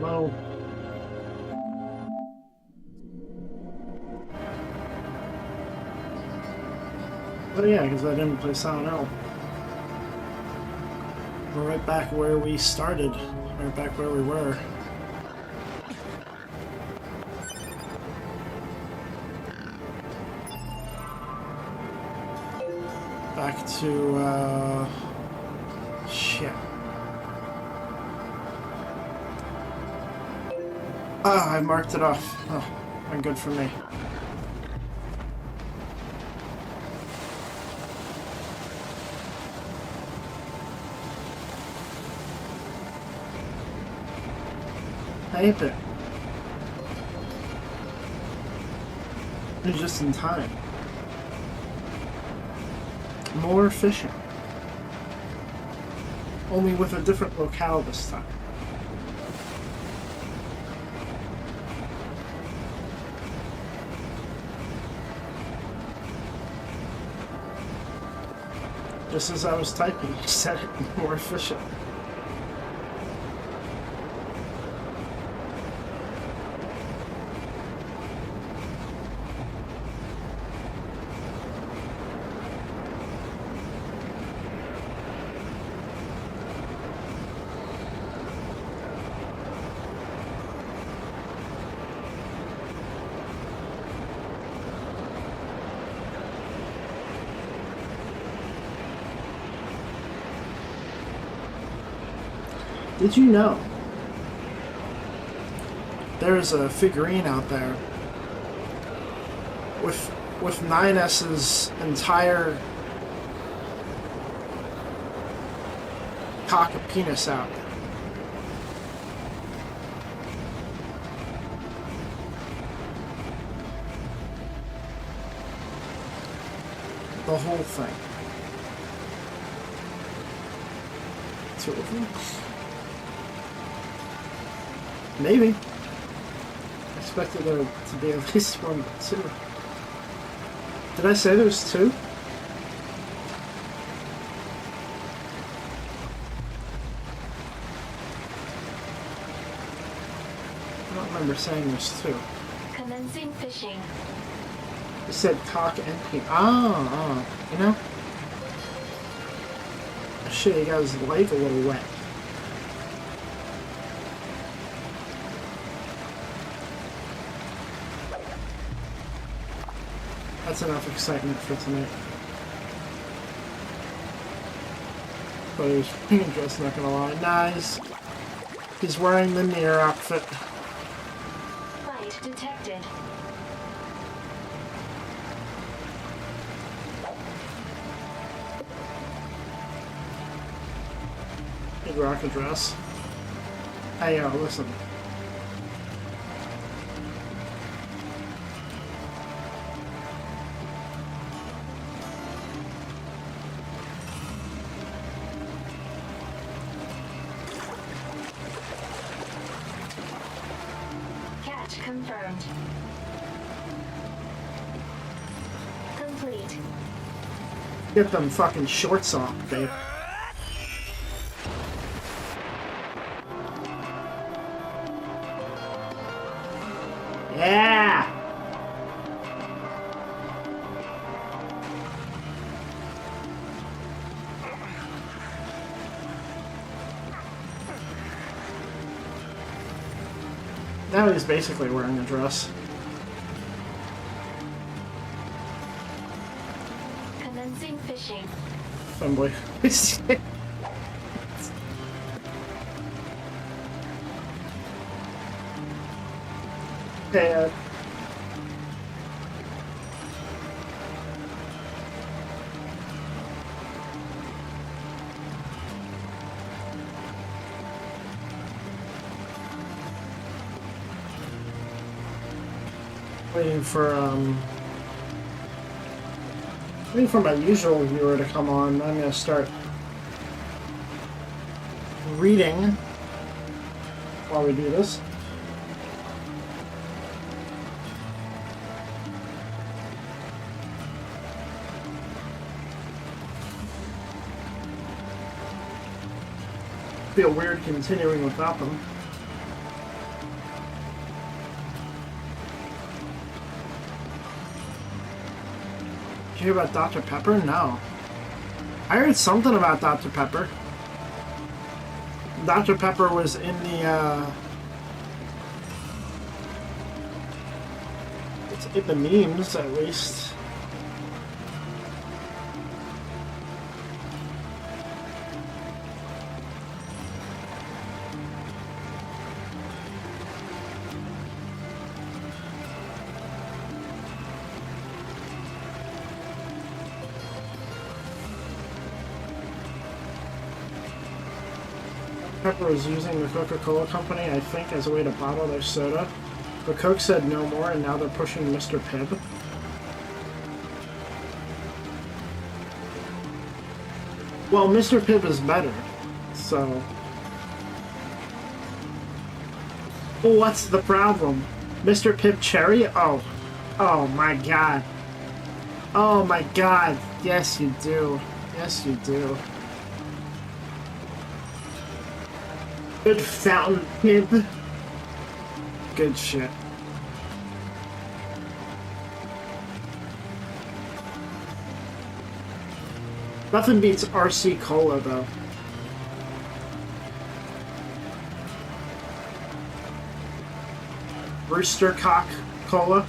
Low. Oh yeah, because I didn't play Silent Hill. We're right back where we started. Right back where we were. Back to, shit. Ah, I marked it off. Oh, and good for me. I hit it. It's just in time. More fishing. Only with a different locale this time. Just as I was typing, you said it, more efficient. Did you know there's a figurine out there with 9S's entire cock and penis out? The whole thing. Two of them? Maybe. I expected there to be at least one, but two. Did I say there was two? I don't remember saying there's two. Commencing fishing. It said cock and penis. Oh, you know? Shit, he got his leg a little wet. That's enough excitement for tonight. But he was pretty dressed, not gonna lie. Nice. He's wearing the NieR outfit. Fight detected. Big rocket dress. Hey, yo, listen. Confirmed. Complete. Get them fucking shorts off, babe. Yeah! Now he's basically wearing a dress. Commencing fishing. Femboy. Hey, waiting for my usual viewer to come on. I'm gonna start reading while we do this. Feel weird continuing without them. you hear about Dr. Pepper? No. I heard something about Dr. Pepper. Dr. Pepper was in the, it's in the memes, at least. Pepper was using the Coca-Cola company, I think, as a way to bottle their soda. But Coke said no more, and now they're pushing Mr. Pibb. Well, Mr. Pibb is better, so... Well, what's the problem? Mr. Pibb Cherry? Oh. Oh my god. Oh my god. Yes, you do. Yes, you do. Good fountain Pibb. Good shit. Nothing beats RC Cola, though. Rooster Cock Cola.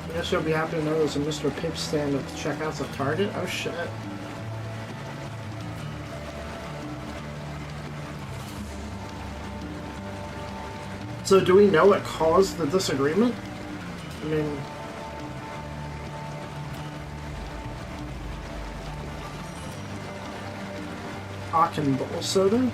I guess you'll be happy to know there's a Mr. Pibb stand at the checkouts at Target. Oh shit. So do we know what caused the disagreement? I mean... Cock and Bull soda?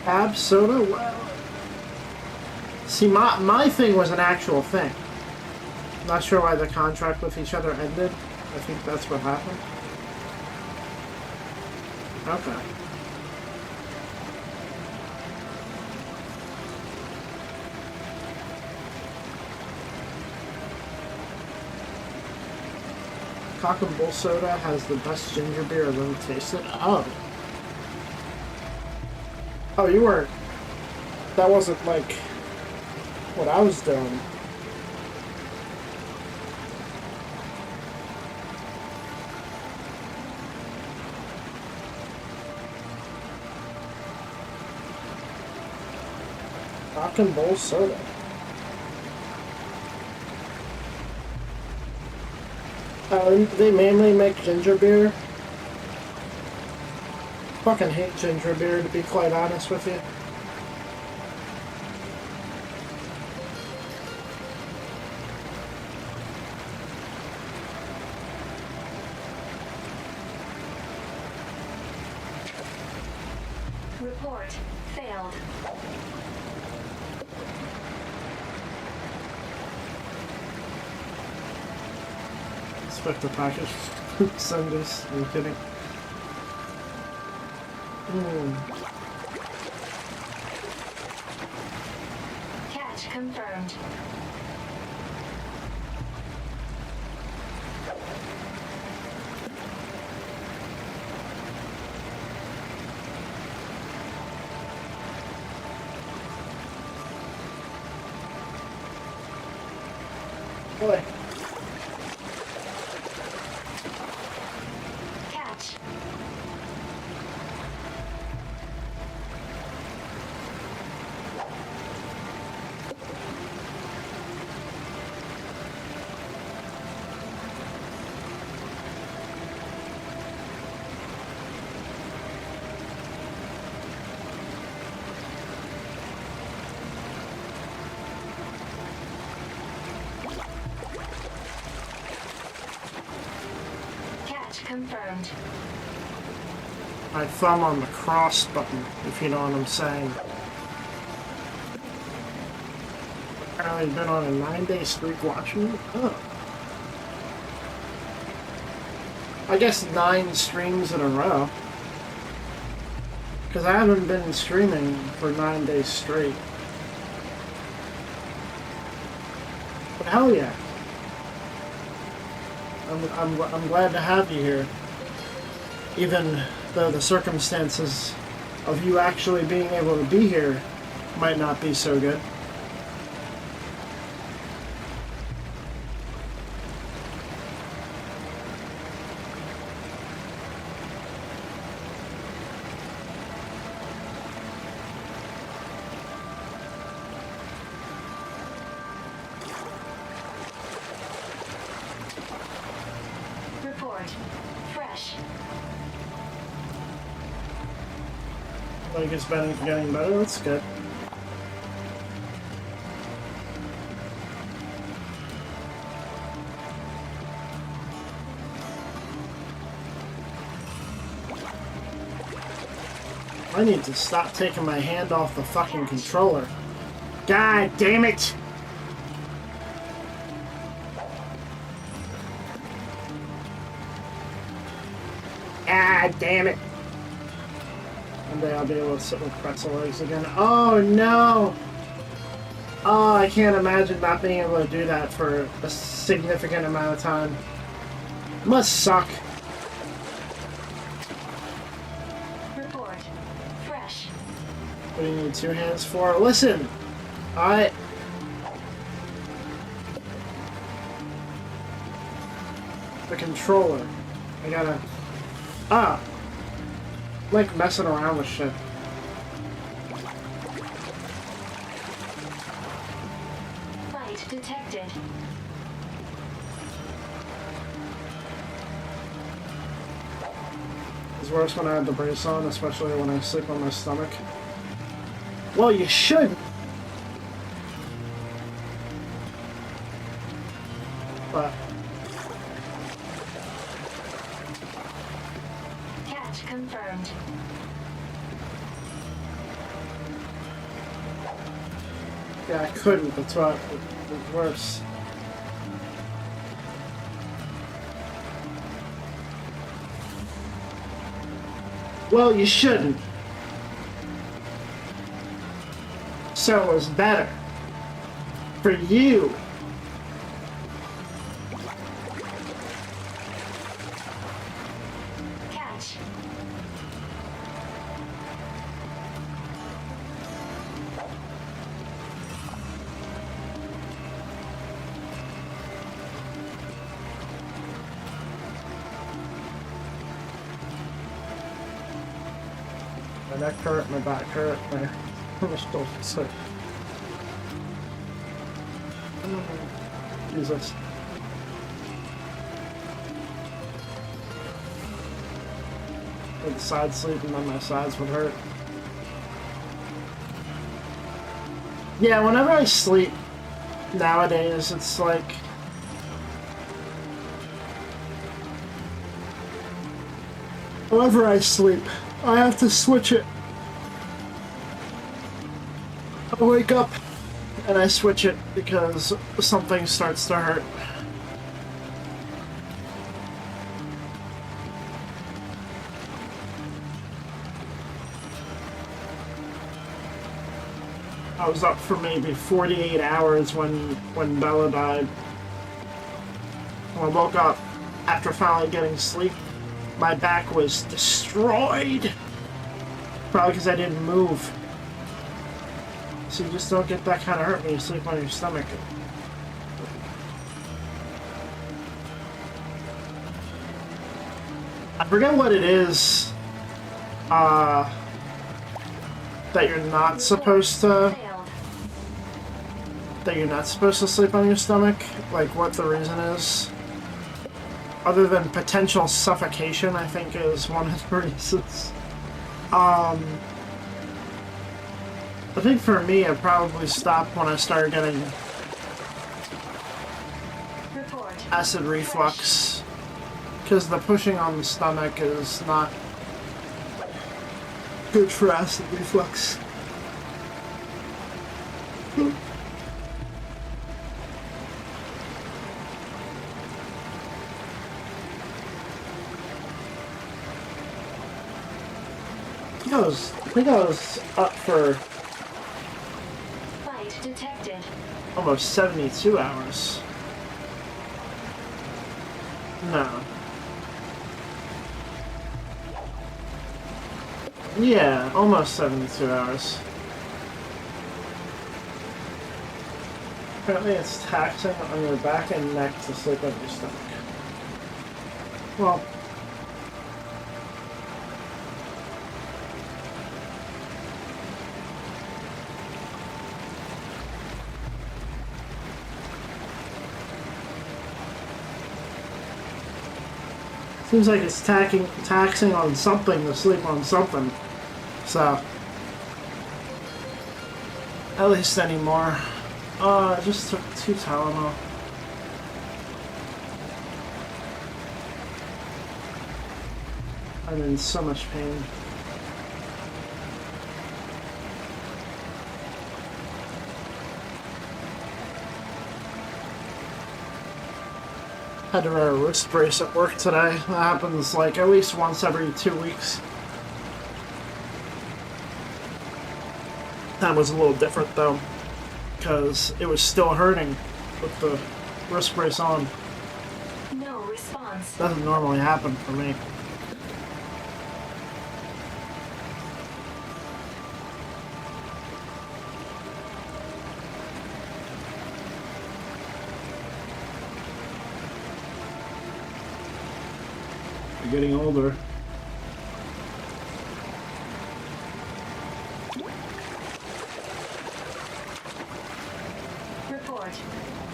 Ab soda? Well... See, my thing was an actual thing. Not sure why the contract with each other ended. I think that's what happened. Okay. Cock and Bull soda has the best ginger beer I've ever tasted. Oh. Oh, you weren't... That wasn't, like, what I was doing. Cock and Bull soda. They mainly make ginger beer. Fucking hate ginger beer, to be quite honest with you. Report failed. Expect the package. Send this. I'm kidding. Catch confirmed. Boy. Catch. Catch confirmed. My thumb on the cross button, if you know what I'm saying. Apparently been on a 9-day streak watching it. Oh. I guess 9 streams in a row. Because I haven't been streaming for 9 days straight. But hell yeah. I'm glad to have you here. Even though the circumstances of you actually being able to be here might not be so good. Report. Fresh. Like it's getting better, that's good. I need to stop taking my hand off the fucking controller. God damn it! God damn it! One day I'll be able to sit with pretzel legs again. Oh no! Oh, I can't imagine not being able to do that for a significant amount of time. It must suck. Report. Fresh. What do you need two hands for? Listen! Alright. The controller. I gotta... Ah! I'm like messing around with shit. Fight detected. It's worse when I have the brace on, especially when I sleep on my stomach. Well, you should! But... Catch confirmed. Yeah, I couldn't, that's what was worse. Well, you shouldn't. So it was better. For you. Catch. My neck hurt, my back hurt, my still sick. Jesus. With the side sleep and then my sides would hurt. Yeah, whenever I sleep nowadays, it's like... Whenever I sleep, I have to switch it. I wake up and I switch it because something starts to hurt. I was up for maybe 48 hours when Bella died. When I woke up after finally getting sleep, my back was destroyed. Probably because I didn't move. So you just don't get that kind of hurt when you sleep on your stomach. I forget what it is that you're not supposed to... Failed. that you're not supposed to sleep on your stomach. Like what the reason is. Other than potential suffocation, I think is one of the reasons. I think for me, it probably stopped when I started getting Report. acid reflux. Because the pushing on the stomach is not good for acid reflux. I think I was up for Fight detected. almost 72 hours. No. Yeah, almost 72 hours. Apparently it's taxing on your back and neck to sleep on your stomach. Well, seems like it's taxing on something to sleep on something. So, at least anymore. I just took 2 Tylenol. I'm in so much pain. Had to wear a wrist brace at work today. That happens like at least once every 2 weeks. That was a little different though, because it was still hurting with the wrist brace on. No response. Doesn't normally happen for me. You're getting older. Report.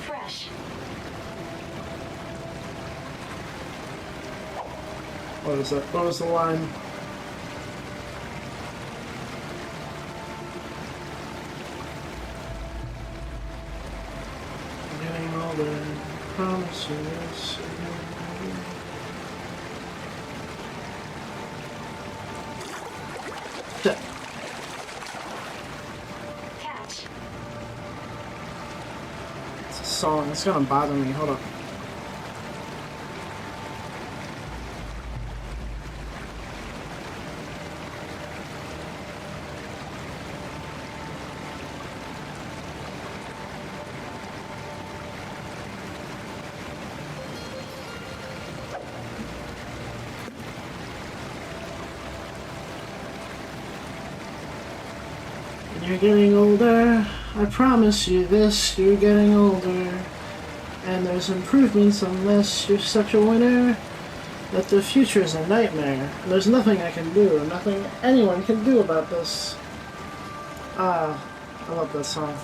Fresh. What is that? What was the line? Getting older, promises. Shit. Catch. It's a song. It's gonna bother me. Hold up. You're getting older, I promise you this, you're getting older. And there's improvements unless you're such a winner that the future's a nightmare. There's nothing I can do, nothing anyone can do about this. I love that song.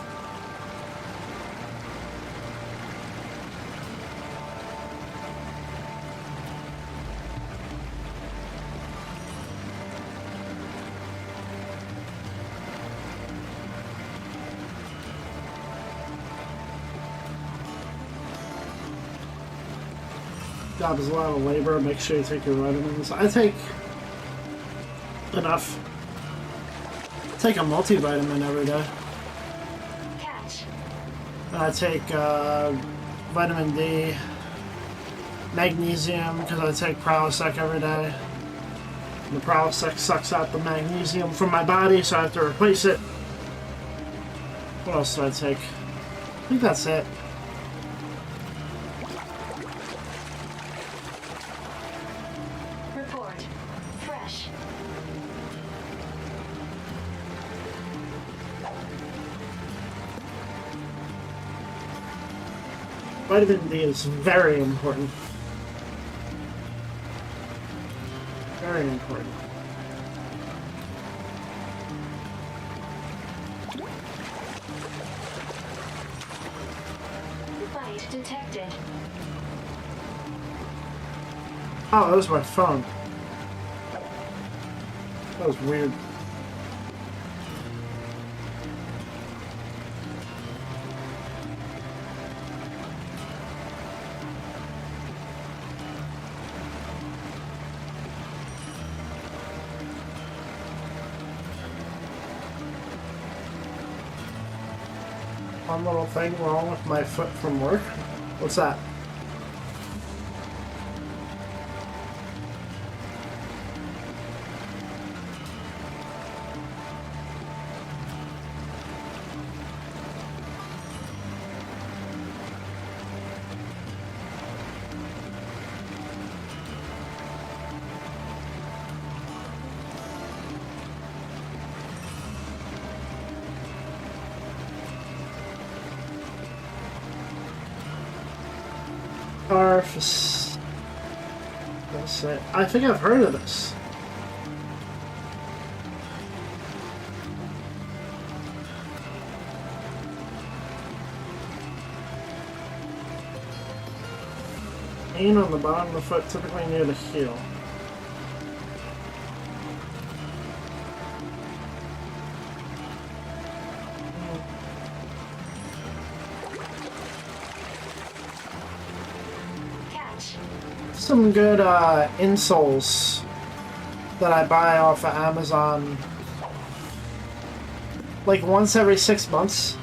Job is a lot of labor. Make sure you take your vitamins. I take enough. I take a multivitamin every day. Catch. I take vitamin D, magnesium, because I take Prilosec every day. And the Prilosec sucks out the magnesium from my body, so I have to replace it. What else do I take? I think that's it. Report. Fresh. Vitamin D is very important. Very important. Bite detected. Oh, that was my phone. That was weird. One little thing wrong with my foot from work. What's that? That's it. I think I've heard of this. Pain on the bottom of the foot, typically near the heel. Catch. Some good insoles that I buy off of Amazon like once every 6 months.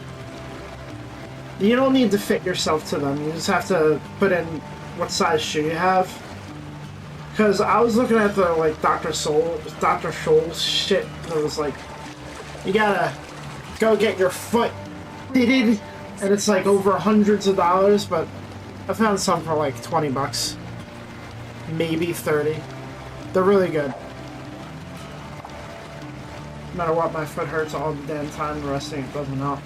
You don't need to fit yourself to them. You just have to put in what size shoe you have. Because I was looking at the like Dr. Scholl's shit. And it was like, you gotta go get your foot fitted, and it's like over hundreds of dollars. But I found some for like 20 bucks, maybe 30. They're really good. No matter what, my foot hurts all the damn time. The resting it doesn't help.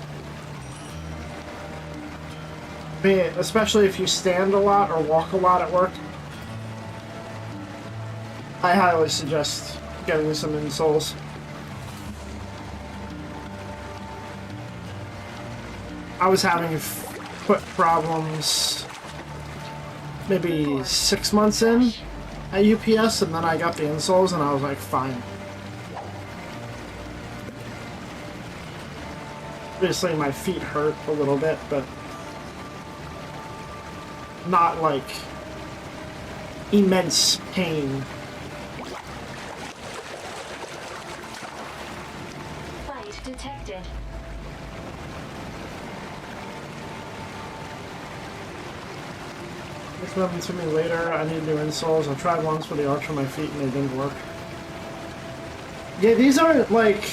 I mean, especially if you stand a lot or walk a lot at work, I highly suggest getting some insoles. I was having foot problems maybe 6 months in at UPS, and then I got the insoles and I was like, fine. Obviously my feet hurt a little bit, but not like immense pain. Fight detected. It's coming to me later. I need new insoles. I tried once for the arch on my feet and they didn't work. Yeah, these aren't like,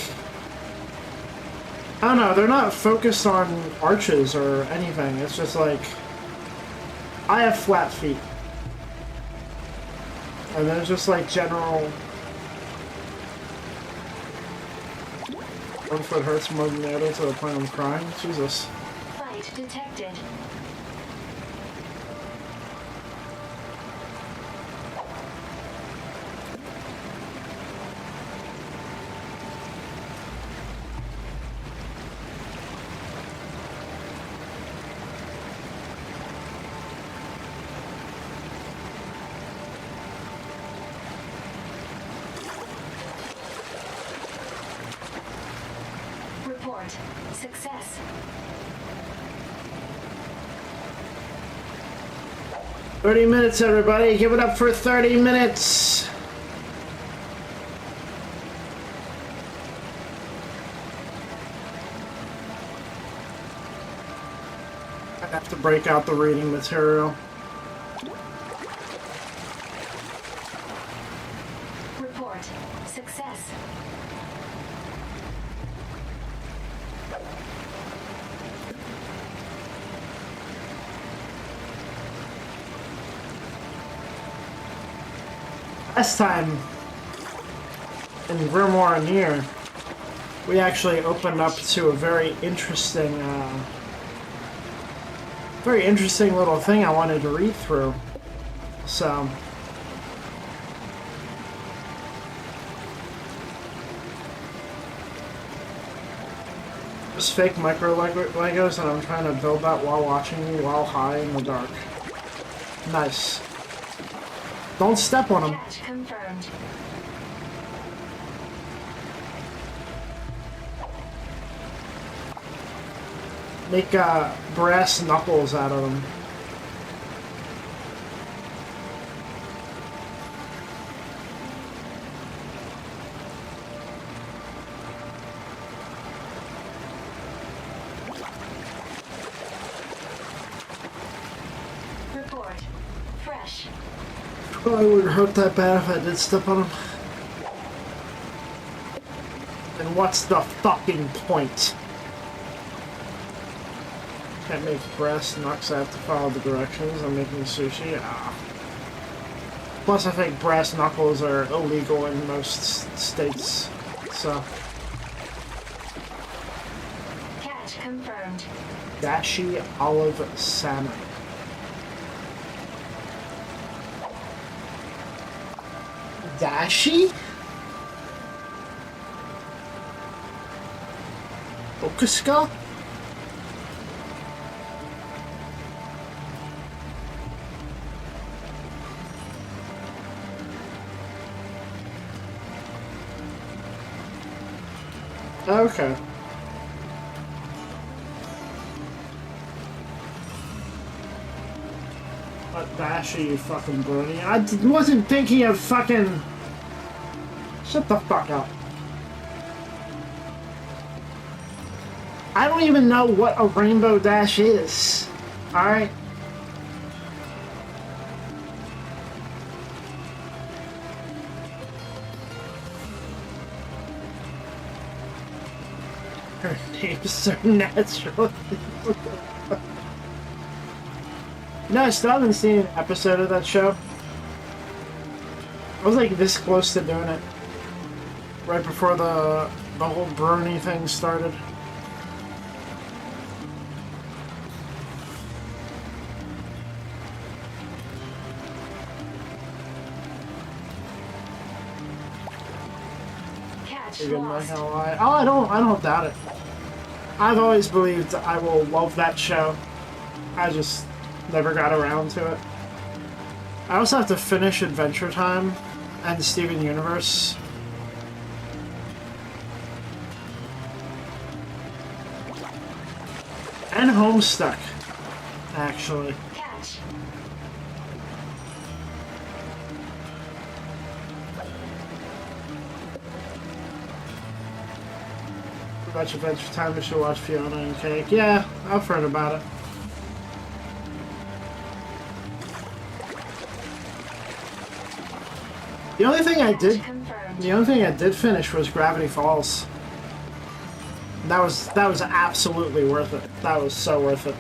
I don't know, they're not focused on arches or anything. It's just like, I have flat feet. And there's just like general... One foot hurts more than the other to the point I'm crying. Jesus. Fight detected. Report. Success. "30 minutes, everybody. Give it up for 30 minutes. I have to break out the reading material. Report. Success. Last time in Grimoire NieR, we actually opened up to a very interesting little thing I wanted to read through. So, just fake micro Legos that I'm trying to build out while watching you while high in the dark. Nice. Don't step on them. Catch confirmed. Make brass knuckles out of them. Report. Fresh. Probably wouldn't hurt that bad if I did step on them. And what's the fucking point? Can't make brass knucks. I have to follow the directions. I'm making sushi. Ah. Plus, I think brass knuckles are illegal in most states. So, Catch confirmed. dashi olive salmon. Dashi? Okuska? Okay. What Dashi, you fucking brony? I wasn't thinking of fucking... Shut the fuck up. I don't even know what a Rainbow Dash is. Alright? Her name's so natural. No, I still haven't seen an episode of that show. I was like this close to doing it. Right before the whole brony thing started. Catch You're not lost. gonna lie. Oh, I don't doubt it. I've always believed I will love that show. I just never got around to it. I also have to finish Adventure Time and Steven Universe. And Homestuck, actually. Catch. Much Adventure Time, we should watch Fiona and Cake. Yeah, I've heard about it. The only thing I did, Confirmed. the only thing I did finish was Gravity Falls. That was absolutely worth it. That was so worth it.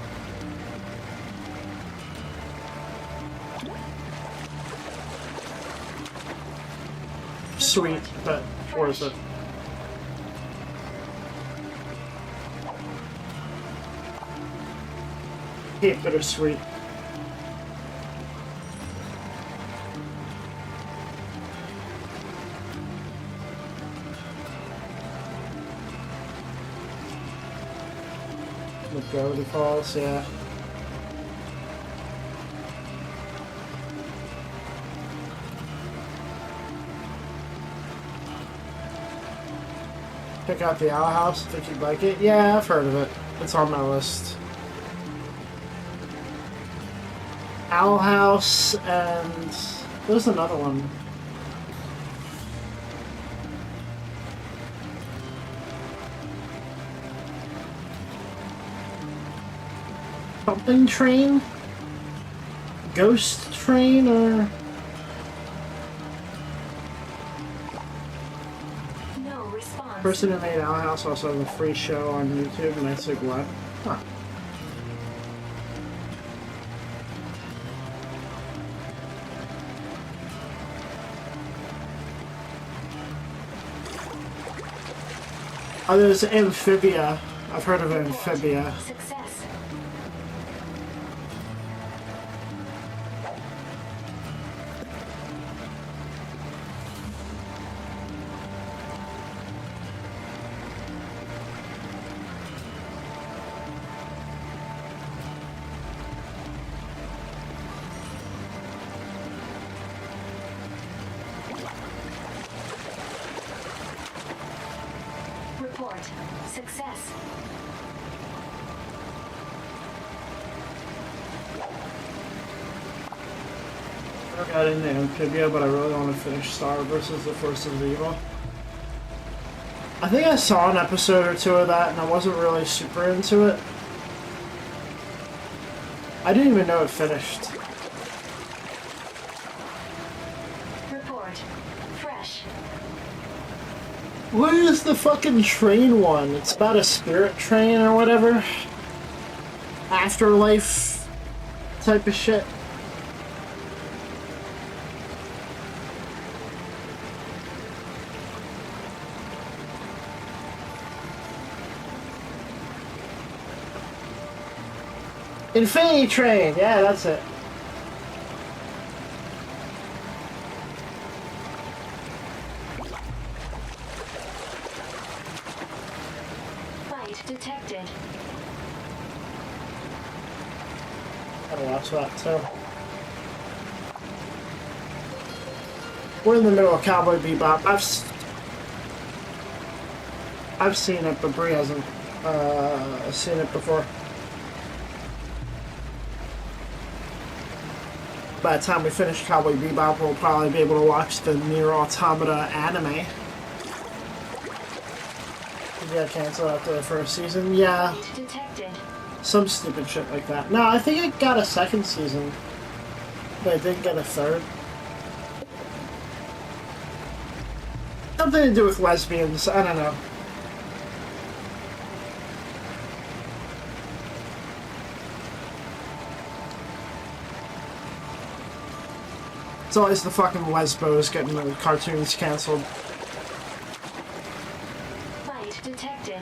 Sweet, but worth it. Hate bittersweet. With Gravity Falls, yeah. Check out the Owl House, think you'd like it. Yeah, I've heard of it. It's on my list. Owl House, and there's another one. Something Train? Ghost Train, or... No response. Person who made Owl House also has a free show on YouTube, and I said, what? Huh. Oh, there's Amphibia. I've heard of Amphibia. Success. Report. Success. I got into Amphibia, but I really want to finish Star versus the Force of Evil. I think I saw an episode or two of that, and I wasn't really super into it. I didn't even know it finished. Report. Fresh. What is the fucking train one? It's about a spirit train or whatever. Afterlife type of shit. Infinity Train! Yeah, that's it. detected. Gotta watch that too. We're in the middle of Cowboy Bebop. I've seen it, but Bree hasn't seen it before. By the time we finish Cowboy Bebop, we'll probably be able to watch the NieR Automata anime. Did get canceled after the first season? Yeah. Detected. Some stupid shit like that. No, I think it got a second season, but it didn't get a third. Something to do with lesbians, I don't know. It's always the fucking lesbos getting the cartoons canceled. Fight detected.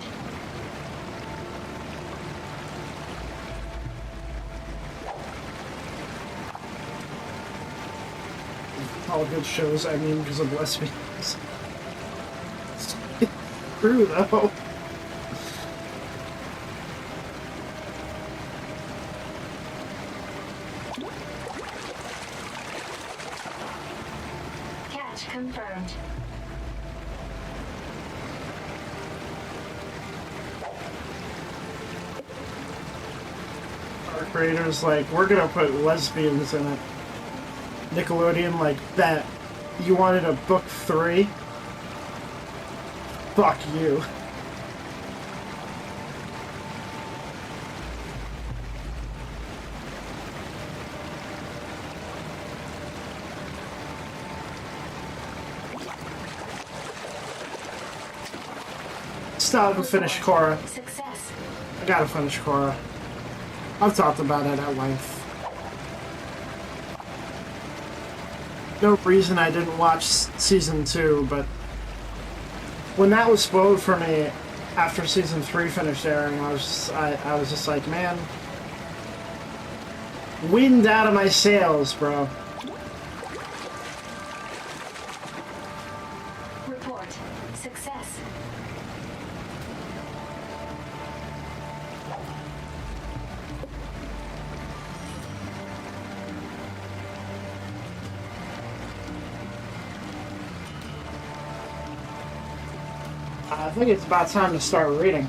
All good shows, I mean, because of lesbians. True, though. Catch confirmed. Our creators, like, we're gonna put lesbians in it. Nickelodeon, like, bet. You wanted a book 3? Fuck you. Still haven't finished Korra. Success. I gotta finish Korra. I've talked about it at length. No reason I didn't watch season 2, but when that was spoiled for me after season 3 finished airing, I was just like, man, wind out of my sails, bro. Report. Success. I think it's about time to start reading.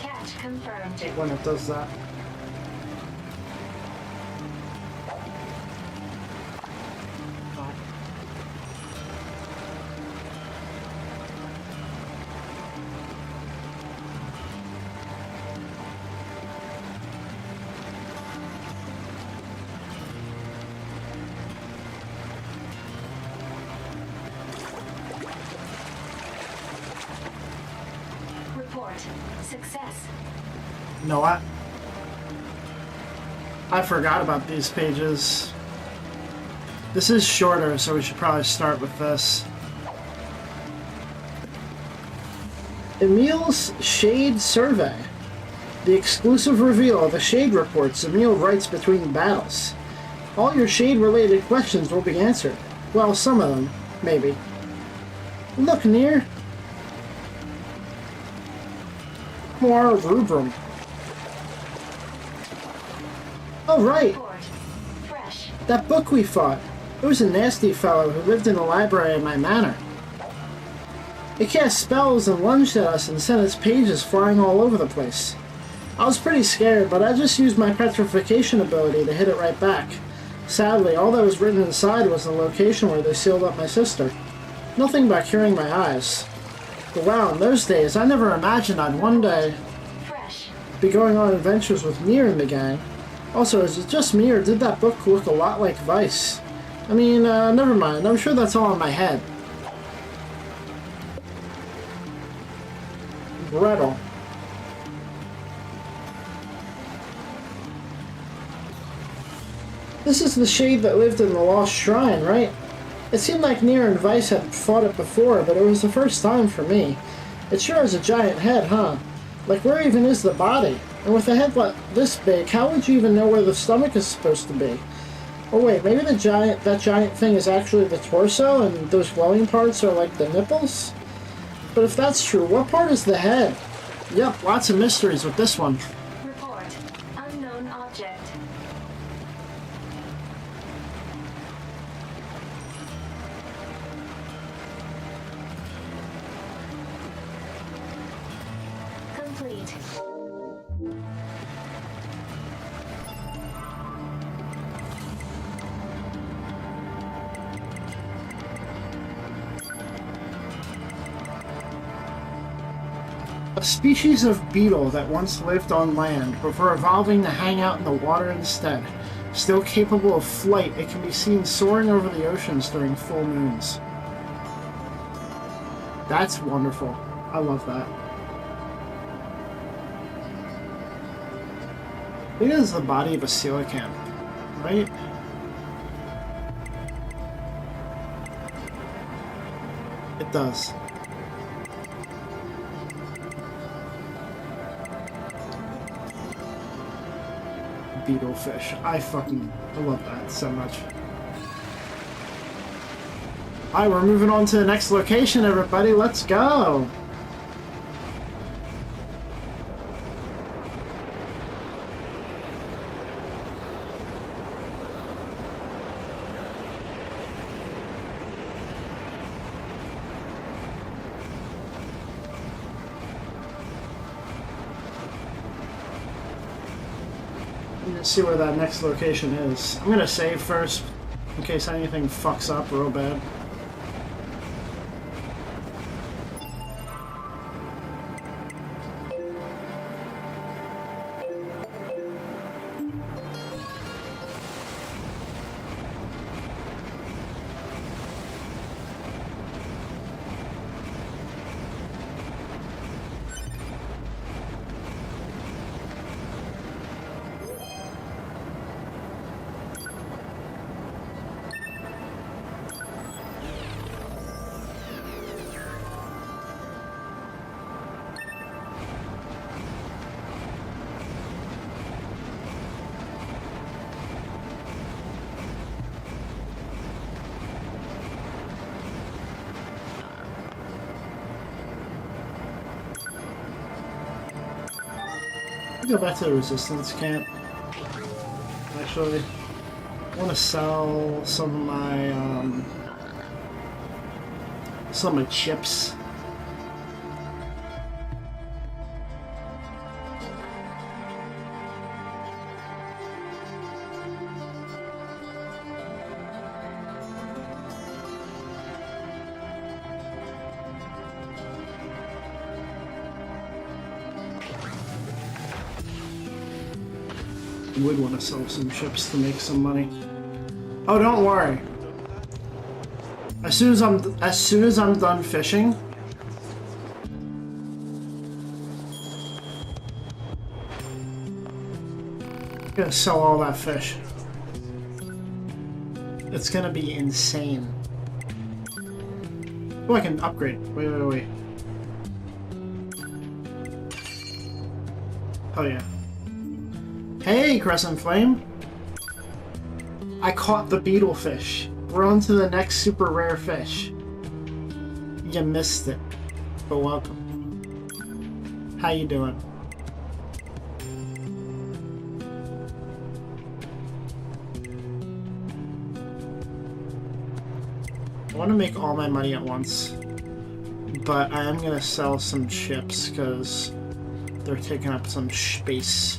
Catch confirmed. When it does that. Report. Success. You know what? I forgot about these pages. This is shorter, so we should probably start with this. Emil's Shade Survey. The exclusive reveal of the Shade reports Emil writes between battles. All your Shade-related questions will be answered. Well, some of them, maybe. Look, NieR. More rubrum. Oh, right. Report. Fresh. That book we fought. It was a nasty fellow who lived in the library in my manor. It cast spells and lunged at us and sent its pages flying all over the place. I was pretty scared, but I just used my petrification ability to hit it right back. Sadly, all that was written inside was the location where they sealed up my sister. Nothing about curing my eyes. But wow, in those days, I never imagined I'd one day Fresh. be going on adventures with NieR and the gang. Also, is it just me, or did that book look a lot like Vice? I mean, never mind. I'm sure that's all in my head. Gretel. This is the shade that lived in the Lost Shrine, right? It seemed like NieR and Vice had fought it before, but it was the first time for me. It sure has a giant head, huh? Like, where even is the body? And with a head like this big, how would you even know where the stomach is supposed to be? Oh wait, maybe that giant thing is actually the torso, and those glowing parts are like the nipples? But if that's true, what part is the head? Yep, lots of mysteries with this one. Report. Unknown object. Complete. A species of beetle that once lived on land before evolving to hang out in the water instead. Still capable of flight, it can be seen soaring over the oceans during full moons. That's wonderful. I love that. I think it's the body of a coelacanth, right? It does. Beetlefish. I love that so much. Alright, we're moving on to the next location, everybody. Let's go! Let's see where that next location is. I'm gonna save first, in case anything fucks up real bad. Go back to the resistance camp. Actually, I want to sell some of my chips. Would want to sell some chips to make some money. Oh, don't worry. As soon as I'm done fishing, I'm gonna sell all that fish. It's gonna be insane. Oh, I can upgrade. Wait. Oh yeah. Hey, Crescent Flame! I caught the beetlefish. We're on to the next super rare fish. You missed it, but welcome. How you doing? I want to make all my money at once, but I am going to sell some chips because they're taking up some space.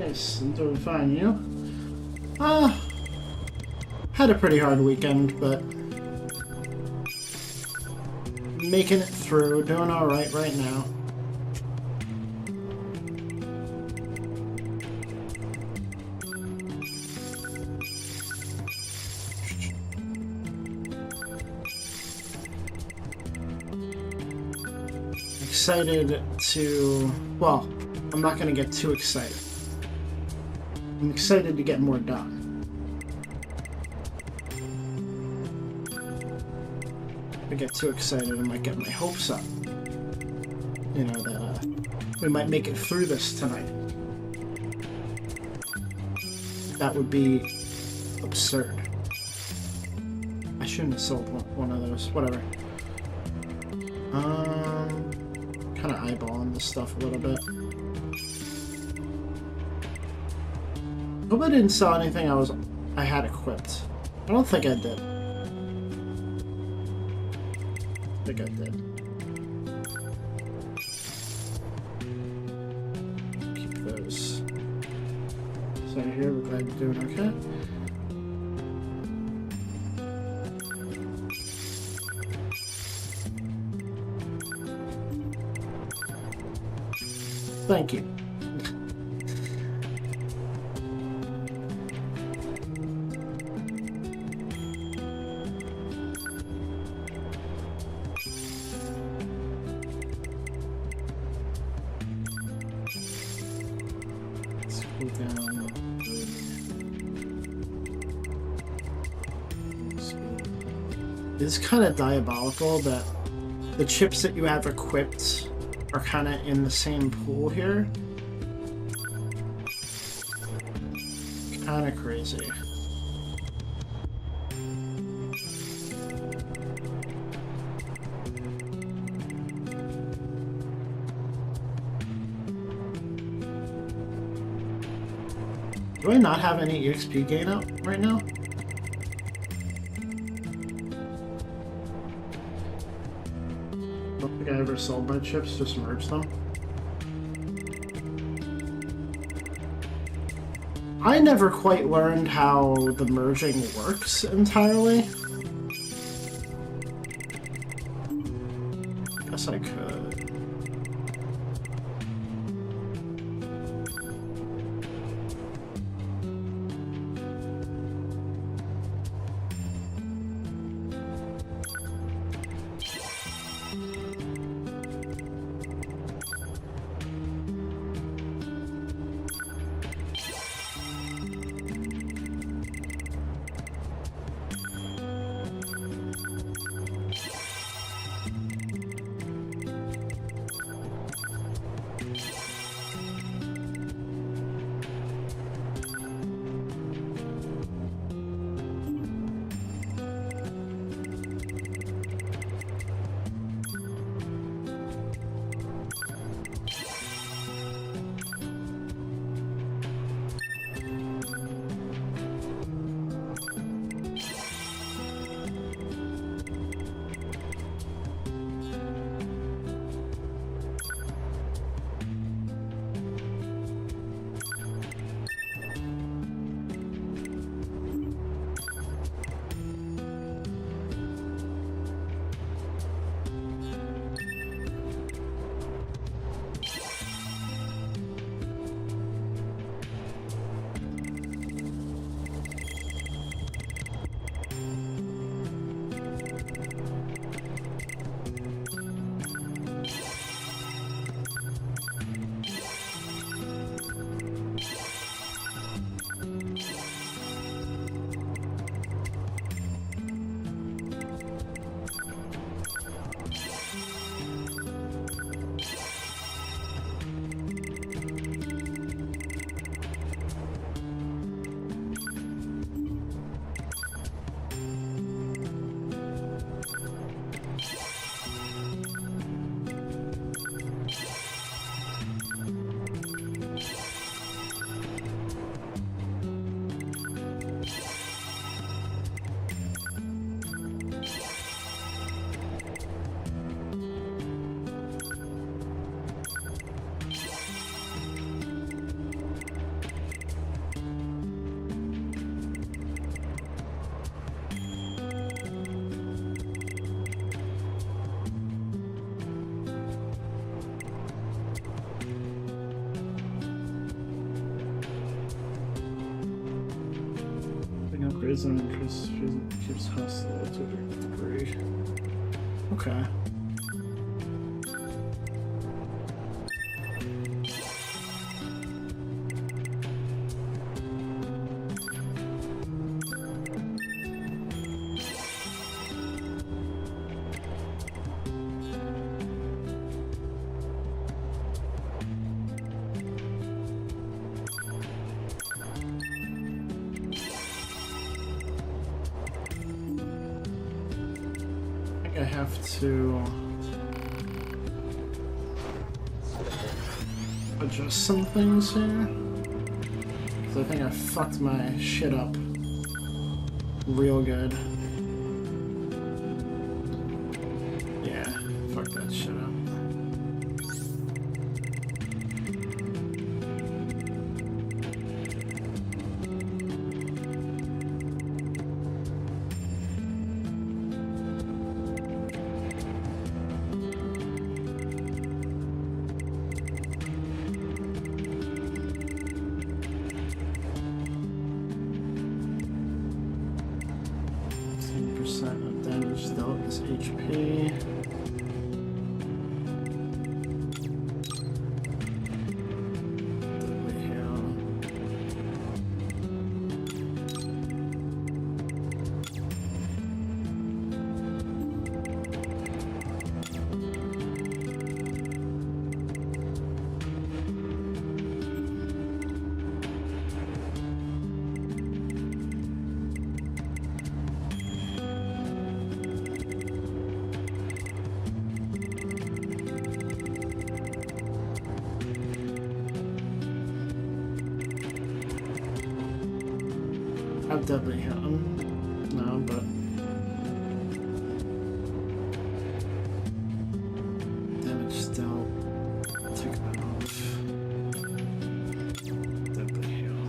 Yes, I'm doing fine. You? Had a pretty hard weekend, but making it through, doing alright right now. Excited to... well, I'm not going to get too excited. I'm excited to get more done. If I get too excited, I might get my hopes up. You know, that we might make it through this tonight. That would be absurd. I shouldn't have sold one of those. Whatever. Kind of eyeballing this stuff a little bit. Hope I didn't sell anything I had equipped. I don't think I did. I think I did. Keep those. So here, we're glad you're doing okay. Thank you. Let's go down. It's kind of diabolical that the chips that you have equipped are kind of in the same pool here. Kind of crazy. Do I not have any EXP gain out right now? Don't think I ever sold my chips, just merged them. I never quite learned how the merging works entirely. Guess I could. Grades on interest keeps hostile to a degree. Okay. I have to adjust some things here, because I think I fucked my shit up real good. Yeah, fuck that shit up. Of damage dealt is HP. Deadly hail. Have deadly hail. No, but damage dealt. Take that off. Deadly hail.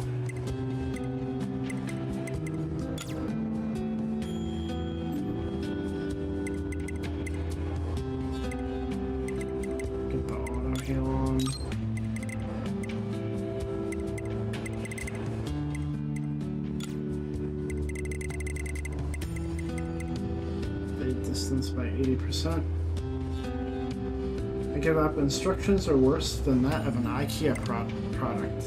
Get the auto heal on. Distance by 80%. I give up. Instructions are worse than that of an IKEA product.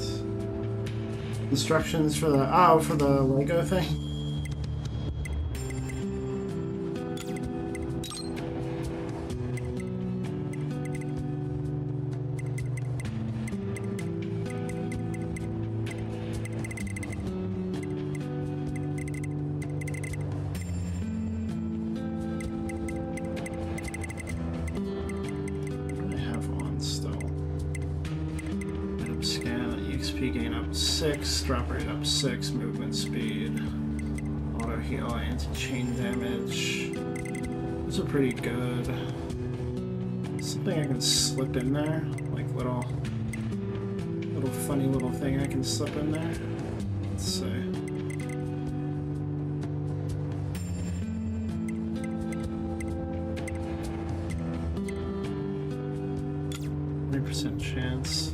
Instructions for the Lego thing. Gain up 6, drop rate up 6, movement speed, auto heal, anti-chain damage. Those are pretty good. Something I can slip in there, like little funny little thing I can slip in there. Let's see. Chance.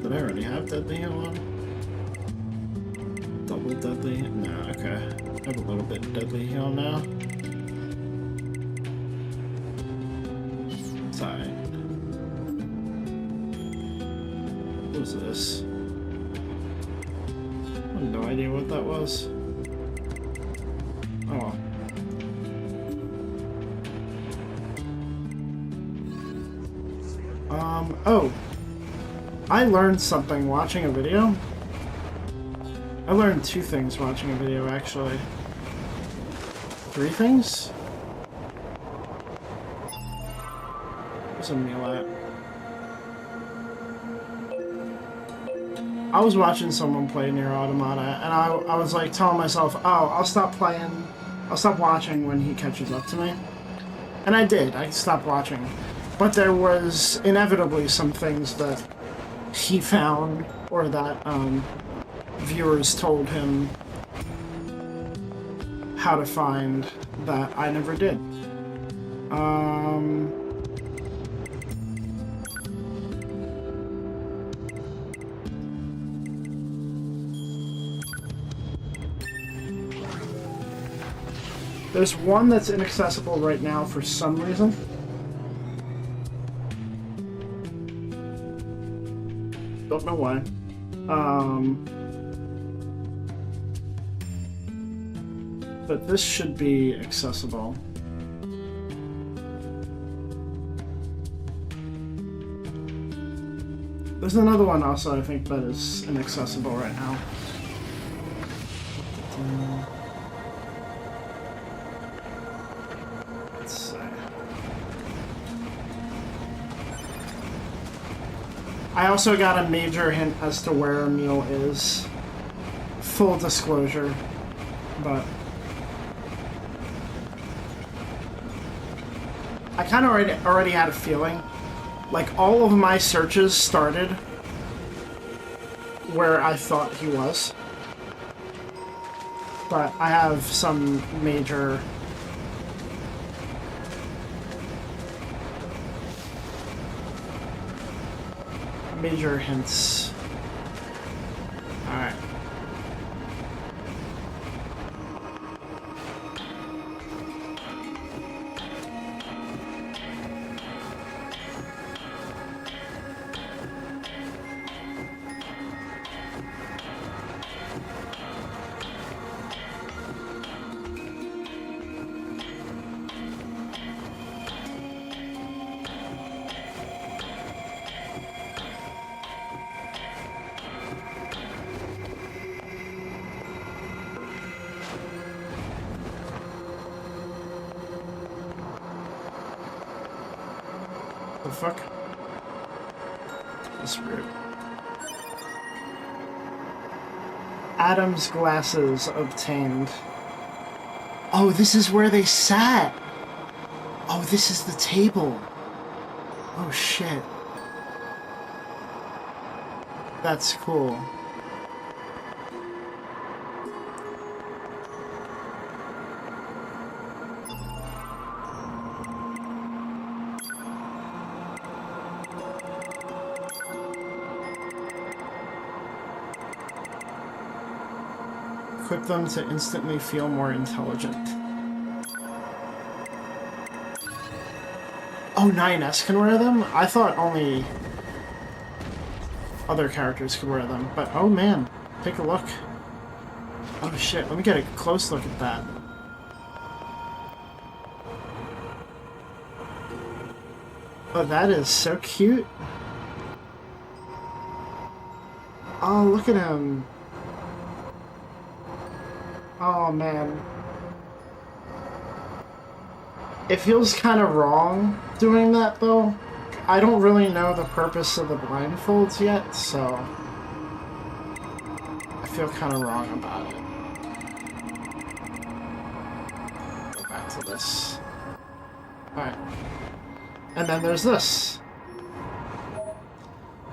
Did I already have deadly hail on? Double deadly? No, okay. I have a little bit of deadly heal now. Sorry. What was this? I have no idea what that was. Oh. Oh. I learned something watching a video. I learned 2 things watching a video, actually. 3 things? Where's a meal at? I was watching someone play NieR Automata, and I was like telling myself, oh, I'll stop watching when he catches up to me. And I did. I stopped watching. But there was inevitably some things that he found, or that viewers told him how to find, that I never did. There's one that's inaccessible right now for some reason. Don't know why. But this should be accessible. There's another one also, I think, that is inaccessible right now. Let's see. I also got a major hint as to where Emil is. Full disclosure, but I kind of already had a feeling. Like, all of my searches started where I thought he was. But I have some major hints. Alright. The fuck? That's weird. Adam's glasses obtained. Oh, this is where they sat! Oh, this is the table! Oh, shit. That's cool. Equip them to instantly feel more intelligent. Oh, 9S can wear them? I thought only other characters could wear them, but oh man, take a look. Oh shit, let me get a close look at that. Oh, that is so cute. Oh, look at him. Oh man. It feels kind of wrong doing that though. I don't really know the purpose of the blindfolds yet, so I feel kind of wrong about it. Go back to this. Alright. And then there's this.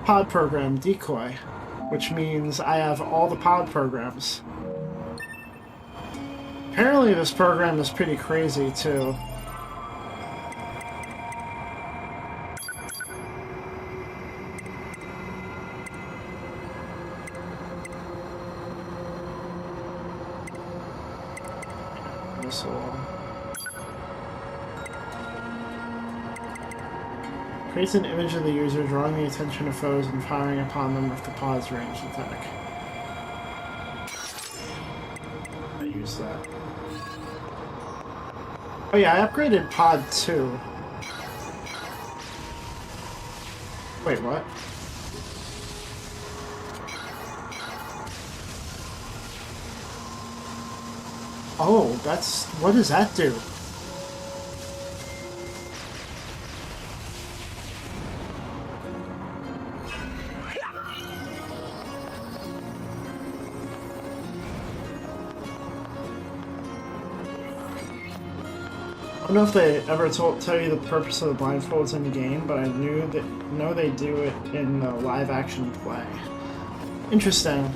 Pod program decoy, which means I have all the pod programs. Apparently this program is pretty crazy, too. Missile. Creates an image of the user, drawing the attention of foes and firing upon them with the pod's ranged attack. I use that. Oh yeah, I upgraded Pod 2. Wait, what? Oh, that's... what does that do? don't know if they ever tell you the purpose of the blindfolds in the game, but I know they do it in the live action play. Interesting.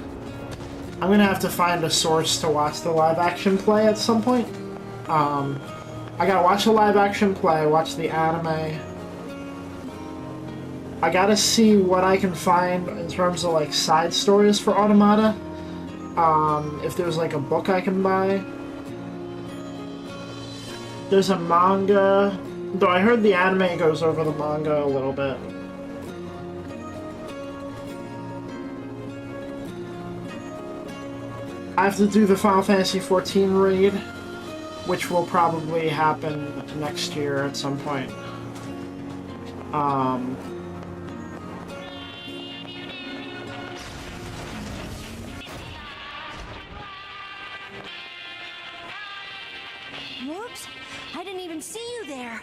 I'm gonna have to find a source to watch the live action play at some point. I gotta watch the live action play, watch the anime. I gotta see what I can find in terms of like side stories for Automata. If there's like a book I can buy. There's a manga, though I heard the anime goes over the manga a little bit. I have to do the Final Fantasy XIV raid, which will probably happen next year at some point. Whoops! I didn't even see you there.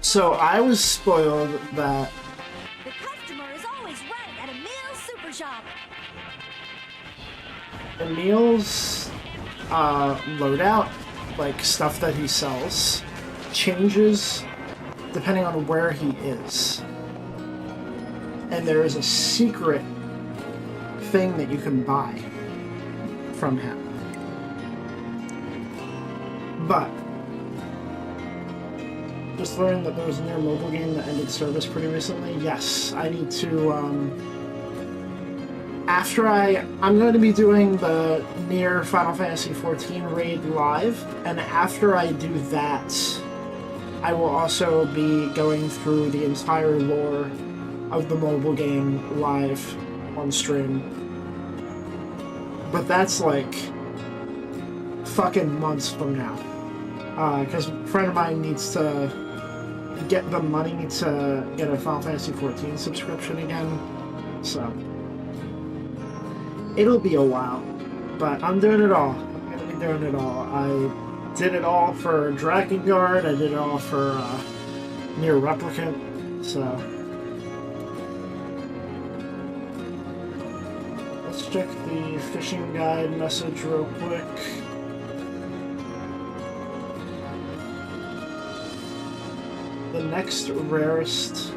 So I was spoiled that The customer is always right at Emil's Super Shop. Emil's loadout, like stuff that he sells, changes depending on where he is. And there is a secret thing that you can buy from him. But just learned that there was a NieR mobile game that ended service pretty recently. Yes, I need to, I'm going to be doing the NieR Final Fantasy XIV raid live, and after I do that, I will also be going through the entire lore of the mobile game live on stream. But that's like fucking months from now. Because a friend of mine needs to get the money to get a Final Fantasy XIV subscription again. So it'll be a while. But I'm doing it all. I'm gonna be doing it all. I did it all for Drakengard, I did it all for NieR Replicant, so let's check the fishing guide message real quick. The next rarest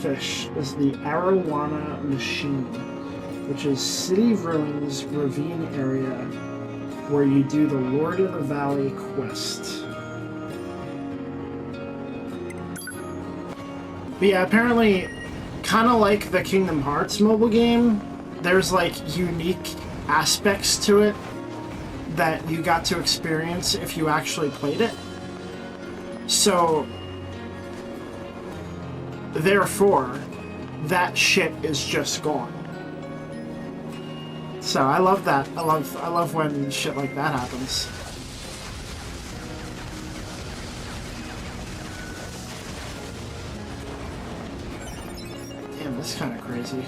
fish is the Arowana Machine, which is City Ruins Ravine area where you do the Lord of the Valley quest. But yeah, apparently, kind of like the Kingdom Hearts mobile game, there's like unique aspects to it that you got to experience if you actually played it. So, therefore, that shit is just gone. So I love that. I love when shit like that happens. Damn, that's kind of crazy.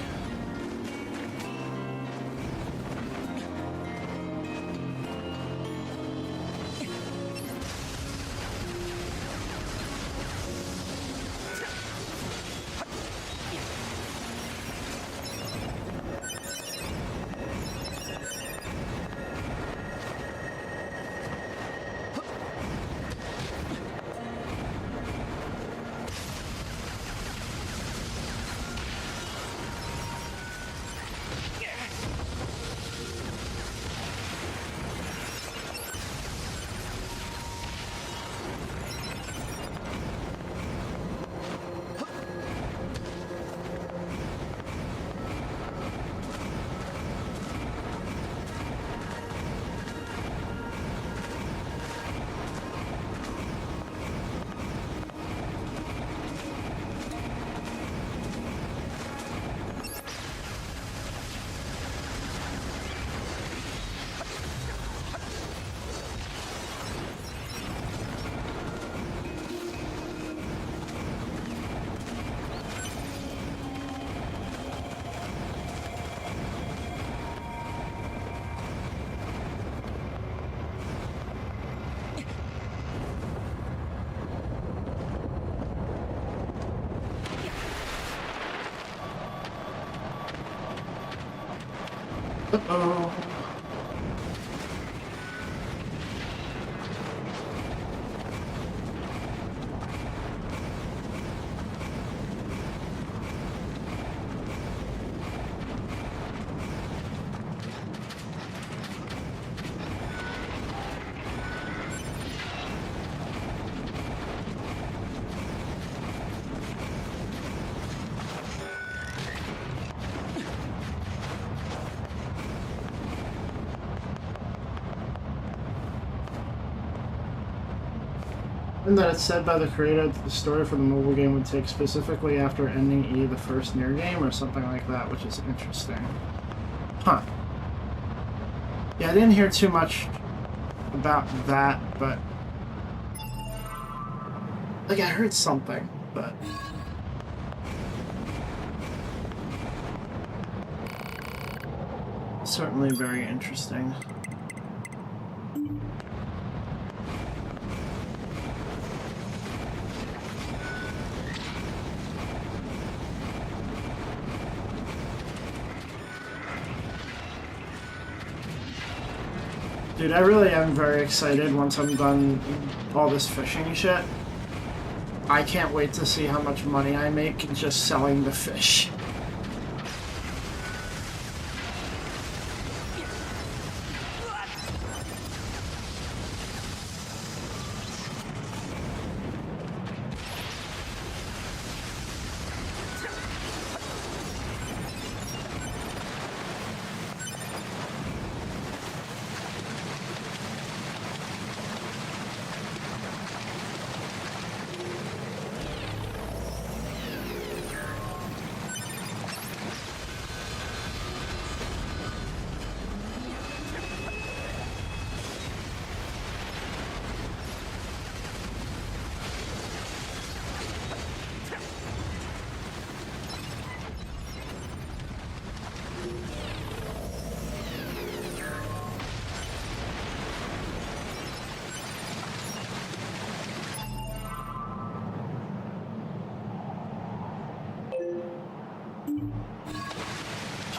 Uh-oh. And that it's said by the creator that the story for the mobile game would take specifically after ending E, the first NieR game, or something like that, which is interesting. Huh. Yeah, I didn't hear too much about that, but... like, I heard something, but... certainly very interesting. Dude, I really am very excited once I'm done all this fishing shit. I can't wait to see how much money I make just selling the fish.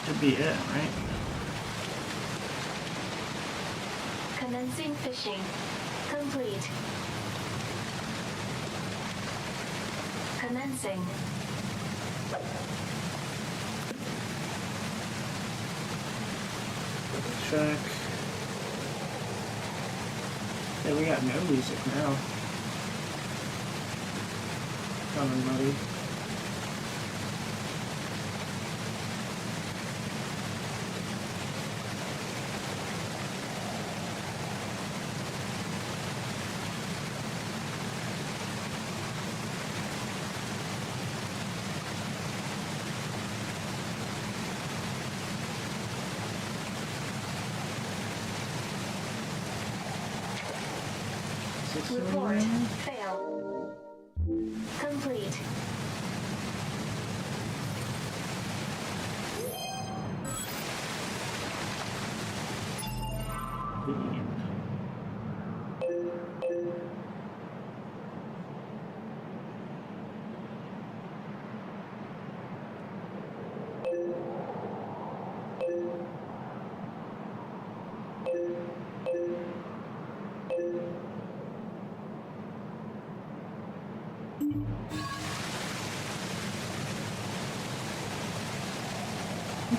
Should be it, right? Commencing fishing. Complete. Commencing. Check. Yeah, we got no music now. Kind of muddy. Report. Fail. Complete.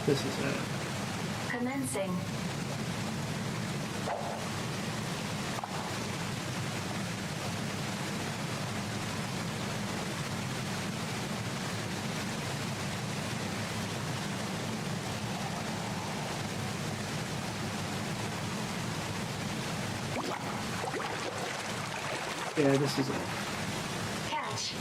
This is it. Commencing. Yeah, this is it. Catch.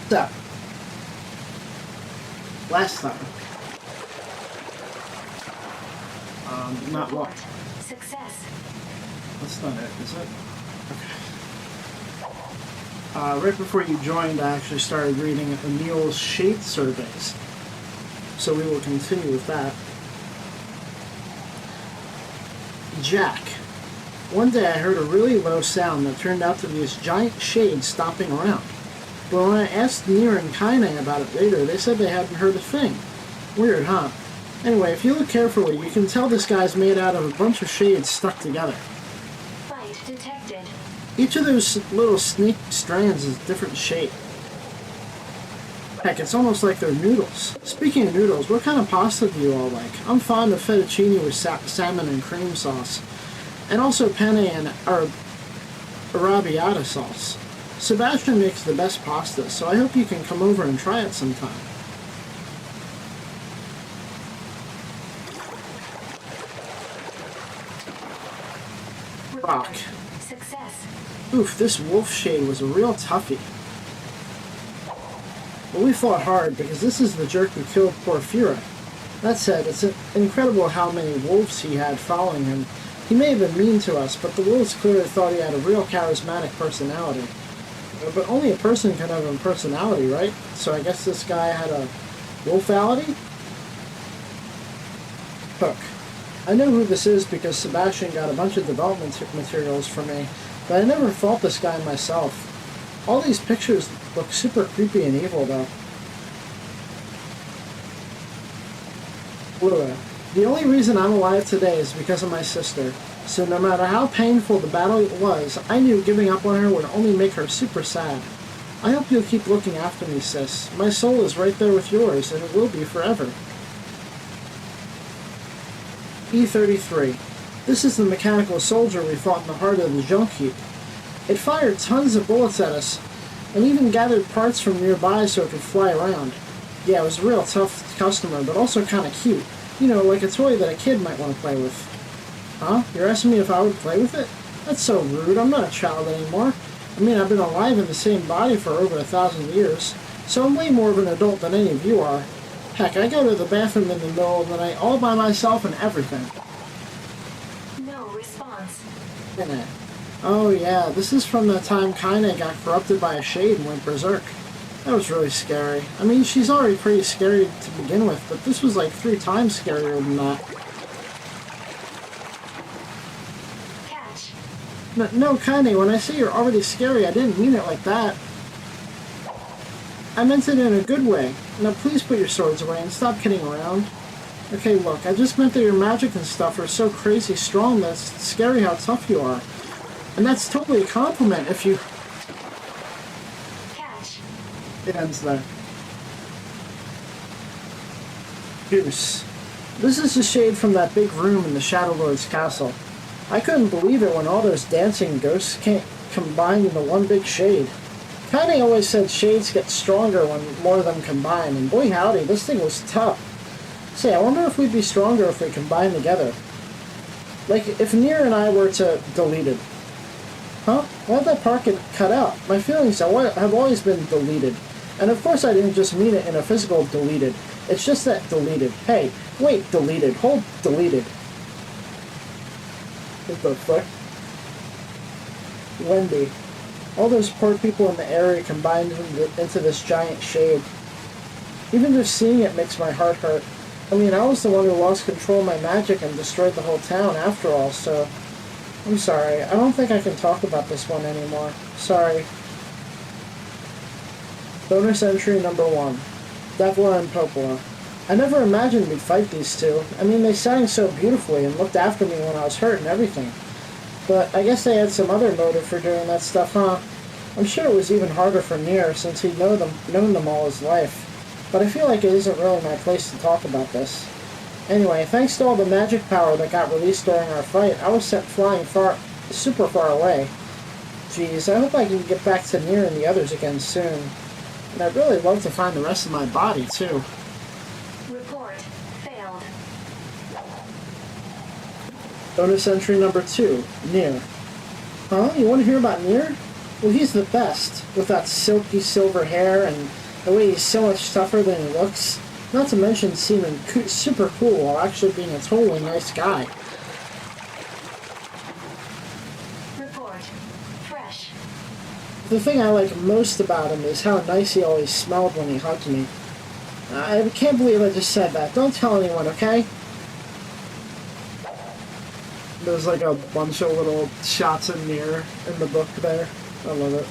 So, last time. Not what? Success. That's not it, is it? Okay. Right before you joined, I actually started reading Emil's shade surveys. So we will continue with that. Jack. One day I heard a really low sound that turned out to be this giant shade stomping around. But when I asked NieR and Kaine about it later, they said they hadn't heard a thing. Weird, huh? Anyway, if you look carefully, you can tell this guy's made out of a bunch of shades stuck together. Fight detected. Each of those little snake strands is a different shape. Heck, it's almost like they're noodles. Speaking of noodles, what kind of pasta do you all like? I'm fond of fettuccine with salmon and cream sauce. And also penne and arrabbiata sauce. Sebastian makes the best pasta, so I hope you can come over and try it sometime. Rock. Success. Oof, this wolf shade was a real toughie. But we fought hard because this is the jerk who killed Porphyra. That said, it's incredible how many wolves he had following him. He may have been mean to us, but the wolves clearly thought he had a real charismatic personality. But only a person can have a personality, right? So I guess this guy had a wolfality? Hook. I know who this is because Sebastian got a bunch of development materials for me, but I never fought this guy myself. All these pictures look super creepy and evil, though. Lua. The only reason I'm alive today is because of my sister. So no matter how painful the battle was, I knew giving up on her would only make her super sad. I hope you'll keep looking after me, sis. My soul is right there with yours, and it will be forever. E-33. This is the mechanical soldier we fought in the heart of the junk heap. It fired tons of bullets at us, and even gathered parts from nearby so it could fly around. Yeah, it was a real tough customer, but also kind of cute. You know, like a toy that a kid might want to play with. Huh? You're asking me if I would play with it? That's so rude. I'm not a child anymore. I mean, I've been alive in the same body for over 1,000 years, so I'm way more of an adult than any of you are. Heck, I go to the bathroom in the middle of the night all by myself and everything. No response. Kaine. Oh yeah, this is from the time Kaine got corrupted by a shade and went berserk. That was really scary. I mean, she's already pretty scary to begin with, but this was like 3 times scarier than that. Catch. No, Kaine, when I say you're already scary, I didn't mean it like that. I meant it in a good way. Now please put your swords away and stop kidding around. Okay, look, I just meant that your magic and stuff are so crazy strong that it's scary how tough you are. And that's totally a compliment if you... Catch. It ends there. Goose. This is the shade from that big room in the Shadow Lord's castle. I couldn't believe it when all those dancing ghosts combined into one big shade. Kaine always said shades get stronger when more of them combine, and boy howdy, this thing was tough. Say, I wonder if we'd be stronger if we combined together. Like, if NieR and I were to deleted. Huh? Why'd that part get cut out? My feelings have always been deleted. And of course I didn't just mean it in a physical deleted. It's just that deleted. Hey, wait, deleted. Hold deleted. What the fuck? Wendy. All those poor people in the area combined into this giant shade. Even just seeing it makes my heart hurt. I mean, I was the one who lost control of my magic and destroyed the whole town after all, so... I'm sorry. I don't think I can talk about this one anymore. Sorry. Bonus entry number 1. Devla and Popola. I never imagined we'd fight these two. I mean, they sang so beautifully and looked after me when I was hurt and everything. But I guess they had some other motive for doing that stuff, huh? I'm sure it was even harder for NieR since he'd known them all his life. But I feel like it isn't really my place to talk about this. Anyway, thanks to all the magic power that got released during our fight, I was sent flying super far away. Geez, I hope I can get back to NieR and the others again soon. And I'd really love to find the rest of my body, too. Report. Failed. Bonus entry number 2. NieR. Huh? You want to hear about NieR? Well, he's the best, with that silky silver hair and the way he's so much tougher than he looks. Not to mention seeming super cool while actually being a totally nice guy. Report. Fresh. The thing I like most about him is how nice he always smelled when he hugged me. I can't believe I just said that. Don't tell anyone, okay? There's like a bunch of little shots of NieR in the book there. I love it.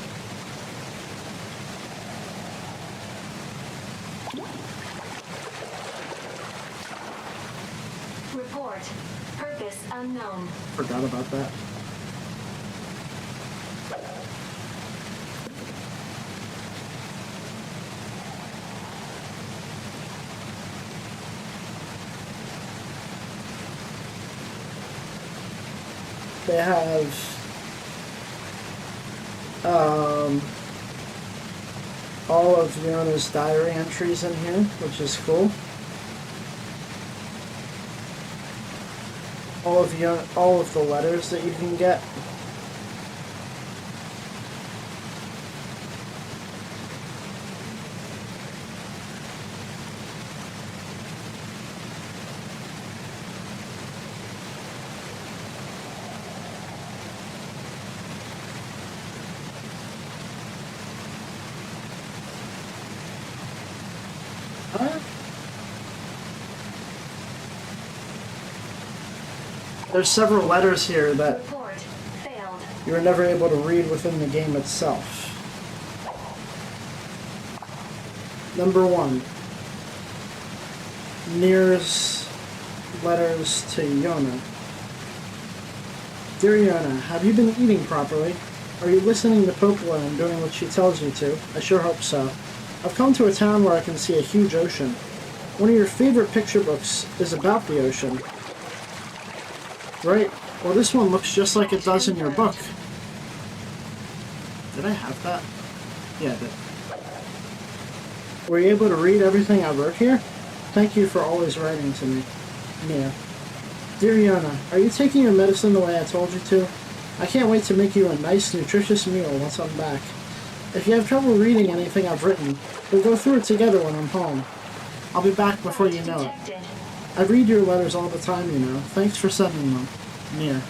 Report. Purpose unknown. Forgot about that. They have all of Yona's diary entries in here, which is cool. All of the letters that you can get. There's several letters here that Report. Failed. you were never able to read within the game itself. Number 1. NieR's letters to Yona. Dear Yona, have you been eating properly? Are you listening to Popola and doing what she tells you to? I sure hope so. I've come to a town where I can see a huge ocean. One of your favorite picture books is about the ocean. Right. Well, this one looks just like it does in your book. Did I have that? Yeah, I did. Were you able to read everything I wrote here? Thank you for always writing to me. NieR. Dear Yona, are you taking your medicine the way I told you to? I can't wait to make you a nice, nutritious meal once I'm back. If you have trouble reading anything I've written, we'll go through it together when I'm home. I'll be back before you know it. Detected. I read your letters all the time, you know. Thanks for sending them. NieR.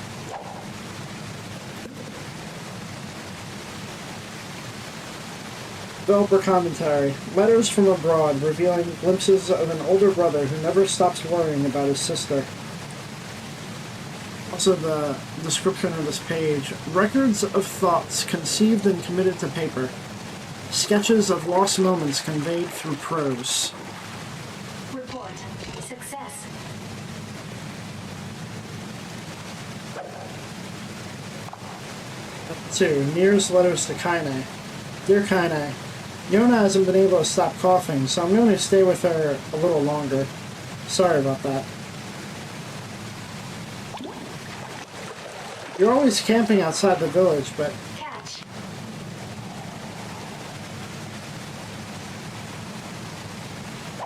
Developer commentary. Letters from abroad revealing glimpses of an older brother who never stops worrying about his sister. Also the description of this page. Records of thoughts conceived and committed to paper. Sketches of lost moments conveyed through prose. Report. Success. 2. NieR's letters to Kaine. Dear Kaine, Yona hasn't been able to stop coughing, so I'm going to stay with her a little longer. Sorry about that. You're always camping outside the village, but Catch.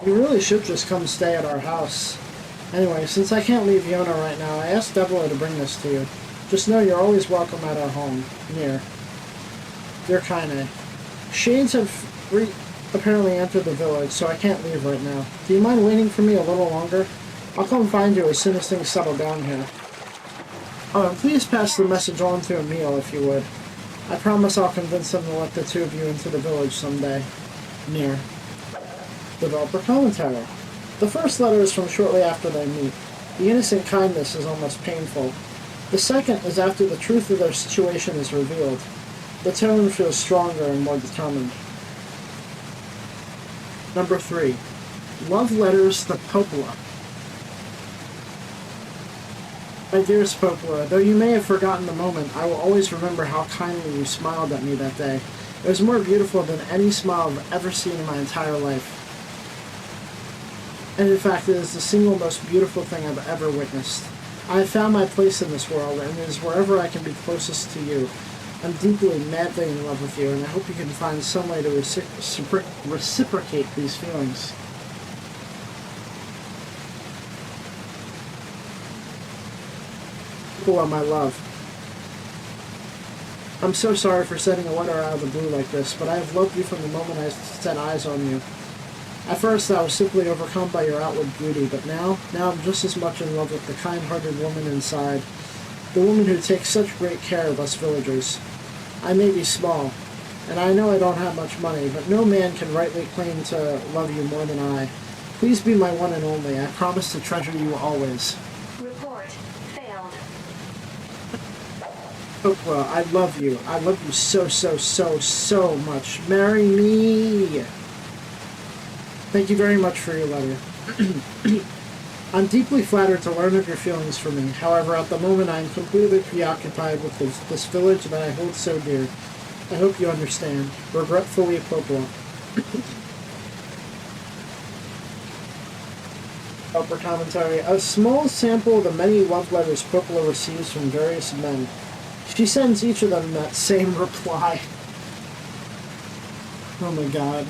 you really should just come stay at our house. Anyway, since I can't leave Yona right now, I asked Deborah to bring this to you. Just know you're always welcome at our home. NieR. Dear Kaine, Shades have apparently entered the village, so I can't leave right now. Do you mind waiting for me a little longer? I'll come find you as soon as things settle down here. Oh, and please pass the message on to Emil if you would. I promise I'll convince him to let the two of you into the village someday. NieR. Developer commentary. The first letter is from shortly after they meet. The innocent kindness is almost painful. The second is after the truth of their situation is revealed. The tone feels stronger and more determined. Number 3. Love letters to Popola. My dearest Popola, though you may have forgotten the moment, I will always remember how kindly you smiled at me that day. It was more beautiful than any smile I've ever seen in my entire life. And in fact, it is the single most beautiful thing I've ever witnessed. I have found my place in this world, and it is wherever I can be closest to you. I'm deeply, madly in love with you, and I hope you can find some way to reciprocate these feelings. Popola, my love. I'm so sorry for sending a letter out of the blue like this, but I have loved you from the moment I set eyes on you. At first, I was simply overcome by your outward beauty, but now I'm just as much in love with the kind-hearted woman inside, the woman who takes such great care of us villagers. I may be small, And I know I don't have much money, but no man can rightly claim to love you more than I. Please be my one and only. I promise to treasure you always. Report. Failed. Oprah, I love you. I love you so, so, so, so much. Marry me. Thank you very much for your letter. I'm deeply flattered to learn of your feelings for me. However, at the moment I am completely preoccupied with this village that I hold so dear. I hope you understand. Regretfully, Popola. Upper commentary. A small sample of the many love letters Popola receives from various men. She sends each of them that same reply. Oh my god.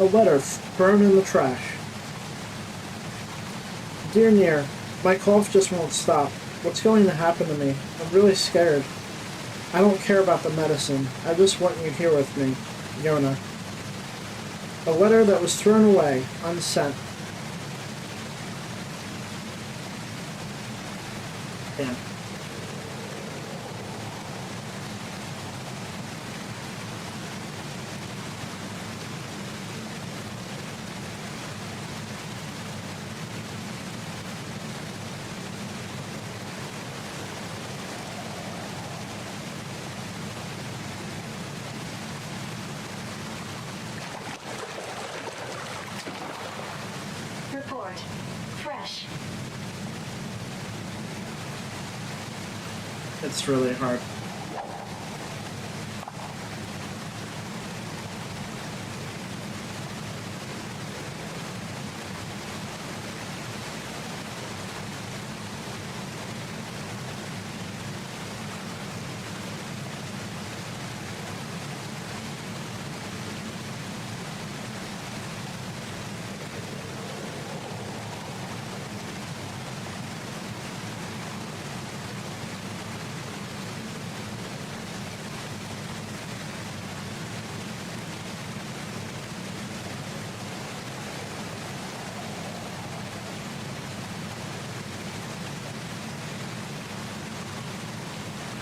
A letter thrown in the trash. Dear NieR, my cough just won't stop. What's going to happen to me? I'm really scared. I don't care about the medicine. I just want you here with me. Yona. A letter that was thrown away, unsent. Damn. Report. Fresh. It's really hard.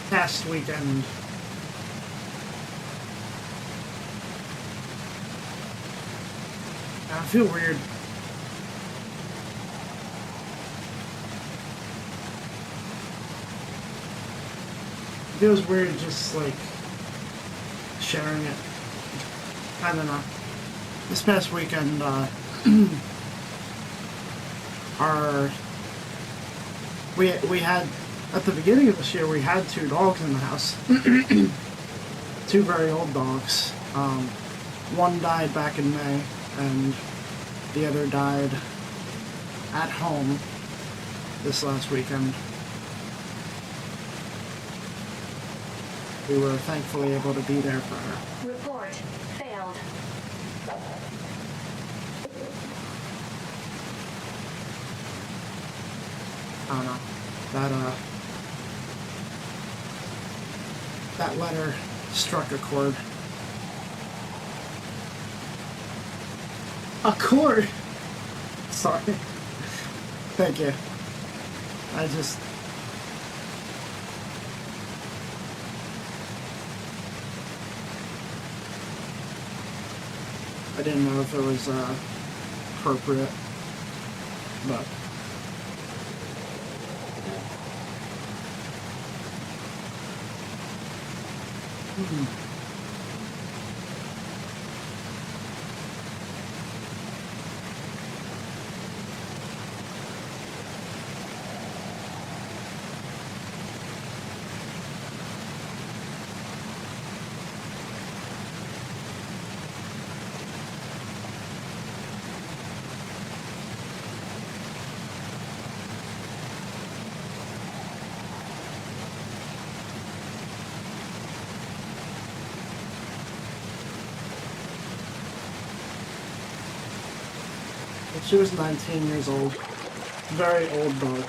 Past weekend. I feel weird. It feels weird just like sharing it. I don't know. This past weekend, we had at the beginning of this year we had 2 dogs in the house. 2 very old dogs. One died back in May, and the other died at home this last weekend. We were thankfully able to be there for her. Report. Failed. I don't know. That letter struck a chord. A chord? Sorry. Thank you. I didn't know if it was appropriate, but she was 19 years old. Very old dog.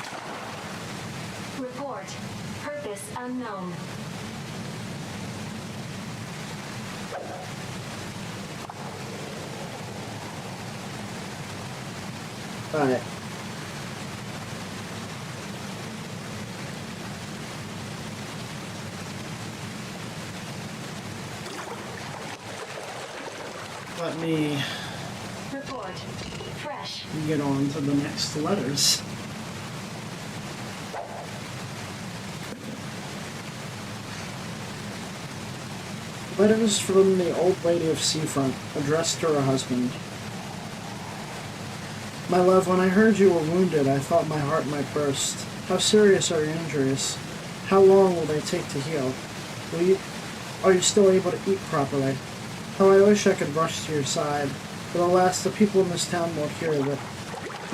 Report. Purpose unknown. Alright. let me Report. Fresh. get on to the next letters. Letters from the old lady of Seafront, addressed to her husband. My love, when I heard you were wounded, I thought my heart might burst. How serious are your injuries? How long will they take to heal? Are you still able to eat properly? How I wish I could rush to your side, but alas, the people in this town won't hear of it.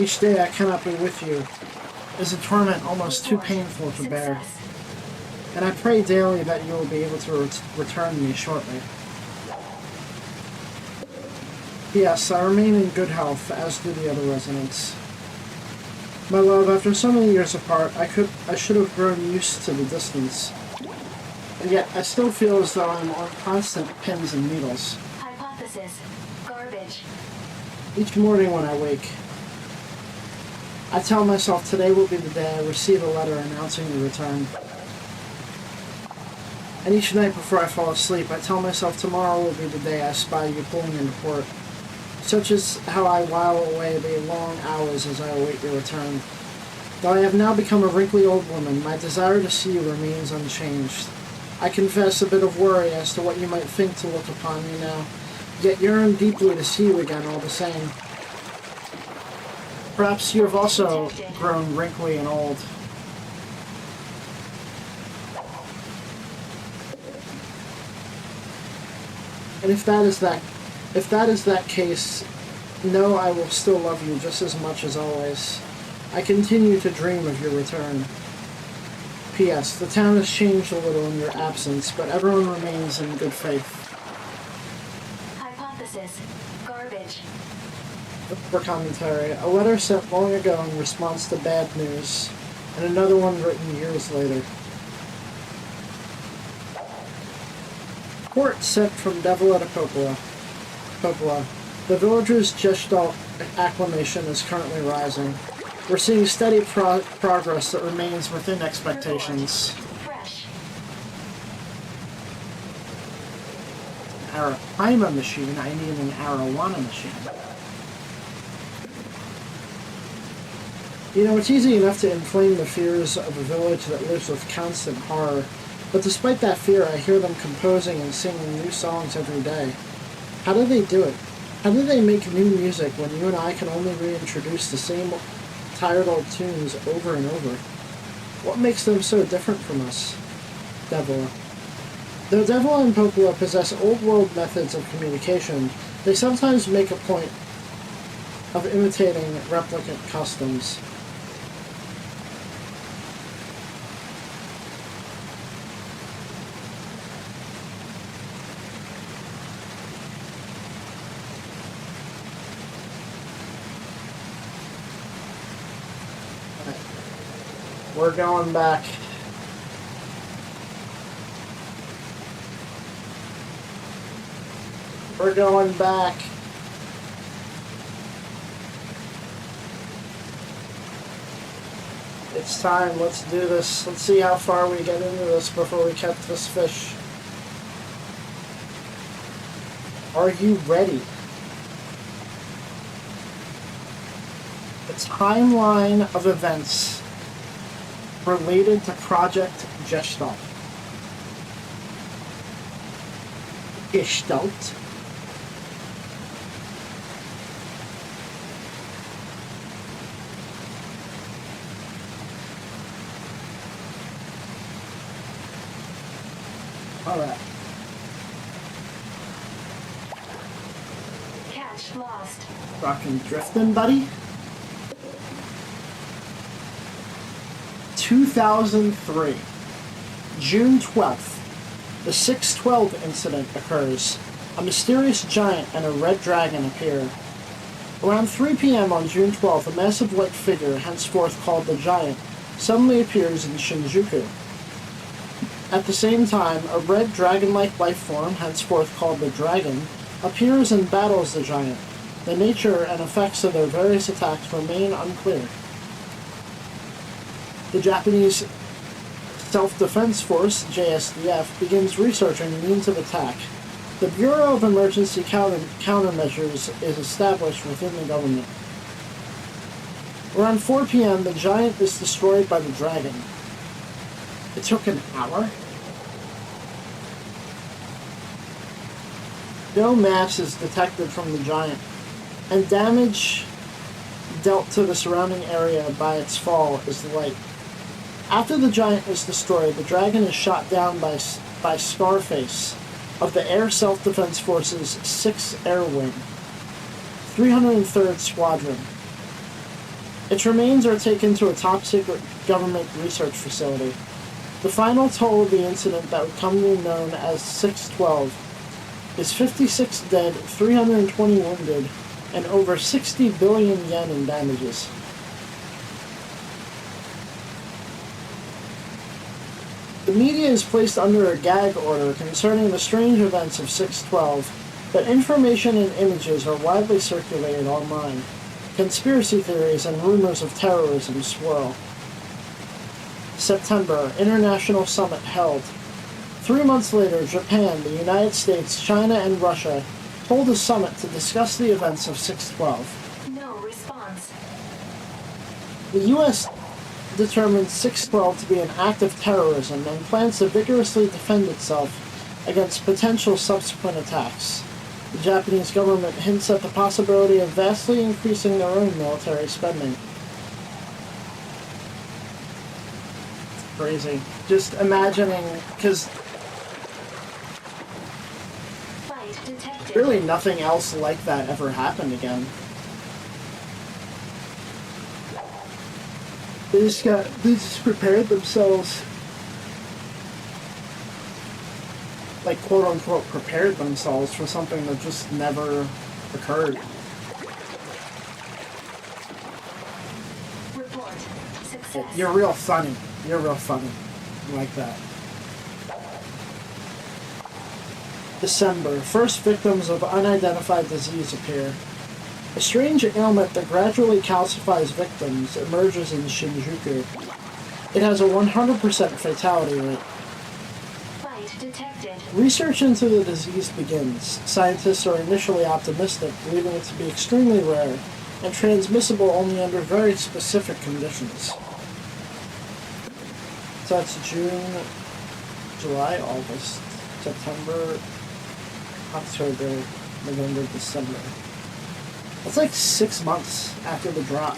Each day I cannot be with you is a torment almost too painful to bear, Success. and I pray daily that you will be able to return me shortly. Yes, I remain in good health, as do the other residents. My love, after so many years apart, I should have grown used to the distance. And yet, I still feel as though I'm on constant pins and needles. Hypothesis. Garbage. Each morning when I wake, I tell myself today will be the day I receive a letter announcing your return. And each night before I fall asleep, I tell myself tomorrow will be the day I spy you pulling into port. Such is how I while away the long hours as I await your return. Though I have now become a wrinkly old woman, my desire to see you remains unchanged. I confess a bit of worry as to what you might think to look upon me now, yet yearn deeply to see you again all the same. Perhaps you have also grown wrinkly and old. And if that is that case, know I will still love you just as much as always. I continue to dream of your return. P.S. The town has changed a little in your absence, but everyone remains in good faith. Hypothesis. Garbage. For commentary, a letter sent long ago in response to bad news, and another one written years later. Court sent from Devil at a Popola. The villagers' Gestalt acclamation is currently rising. We're seeing steady progress that remains within expectations. Fresh. Arapaima machine, I need an Arowana machine. You know, it's easy enough to inflame the fears of a village that lives with constant horror, but despite that fear, I hear them composing and singing new songs every day. How do they do it? How do they make new music when you and I can only reintroduce the same tired old tunes over and over? What makes them so different from us? Devil. Though Devil and Popola possess old-world methods of communication, they sometimes make a point of imitating replicant customs. We're going back. We're going back. It's time. Let's do this. Let's see how far we get into this before we catch this fish. Are you ready? The timeline of events related to Project Gestalt. Gestalt. Alright. Catch lost. Rockin' drifting, buddy. 2003, June 12th, the 612 incident occurs. A mysterious giant and a red dragon appear. Around 3 p.m. on June 12th, a massive white figure, henceforth called the Giant, suddenly appears in Shinjuku. At the same time, a red dragon-like life form, henceforth called the Dragon, appears and battles the Giant. The nature and effects of their various attacks remain unclear. The Japanese Self-Defense Force, JSDF, begins researching the means of attack. The Bureau of Emergency Countermeasures is established within the government. Around 4 p.m., the giant is destroyed by the dragon. It took an hour? No mass is detected from the giant, and damage dealt to the surrounding area by its fall is light. After the giant is destroyed, the dragon is shot down by Scarface of the Air Self-Defense Force's 6th Air Wing, 303rd Squadron. Its remains are taken to a top-secret government research facility. The final toll of the incident that would come to be known as 612 is 56 dead, 320 wounded, and over 60 billion yen in damages. The media is placed under a gag order concerning the strange events of 612, but information and images are widely circulated online. Conspiracy theories and rumors of terrorism swirl. September, International Summit held. 3 months later, Japan, the United States, China, and Russia hold a summit to discuss the events of 612. No response. The U.S. determines 612 to be an act of terrorism and plans to vigorously defend itself against potential subsequent attacks. The Japanese government hints at the possibility of vastly increasing their own military spending. It's crazy. Just imagining, because Fight detected. really nothing else like that ever happened again. They just prepared themselves, like quote unquote prepared themselves for something that just never occurred. Report. Success. You're real funny. You're real funny. I like that. December. First victims of unidentified disease appear. A strange ailment that gradually calcifies victims emerges in Shinjuku. It has a 100% fatality rate. Fight detected. Research into the disease begins. Scientists are initially optimistic, believing it to be extremely rare and transmissible only under very specific conditions. So that's June, July, August, September, October, November, December. That's like 6 months after the drop.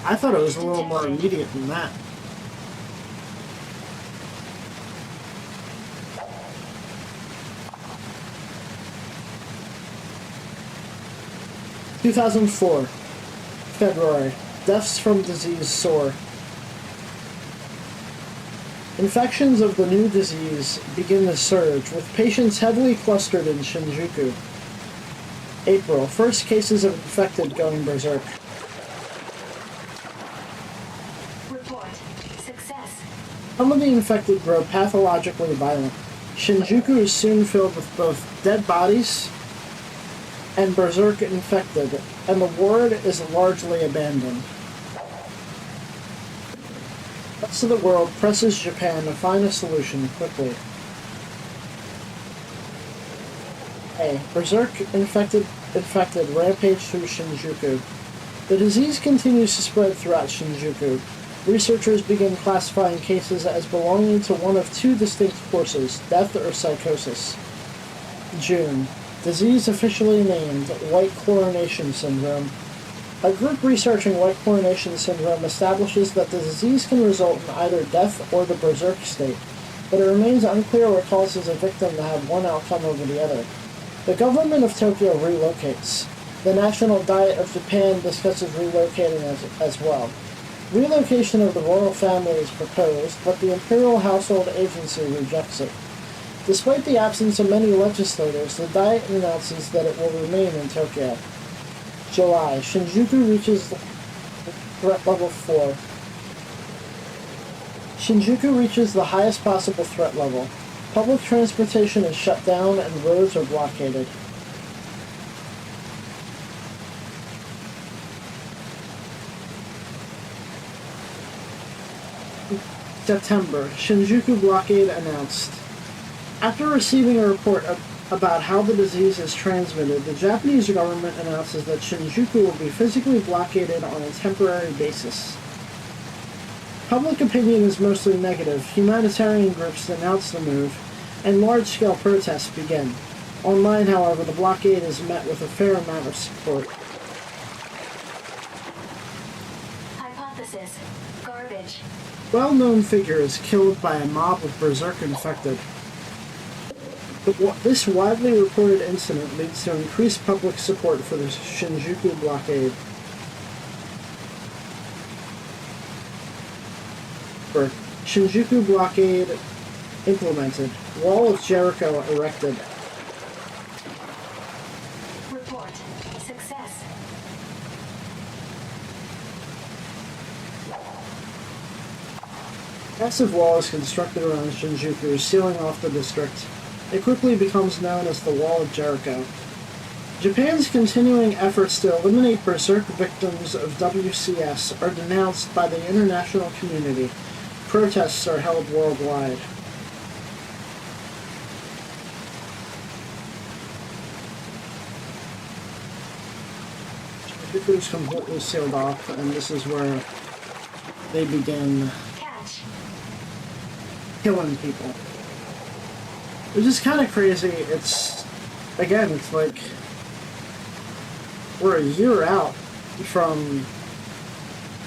I thought it was a little more immediate than that. (2004) February. Deaths from disease soar. Infections of the new disease begin to surge, with patients heavily clustered in Shinjuku. April. First cases of infected going berserk. Report. Success. Some of the infected grow pathologically violent. Shinjuku is soon filled with both dead bodies and berserk infected, and the ward is largely abandoned. The rest of the world presses Japan to find a solution quickly. A. Berserk infected rampage through Shinjuku. The disease continues to spread throughout Shinjuku. Researchers begin classifying cases as belonging to one of two distinct courses, death or psychosis. June. Disease officially named White Chlorination Syndrome. A group researching white chlorination syndrome establishes that the disease can result in either death or the berserk state, but it remains unclear what causes a victim to have one outcome over the other. The government of Tokyo relocates. The National Diet of Japan discusses relocating as well. Relocation of the royal family is proposed, but the Imperial Household Agency rejects it. Despite the absence of many legislators, the Diet announces that it will remain in Tokyo. July. Shinjuku reaches threat level 4. Shinjuku reaches the highest possible threat level. Public transportation is shut down and roads are blockaded. September, Shinjuku blockade announced. After receiving a report about how the disease is transmitted, the Japanese government announces that Shinjuku will be physically blockaded on a temporary basis. Public opinion is mostly negative. Humanitarian groups denounce the move, and large-scale protests begin. Online, however, the blockade is met with a fair amount of support. Hypothesis. Garbage. Well-known figure is killed by a mob of berserk infected. This widely reported incident leads to increased public support for the Shinjuku blockade. Shinjuku blockade implemented. Wall of Jericho erected. Report. Success. Massive wall is constructed around Shinjuku, sealing off the district. It quickly becomes known as the Wall of Jericho. Japan's continuing efforts to eliminate berserk victims of WCS are denounced by the international community. Protests are held worldwide. Shinjuku is completely sealed off, and this is where they begin Catch. killing people. Which is kind of crazy. It's like we're a year out from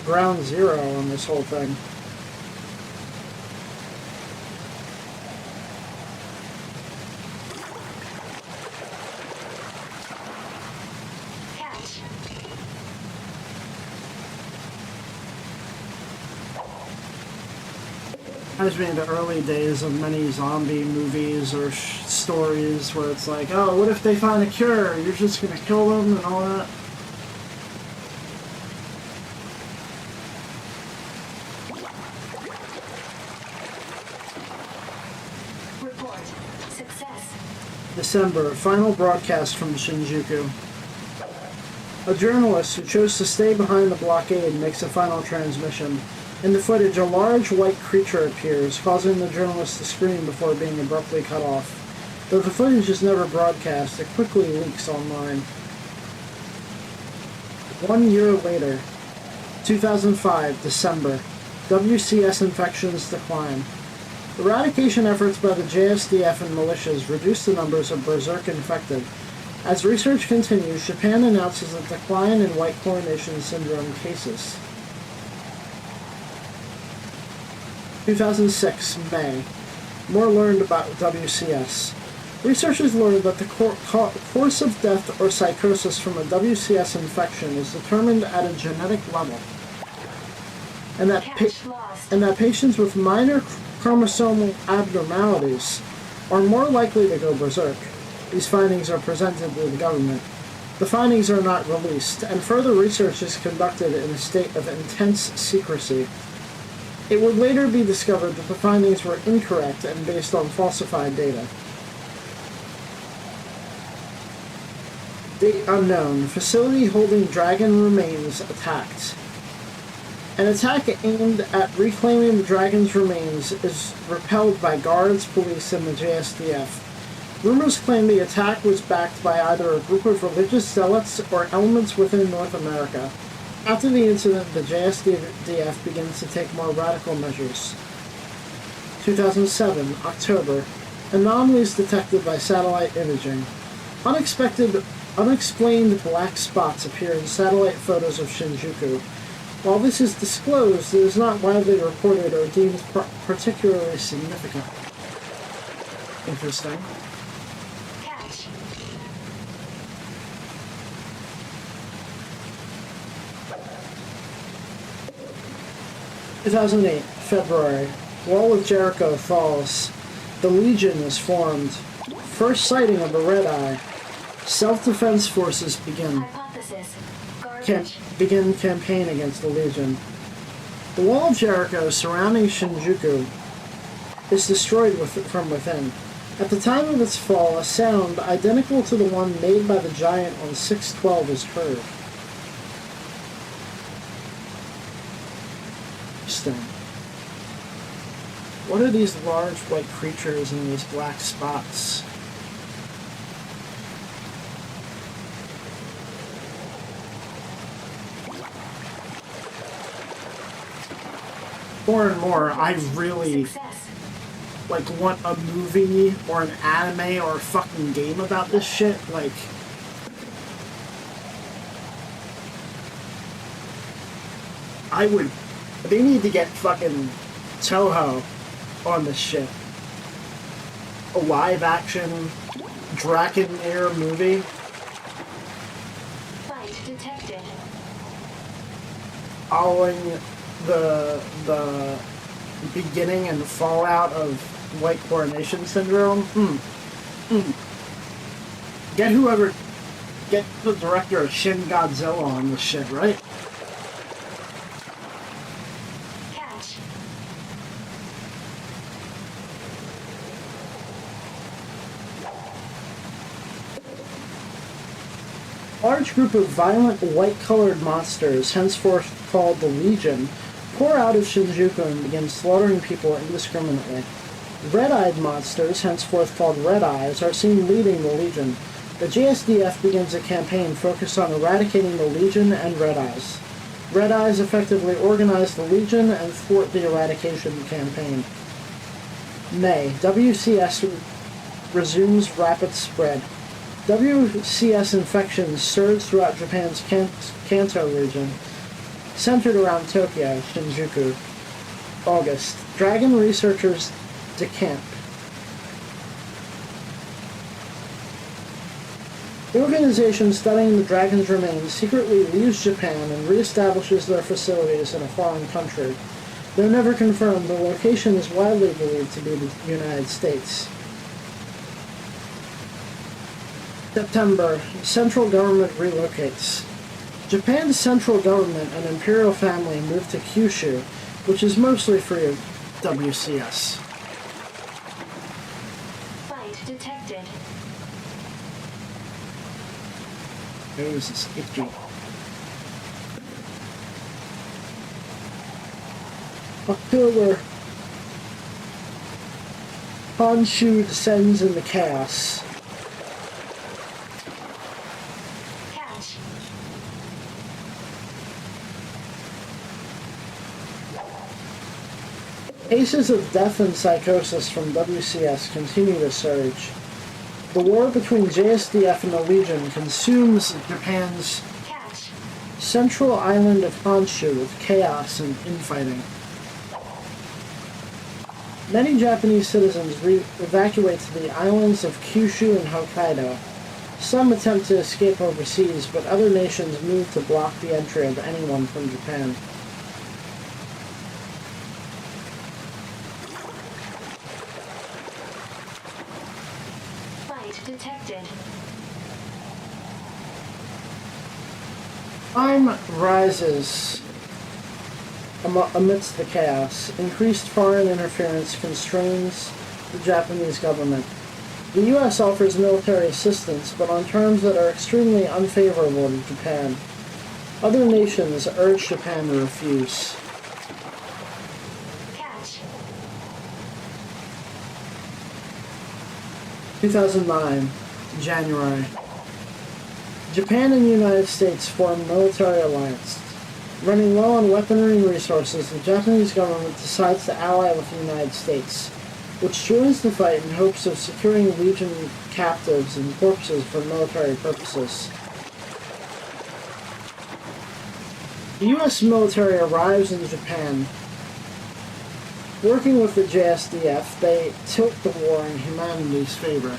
ground zero on this whole thing. Catch. Reminds me of the early days of many zombie movies or stories where it's like, oh, what if they find a cure? You're just gonna kill them and all that. Report. Success. December, final broadcast from Shinjuku. A journalist who chose to stay behind the blockade makes a final transmission. In the footage, a large white creature appears, causing the journalist to scream before being abruptly cut off. Though the footage is never broadcast, it quickly leaks online. 1 year later, 2005, December, WCS infections decline. Eradication efforts by the JSDF and militias reduce the numbers of berserk infected. As research continues, Japan announces a decline in white coronation syndrome cases. 2006, May. More learned about WCS. Researchers learned that the course of death or psychosis from a WCS infection is determined at a genetic level, and that patients with minor chromosomal abnormalities are more likely to go berserk. These findings are presented to the government. The findings are not released, and further research is conducted in a state of intense secrecy. It would later be discovered that the findings were incorrect and based on falsified data. Date unknown. Facility holding dragon remains attacked. An attack aimed at reclaiming the dragon's remains is repelled by guards, police, and the JSDF. Rumors claim the attack was backed by either a group of religious zealots or elements within North America. After the incident, the JSDF begins to take more radical measures. 2007, October. Anomalies detected by satellite imaging. Unexplained black spots appear in satellite photos of Shinjuku. While this is disclosed, it is not widely reported or deemed particularly significant. Interesting. Catch. 2008, February. Wall of Jericho falls. The Legion is formed. First sighting of a red eye. Self-defense forces begin campaign against the Legion. The Wall of Jericho surrounding Shinjuku is destroyed from within. At the time of its fall, a sound identical to the one made by the giant on 6/12 is heard. Interesting. What are these large white creatures and these black spots? More and more, I really Success. like want a movie or an anime or a fucking game about this shit. Like, I would. They need to get fucking Toho on this shit. A live action Dragon NieR movie. Fight detected. Following the beginning and fallout of White Coronation Syndrome. Get the director of Shin Godzilla on this shit, right? Catch. Large group of violent white-colored monsters, henceforth called the Legion, pour out of Shinjuku and begin slaughtering people indiscriminately. Red-eyed monsters, henceforth called Red Eyes, are seen leading the Legion. The JSDF begins a campaign focused on eradicating the Legion and Red Eyes. Red Eyes effectively organize the Legion and thwart the eradication campaign. May. WCS resumes rapid spread. WCS infections surge throughout Japan's Kanto region, centered around Tokyo, Shinjuku. August. Dragon researchers decamp. The organization studying the dragon's remains secretly leaves Japan and reestablishes their facilities in a foreign country. Though never confirmed, the location is widely believed to be the United States. September. Central government relocates. Japan's central government and imperial family moved to Kyushu, which is mostly free of WCS. Fight detected. It was itchy. October. Honshu descends into chaos. Catch. Cases of death and psychosis from WCS continue to surge. The war between JSDF and the Legion consumes Japan's Catch. central island of Honshu with chaos and infighting. Many Japanese citizens evacuate to the islands of Kyushu and Hokkaido. Some attempt to escape overseas, but other nations move to block the entry of anyone from Japan. Fight detected. Crime rises amidst the chaos. Increased foreign interference constrains the Japanese government. The U.S. offers military assistance, but on terms that are extremely unfavorable to Japan. Other nations urge Japan to refuse. Catch. 2009, January. Japan and the United States form military alliance. Running low on weaponry and resources, the Japanese government decides to ally with the United States, which joins the fight in hopes of securing Legion captives and corpses for military purposes. The U.S. military arrives in Japan. Working with the JSDF, they tilt the war in humanity's favor.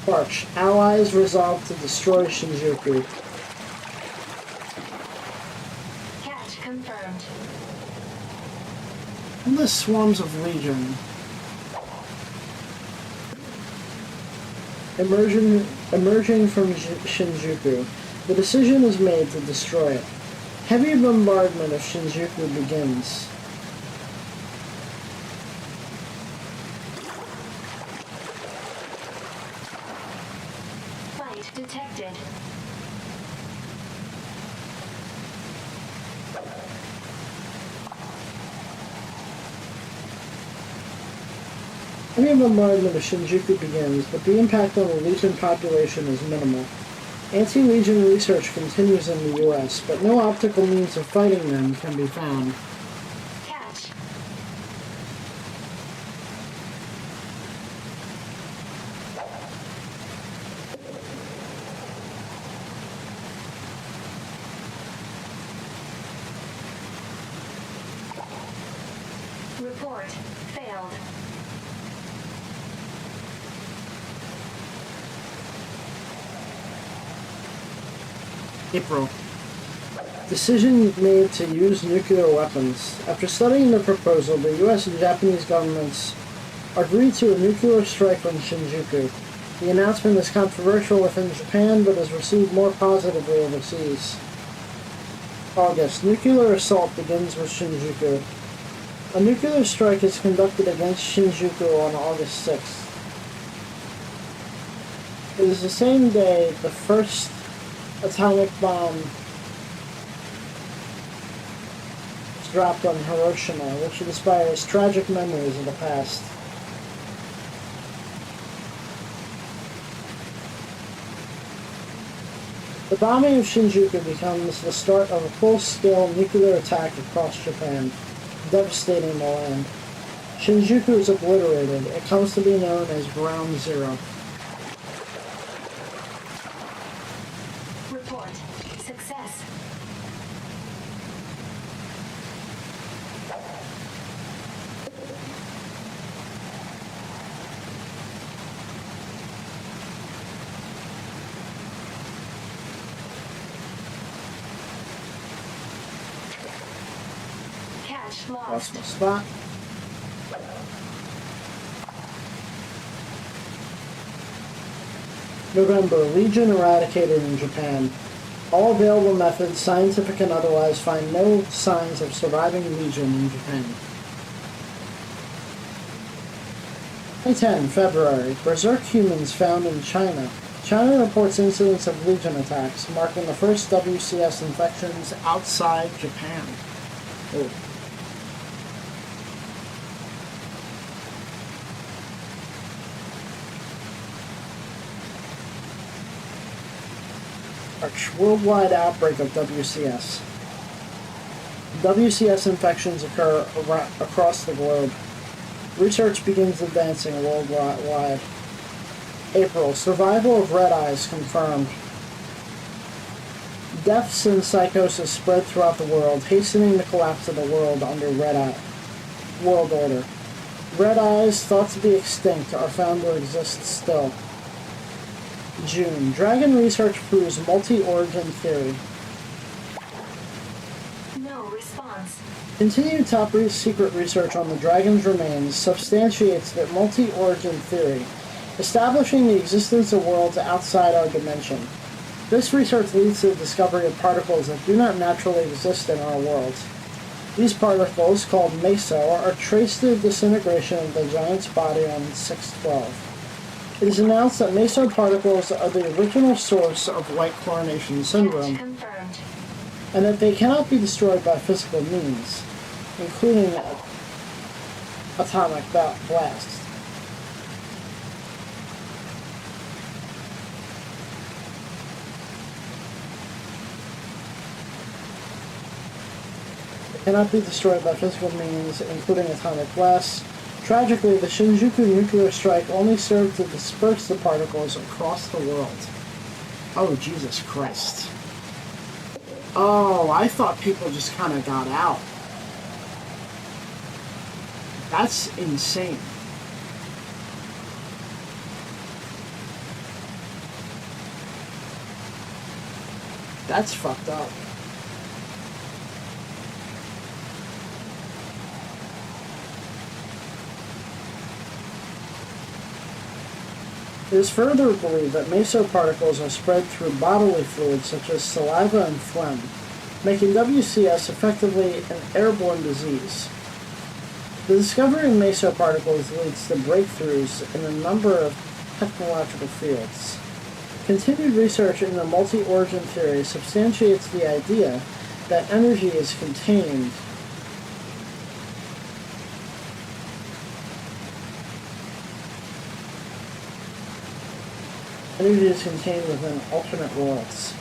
March. Allies resolve to destroy Shinjuku. Catch confirmed. Endless swarms of Legion. Emerging from Shinjuku. The decision is made to destroy it. Heavy bombardment of Shinjuku begins. detected. Any bombardment of Shinjuku begins, but the impact on the Legion population is minimal. Anti-Legion research continues in the US, but no optical means of fighting them can be found. Catch. Report failed. April. Decision made to use nuclear weapons. After studying the proposal, the US and Japanese governments agreed to a nuclear strike on Shinjuku. The announcement is controversial within Japan, but is received more positively overseas. August. Nuclear assault begins with Shinjuku. A nuclear strike is conducted against Shinjuku on August 6th. It is the same day the first atomic bomb was dropped on Hiroshima, which inspires tragic memories of the past. The bombing of Shinjuku becomes the start of a full-scale nuclear attack across Japan, devastating the land. Shinjuku is obliterated. It comes to be known as Ground Zero. Report success. Catch Lost lost. my spot. November. Legion eradicated in Japan. All available methods, scientific and otherwise, find no signs of surviving Legion in Japan. 2010, February. Berserk humans found in China. China reports incidents of Legion attacks, marking the first WCS infections outside Japan. Oh. Worldwide outbreak of WCS. WCS infections occur across the globe. Research begins advancing worldwide. April. Survival of red eyes confirmed. Deaths and psychosis spread throughout the world, hastening the collapse of the world under world order. Red eyes, thought to be extinct, are found to exist still. June. Dragon research proves multi-origin theory. No response. Continued top secret research on the dragon's remains substantiates their multi-origin theory, establishing the existence of worlds outside our dimension. This research leads to the discovery of particles that do not naturally exist in our world. These particles, called meso, are traced to the disintegration of the giant's body on 612. It is announced that meso particles are the original source of white chlorination syndrome, Catch confirmed. and that they cannot be destroyed by physical means, including atomic blasts. They cannot be destroyed by physical means, including atomic blasts. Tragically, the Shinjuku nuclear strike only served to disperse the particles across the world. Oh, Jesus Christ. Oh, I thought people just kind of got out. That's insane. That's fucked up. It is further believed that mesoparticles are spread through bodily fluids such as saliva and phlegm, making WCS effectively an airborne disease. The discovery of mesoparticles leads to breakthroughs in a number of technological fields. Continued research in the multi-origin theory substantiates the idea that energy is contained within alternate worlds.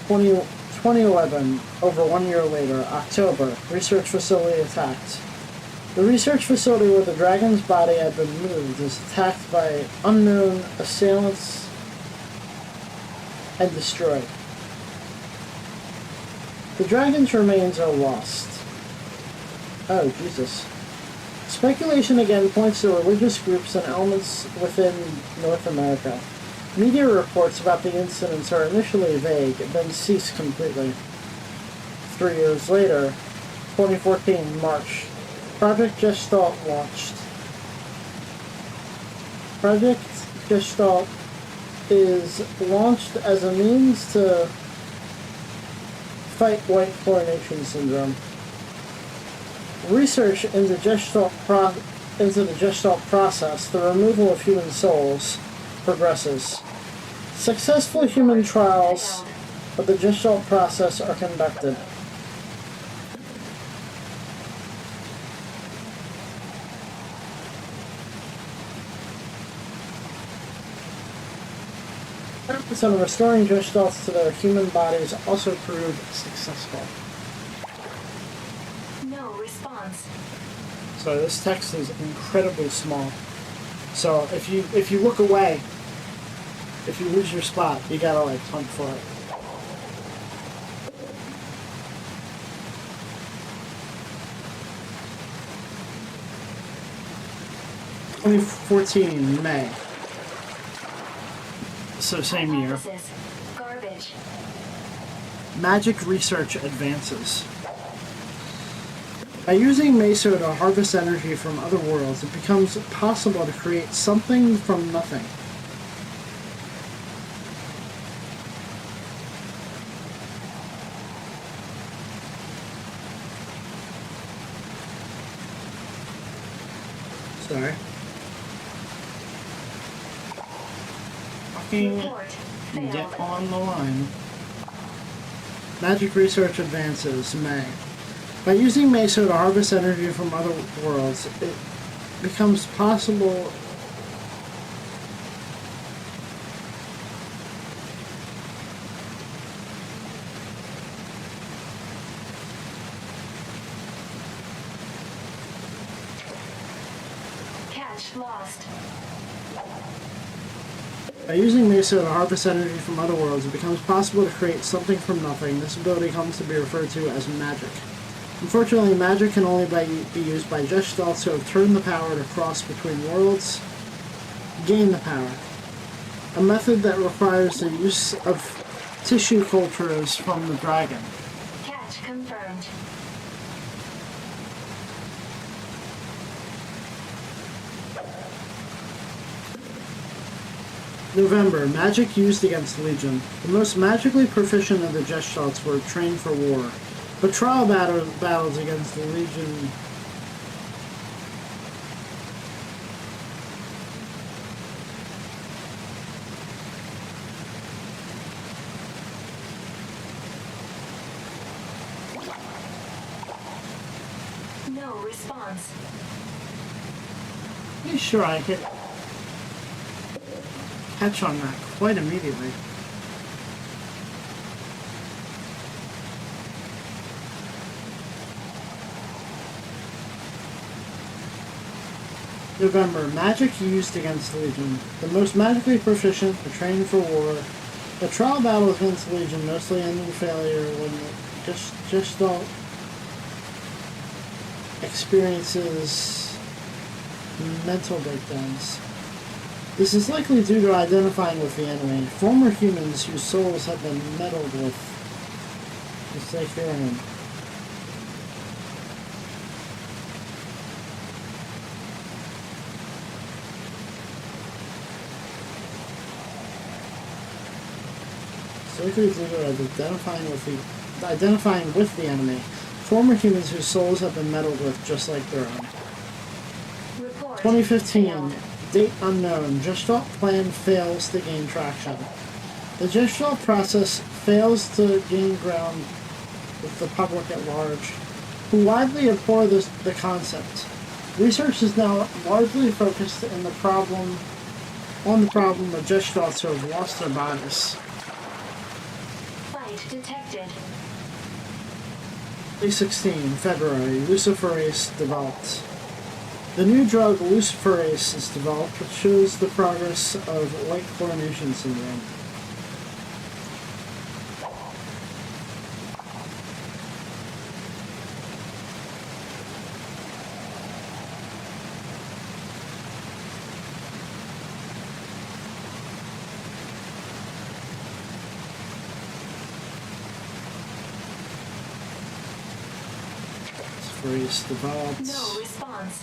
2011, over 1 year later, October, research facility attacked. The research facility where the dragon's body had been moved is attacked by unknown assailants and destroyed. The dragon's remains are lost. Oh, Jesus. Speculation again points to religious groups and elements within North America. Media reports about the incidents are initially vague, then cease completely. 3 years later, 2014, March, Project Gestalt launched. Project Gestalt is launched as a means to fight white fluorination syndrome. Research into the Gestalt process, the removal of human souls, progresses. Successful human trials of the Gestalt process are conducted. Efforts on restoring Gestalts to their human bodies also proved successful. No response. So this text is incredibly small. So if you look away, if you lose your spot, you gotta like hunt for it. (2014) May. So same year. Hypothesis. Garbage. Magic research advances. By using Meso to harvest energy from other worlds, it becomes possible to create something from nothing. Sorry. Fucking Report. get Failed. on the line. Magic research advances, May. By using Meso to harvest energy from other worlds, it becomes possible Catch lost. By using Meso to harvest energy from other worlds, it becomes possible to create something from nothing. This ability comes to be referred to as magic. Unfortunately, magic can only be used by Gestalts who have turned the power to cross between worlds, gain the power. A method that requires the use of tissue cultures from the dragon. Catch confirmed. November, magic used against Legion. The most magically proficient of the Gestalts were trained for war, but trial battles against the Legion No response. pretty sure I could catch on that quite immediately. November, magic used against Legion. The most magically proficient are trained for war. The trial battle against Legion mostly ended in failure when the Gestalt experiences mental breakdowns. This is likely due to identifying with the enemy, former humans whose souls have been meddled with. As they fear him. It's likely due to identifying with the enemy, former humans whose souls have been meddled with just like their own. Report. 2015, Failed. date unknown, Gestalt plan fails to gain traction. The Gestalt process fails to gain ground with the public at large, who widely abhor the concept. Research is now largely focused on the problem of Gestalts who have lost their bodies. Fight detected. 2016, February, luciferase developed. The new drug luciferase is developed, which shows the progress of white chlorination syndrome. Luciferase developed. No response.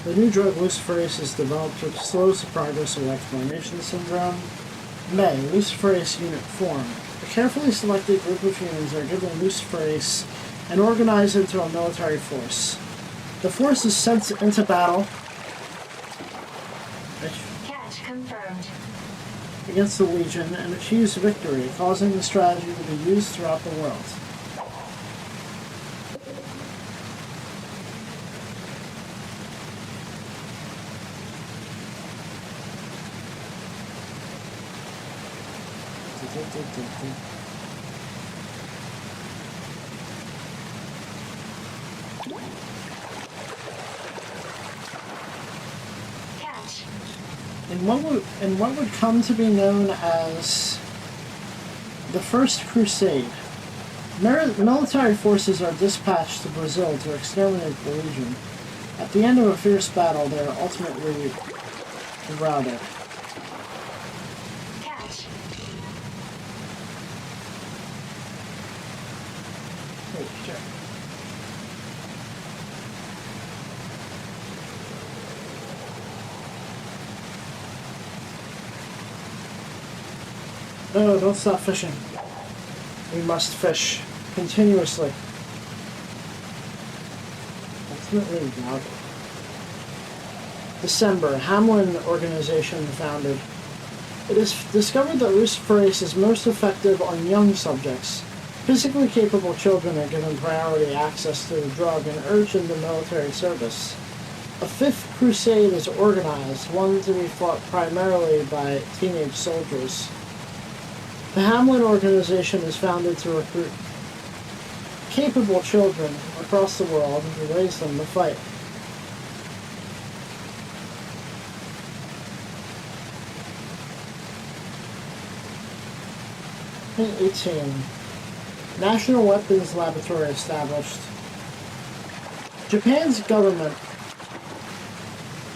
The new drug luciferase is developed, which slows the progress of white chlorination syndrome. May, luciferase unit formed. A carefully selected group of humans are given luciferase and organized into a military force. The force is sent into battle Catch confirmed. against the Legion and achieves victory, causing the strategy to be used throughout the world. Catch. In what would come to be known as the First Crusade, military forces are dispatched to Brazil to exterminate the Legion. At the end of a fierce battle, they are ultimately routed. Catch. Wait, check. No, don't stop fishing. We must fish continuously. Ultimately routed. December, Hamlin Organization founded. It is discovered that luciferase is most effective on young subjects. Physically capable children are given priority access to the drug and urged into military service. A fifth crusade is organized, one to be fought primarily by teenage soldiers. The Hamlin Organization is founded to recruit capable children across the world and raise them to fight. In 18, National Weapons Laboratory established. Japan's government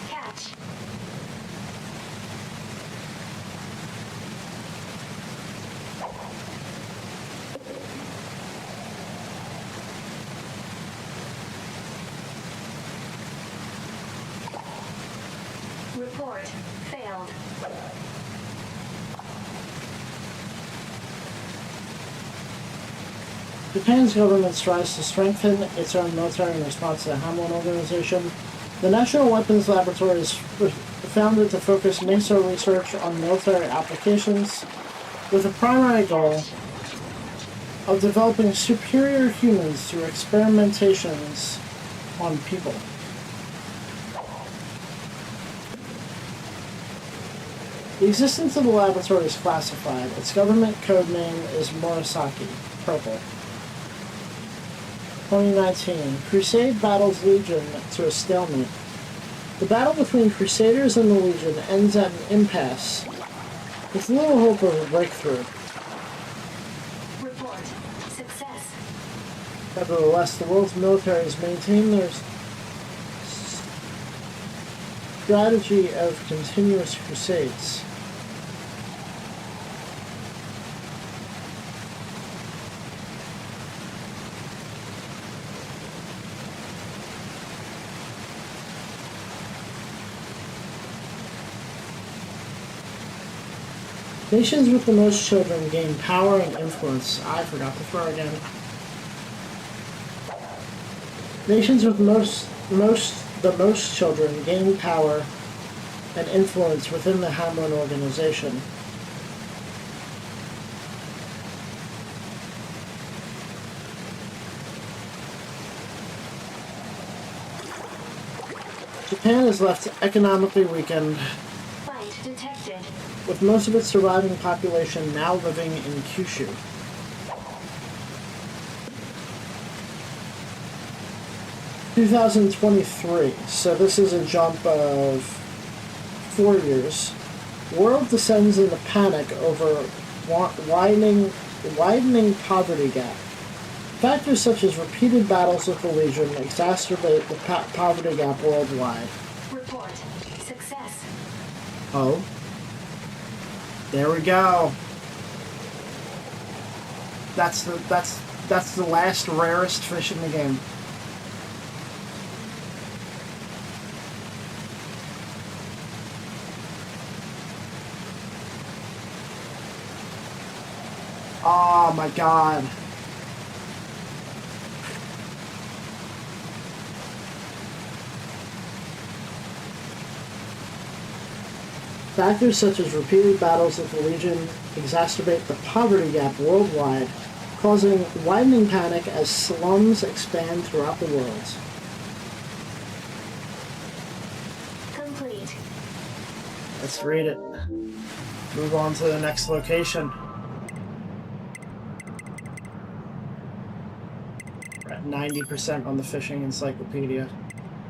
Catch. Report failed. Japan's government strives to strengthen its own military in response to the Hamlin Organization. The National Weapons Laboratory is founded to focus NieR research on military applications with a primary goal of developing superior humans through experimentations on people. The existence of the laboratory is classified. Its government code name is Morisaki, Purple. 2019, Crusade battles Legion to a stalemate. The battle between Crusaders and the Legion ends at an impasse, with little hope of a breakthrough. Report success. Nevertheless, the world's militaries maintain their strategy of continuous crusades. Nations with the most children gain power and influence. I forgot to throw again. Nations with most the most children gain power and influence within the Hamlin organization. Japan is left economically weakened, Fight detected. with most of its surviving population now living in Kyushu. (2023), so this is a jump of 4 years. World descends into panic over widening poverty gap. Factors such as repeated battles with the Legion exacerbate the poverty gap worldwide. Report. Success. Oh. There we go. That's the last rarest fish in the game. Oh my god. Factors such as repeated battles with the Legion exacerbate the poverty gap worldwide, causing widening panic as slums expand throughout the world. Complete. Let's read it. Move on to the next location. We're at 90% on the fishing encyclopedia.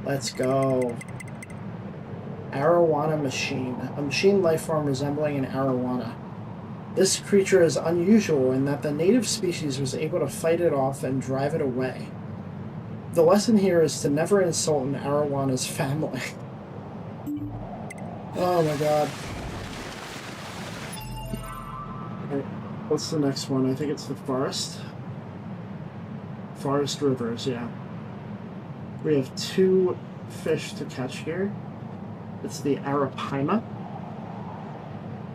Let's go. Arowana machine. A machine lifeform resembling an arowana. This creature is unusual in that the native species was able to fight it off and drive it away. The lesson here is to never insult an arawana's family. Oh my god. Alright, what's the next one? I think it's the forest. Forest rivers, yeah. We have 2 fish to catch here. It's the arapaima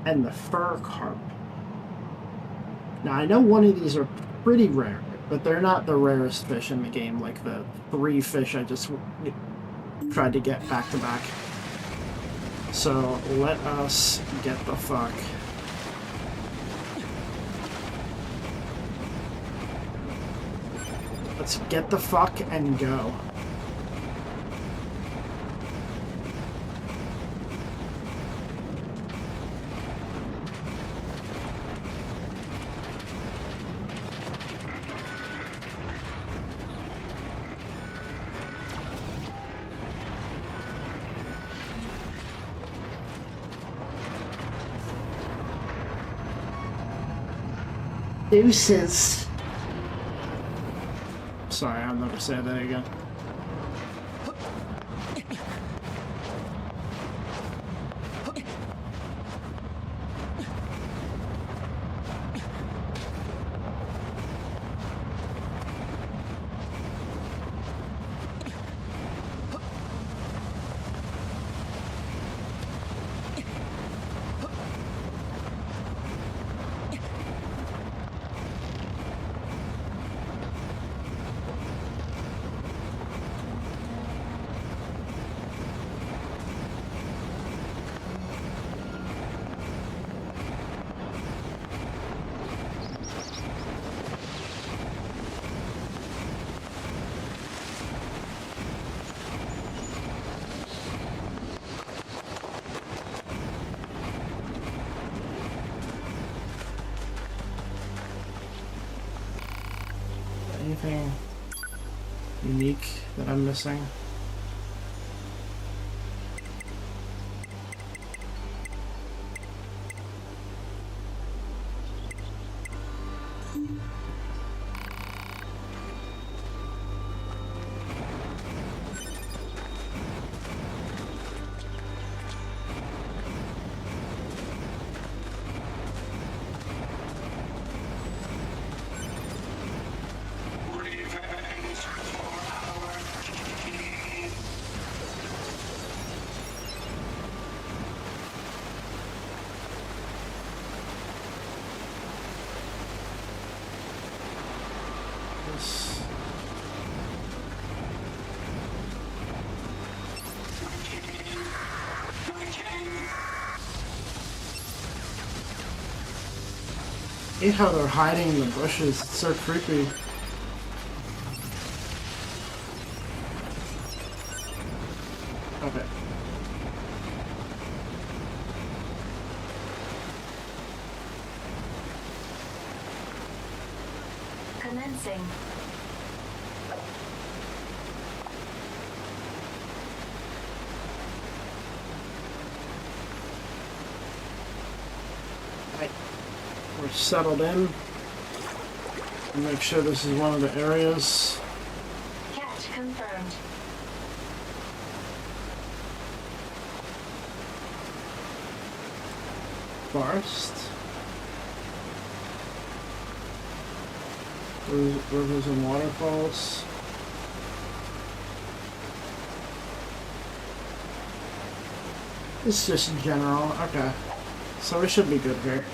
and the fur carp. Now, I know one of these are pretty rare, but they're not the rarest fish in the game, like the 3 fish I just tried to get back to back. So, let us get the fuck. Let's get the fuck and go. Deuces. Sorry, I'll never say that again. Anything unique that I'm missing? hate how they're hiding in the bushes. It's so creepy. Okay. Commencing. Right. We're settled in. Make sure this is one of the areas. Catch confirmed. Forest. Rivers and waterfalls. It's just general. Okay. So we should be good here.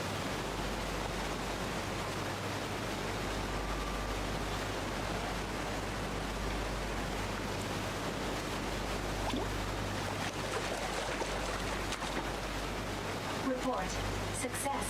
Report. Success.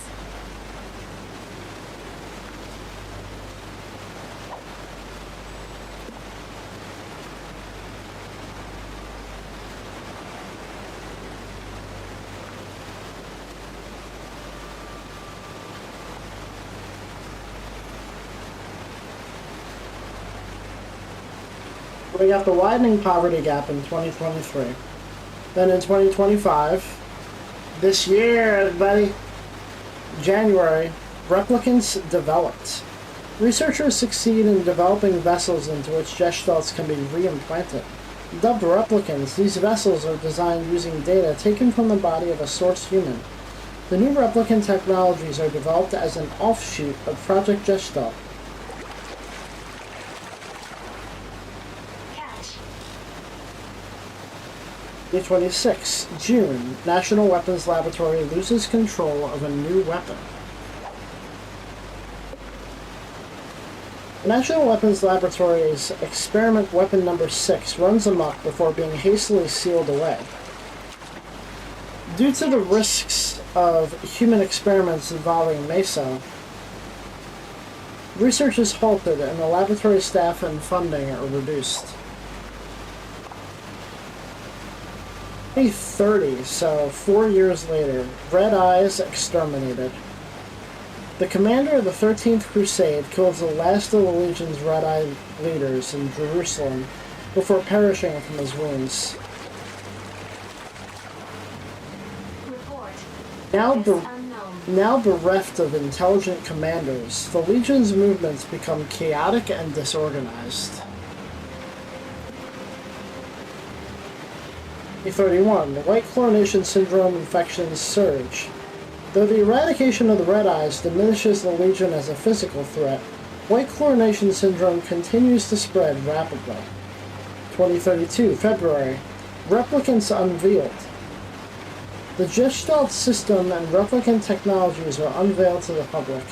We got the widening poverty gap in 2023. Then in 2025, this year, everybody, January, replicants developed. Researchers succeed in developing vessels into which gestalts can be reimplanted. Dubbed replicants, these vessels are designed using data taken from the body of a source human. The new replicant technologies are developed as an offshoot of Project Gestalt. Catch. 2026, June, National Weapons Laboratory loses control of a new weapon. The National Weapons Laboratory's experiment weapon number 6 runs amok before being hastily sealed away. Due to the risks of human experiments involving MESO, research is halted and the laboratory staff and funding are reduced. 2030, so 4 years later, Red Eyes exterminated. The commander of the 13th Crusade kills the last of the Legion's Red Eye leaders in Jerusalem before perishing from his wounds. Report. Now, now bereft of intelligent commanders, the Legion's movements become chaotic and disorganized. 31. The White Chlorination Syndrome infections surge. Though the eradication of the Red Eyes diminishes the Legion as a physical threat, White Chlorination Syndrome continues to spread rapidly. 2032, February. Replicants unveiled. The Gestalt system and replicant technologies are unveiled to the public.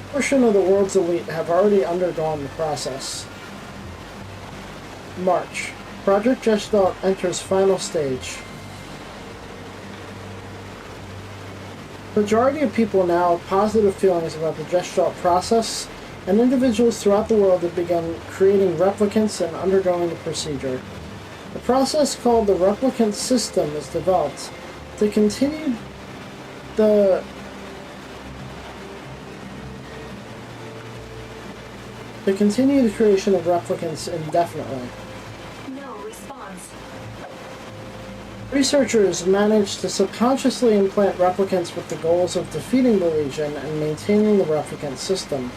A portion of the world's elite have already undergone the process. March. Project Gestalt enters final stage. Majority of people now have positive feelings about the Gestalt process, and individuals throughout the world have begun creating replicants and undergoing the procedure. A process called the replicant system is developed to continue the creation of replicants indefinitely. No response. Researchers managed to subconsciously implant replicants with the goals of defeating the Legion and maintaining the replicant system.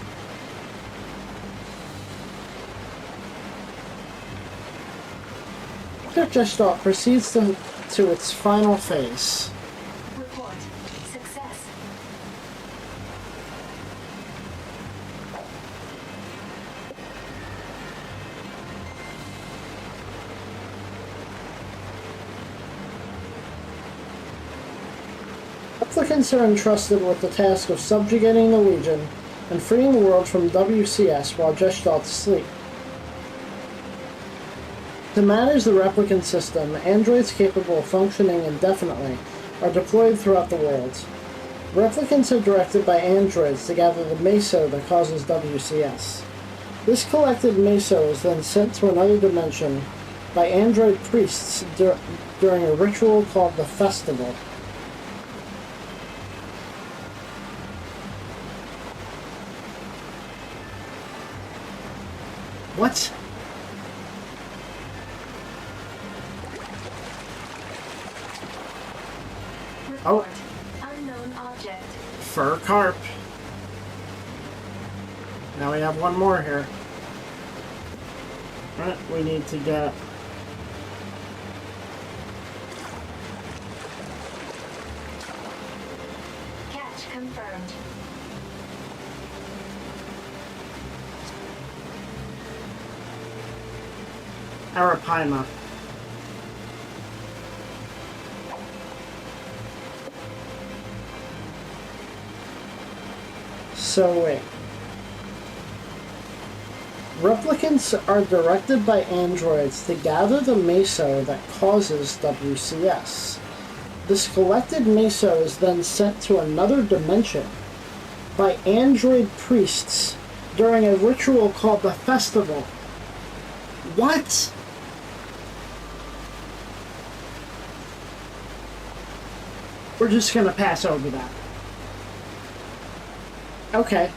Project Gestalt proceeds to its final phase. Report. Success. Replicants are entrusted with the task of subjugating the Legion and freeing the world from WCS while Gestalts sleep. To manage the replicant system, androids capable of functioning indefinitely are deployed throughout the world. Replicants are directed by androids to gather the meso that causes WCS. This collected meso is then sent to another dimension by android priests during a ritual called the Festival. What? Report. Unknown object. Fur carp. Now we have one more here. Alright, we need to get... Catch confirmed. Arapaima. So wait. Replicants are directed by androids to gather the meso that causes WCS. This collected meso is then sent to another dimension by android priests during a ritual called the Festival. What? We're just gonna pass over that. Okay.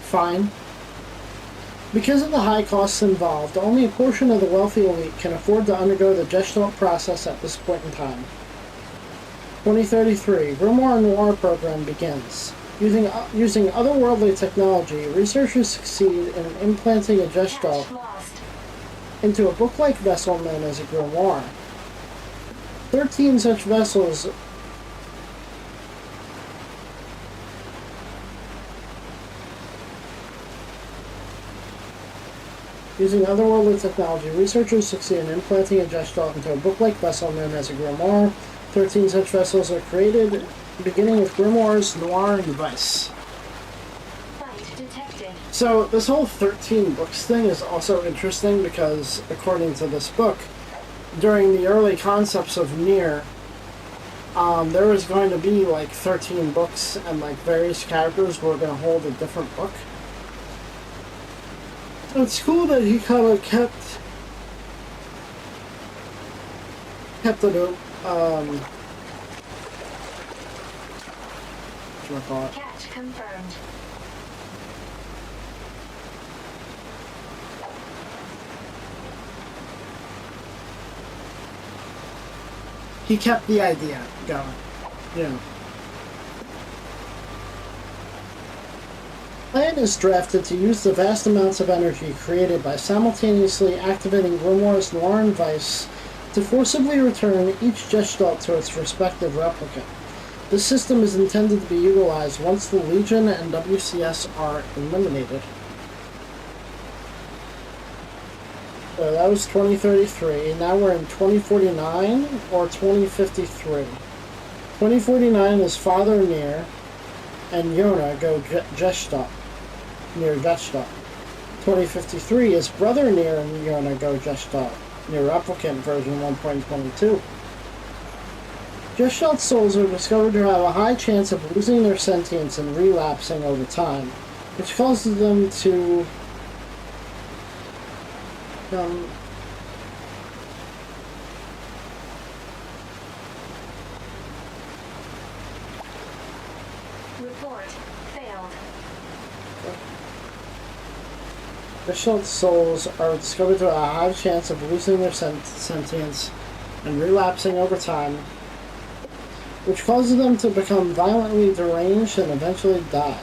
Fine. Because of the high costs involved, only a portion of the wealthy elite can afford to undergo the Gestalt process at this point in time. 2033, Grimoire NieR program begins. Using otherworldly technology, researchers succeed in implanting a Gestalt Catch lost. into a book-like vessel known as a grimoire. 13 such vessels Using otherworldly technology, researchers succeed in implanting a Gestalt into a book-like vessel known as a grimoire. 13 such vessels are created, beginning with grimoires, NieR, and Vice. Fight detected. So this whole 13 books thing is also interesting because, according to this book, during the early concepts of NieR, there was going to be like 13 books and like various characters were going to hold a different book. It's cool that he kind of kept it, whatchamacallit? Catch confirmed. He kept the idea going. Yeah. Plan is drafted to use the vast amounts of energy created by simultaneously activating grimoires NieR and Vice to forcibly return each Gestalt to its respective replicant. This system is intended to be utilized once the Legion and WCS are eliminated. So that was 2033. Now we're in 2049 or 2053. 2049 is Father NieR and Yona go Gestalt. NieR Gestalt. 2053 is Brother NieR and Yona go Gestalt. NieR Replicant version 1.22. Gestalt souls are discovered to have a high chance of losing their sentience and relapsing over time, which causes them to Report failed. Gestalt souls are discovered to have a high chance of losing their sentience and relapsing over time, which causes them to become violently deranged and eventually die.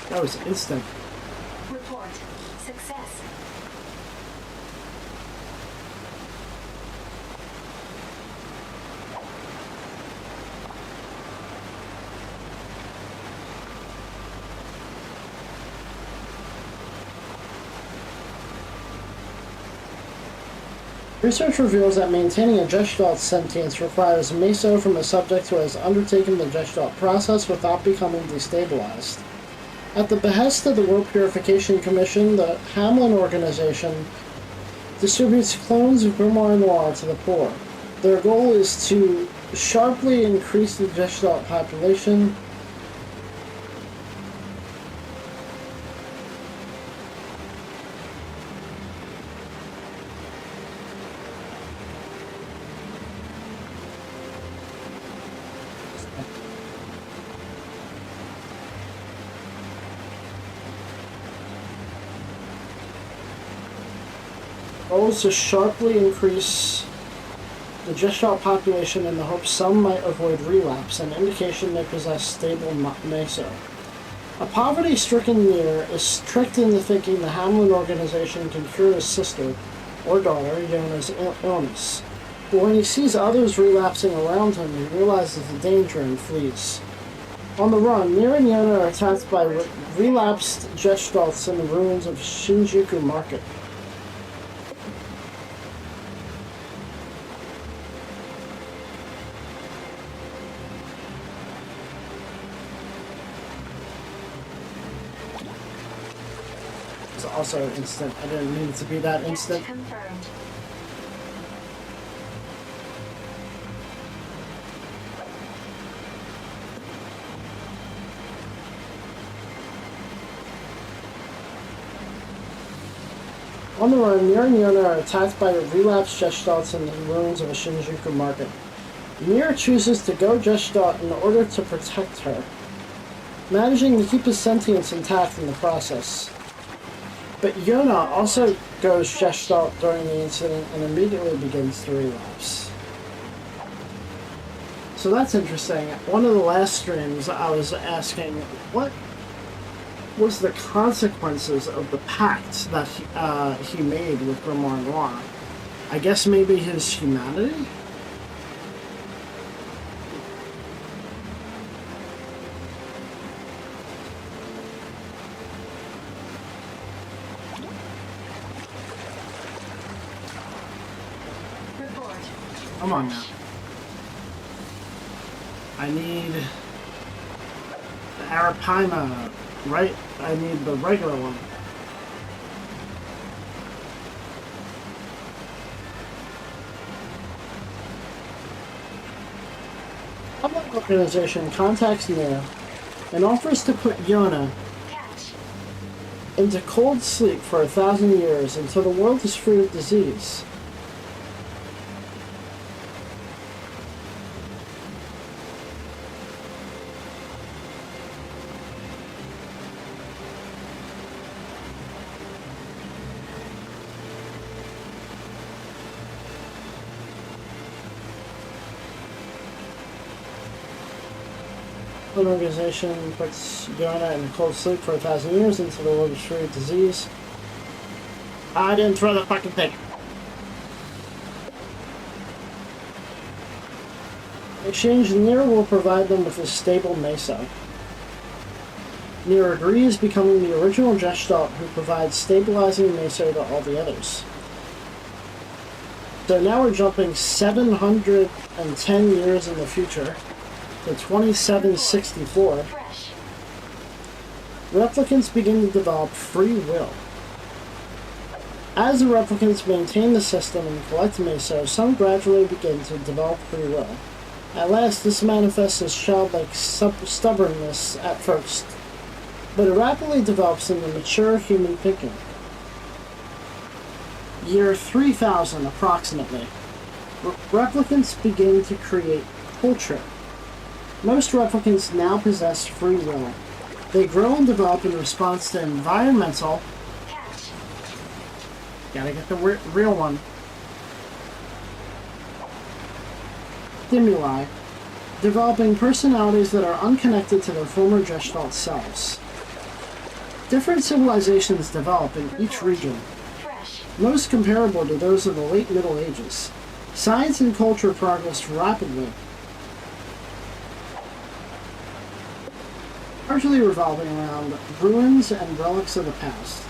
That was instant. Report success. Research reveals that maintaining a Gestalt's sentience requires meso from a subject who has undertaken the Gestalt process without becoming destabilized. At the behest of the World Purification Commission, the Hamlin organization distributes clones of Grimoire Noir to the poor. Their goal is to sharply increase the Gestalt population goals to sharply increase the Gestalt population in the hope some might avoid relapse, an indication they possess stable meso. A poverty-stricken NieR is tricked into thinking the Hamlin organization can cure his sister, or daughter, Yona's illness. But when he sees others relapsing around him, he realizes the danger and flees. On the run, NieR and Yona are attacked by relapsed Gestalts in the ruins of Shinjuku Market. Also instant. I didn't mean it to be that instant. Confirmed. On the run, NieR and Yona are attacked by relapsed Gestalts in the ruins of a Shinjuku market. NieR chooses to go Gestalt in order to protect her, managing to keep his sentience intact in the process. But Yona also goes Gestalt during the incident and immediately begins to relapse. So that's interesting. One of the last streams I was asking, what was the consequences of the pact that he made with Grimoire Noir? I guess maybe his humanity? Come on now. I need the Arapaima, right? I need the regular one. Public organization contacts NieR and offers to put Yona into cold sleep for 1,000 years until the world is free of disease. An organization puts Yona in cold sleep for 1,000 years until the world is free of disease. I didn't throw the fucking thing. In exchange, NieR will provide them with a stable meso. NieR agrees, becoming the original Gestalt who provides stabilizing meso to all the others. So now we're jumping 710 years in the future. To 2764, replicants begin to develop free will. As the replicants maintain the system and collect meso, some gradually begin to develop free will. At last, this manifests as childlike stubbornness at first, but it rapidly develops into mature human thinking. Year 3000 approximately, replicants begin to create culture. Most replicants now possess free will. They grow and develop in response to environmental... Gotta get the real one. Stimuli, developing personalities that are unconnected to their former Gestalt selves. Different civilizations develop in each region, most comparable to those of the late Middle Ages. Science and culture progress rapidly, largely revolving around ruins and relics of the past.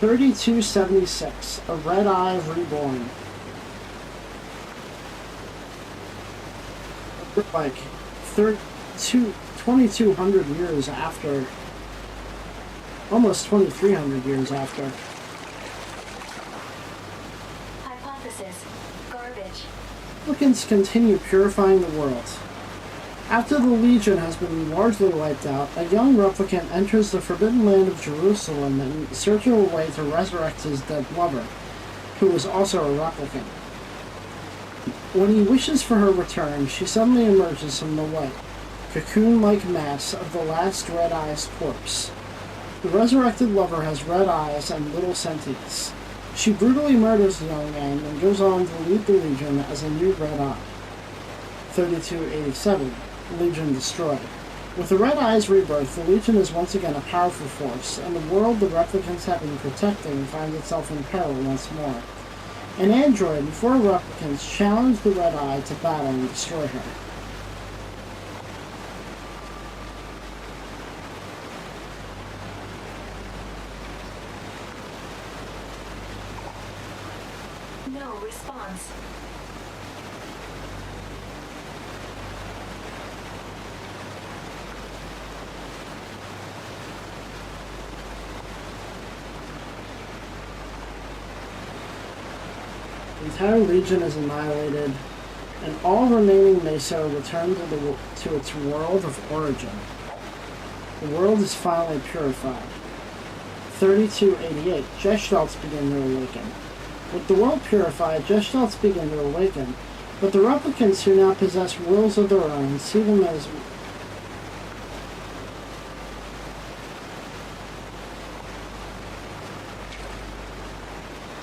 3276, a red eye reborn. Like 2200 years after, almost 2300 years after. Hypothesis. Garbage. Replicants continue purifying the world. After the Legion has been largely wiped out, a young replicant enters the forbidden land of Jerusalem in search of a way to resurrect his dead lover, who is also a replicant. When he wishes for her return, she suddenly emerges from the white, cocoon-like mass of the last Red Eye's corpse. The resurrected lover has red eyes and little sentience. She brutally murders the young man and goes on to lead the Legion as a new Red Eye. 3287. Legion destroyed. With the Red Eye's rebirth, the Legion is once again a powerful force, and the world the replicants have been protecting finds itself in peril once more. An android and 4 replicants challenge the Red Eye to battle and destroy her. No response. The entire Legion is annihilated, and all remaining Mesa return to its world of origin. The world is finally purified. 3288. Gestalts begin to awaken. With the world purified, Gestalts begin to awaken, but the replicants who now possess wills of their own see them as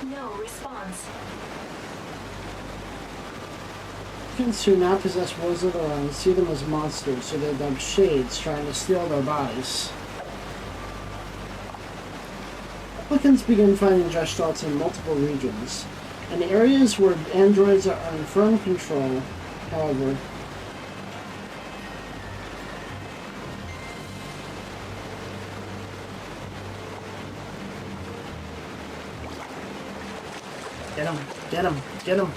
No response. replicants who now possess wills of their own see them as monsters, so they're dubbed shades trying to steal their bodies. Replicants begin finding Gestalts in multiple regions. In areas where androids are in firm control, however, Get him! Get him! Get him!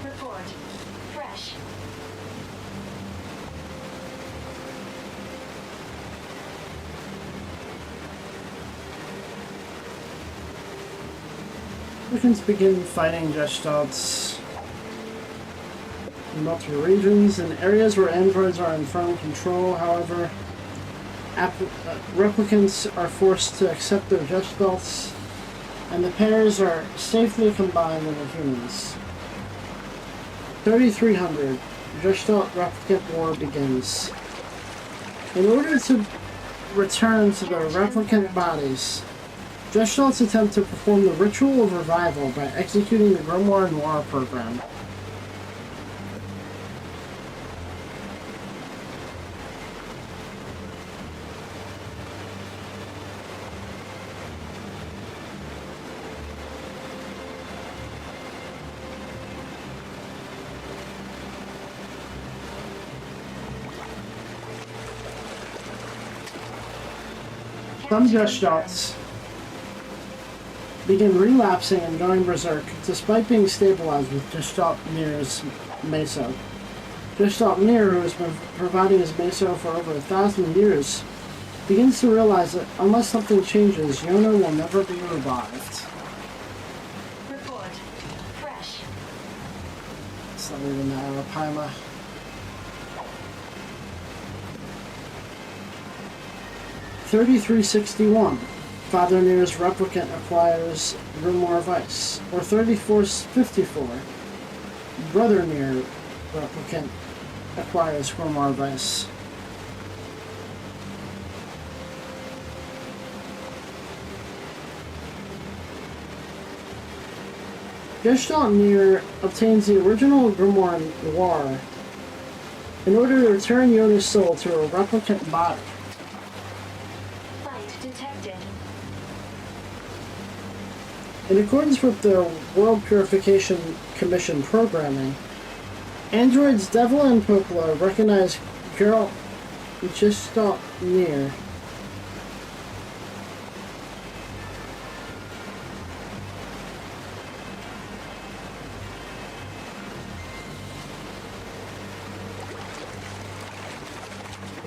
Report. Fresh. Replicants begin fighting Gestalts in multiple regions. In areas where androids are in firm control, however, replicants are forced to accept their Gestalts, and the pairs are safely combined into humans. 3300. Gestalt Replicant War begins. In order to return to their replicant bodies, Gestalts attempt to perform the ritual of revival by executing the Grimoire NieR program. Some Gestalts begin relapsing and going berserk, despite being stabilized with Gestalt NieR's Meso. Gestalt NieR, who has been providing his Meso for over 1,000 years, begins to realize that unless something changes, Yona will never be revived. Report. Fresh. It's not even Arapaima. $33.61. Father NieR's replicant acquires Grimoire Vice. Or $34.54. Brother NieR replicant acquires Grimoire Vice. Gestalt NieR obtains the original Grimoire NieR in order to return Yona's soul to her replicant body. Fight detected. In accordance with the World Purification Commission programming, androids Devil and Poplar recognize Gestalt NieR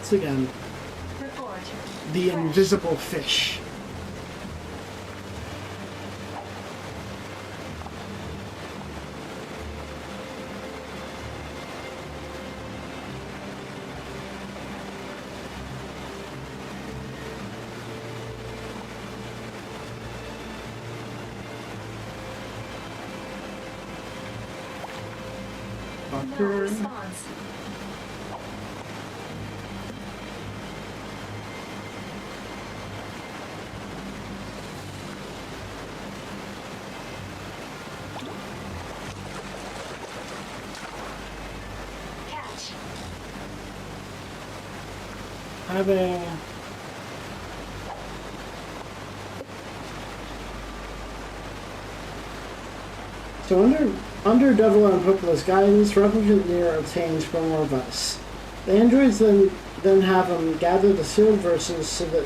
once again, Report. the Fresh. invisible fish. No Fucker. response. Catch. Having so under Devil and Popla's guidance, Replicant NieR obtains for more advice. The androids then have him gather the sealed verses so that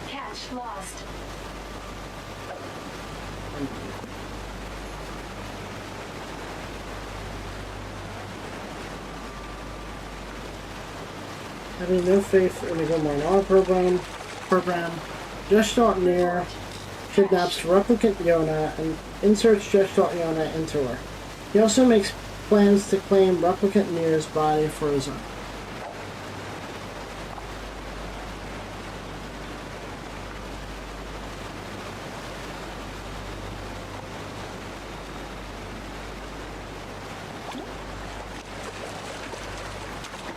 Catch lost. having no faith in the Gilmore program, Gestalt NieR kidnaps Replicant Yona and inserts Gestalt Yona into her. He also makes plans to claim Replicant NieR's body for his own.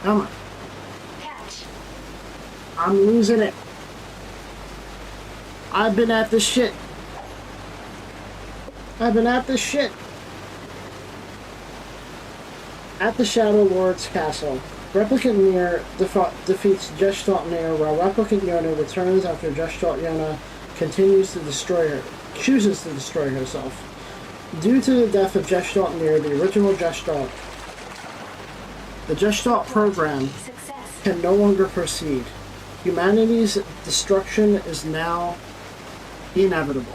Come on. Catch. I'm losing it. I've been at this shit. At the Shadow Lord's castle, Replicant NieR defeats Gestalt NieR while Replicant Yona returns after Gestalt Yona chooses to destroy herself. Due to the death of Gestalt NieR, the original Gestalt, the Gestalt program Success. can no longer proceed. Humanity's destruction is now inevitable.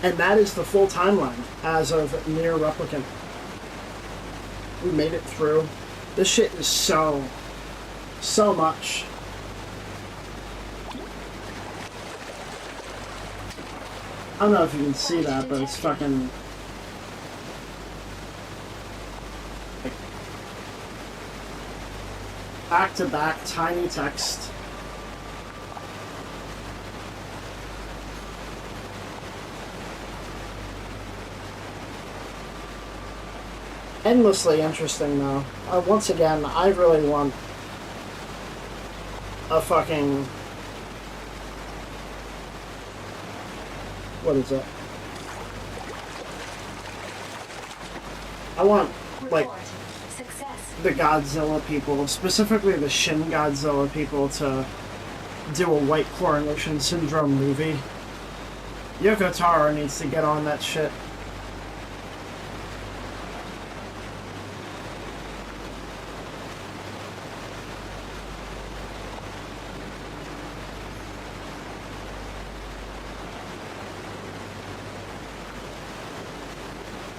And that is the full timeline as of NieR Replicant. We made it through. This shit is so much. I don't know if you can see that, but it's fucking... back-to-back tiny text. Endlessly interesting, though. Once again, I really want a fucking... What is it? I want, like, Report. Success. the Godzilla people, specifically the Shin Godzilla people, to do a White Coronation Syndrome movie. Yoko Taro needs to get on that shit.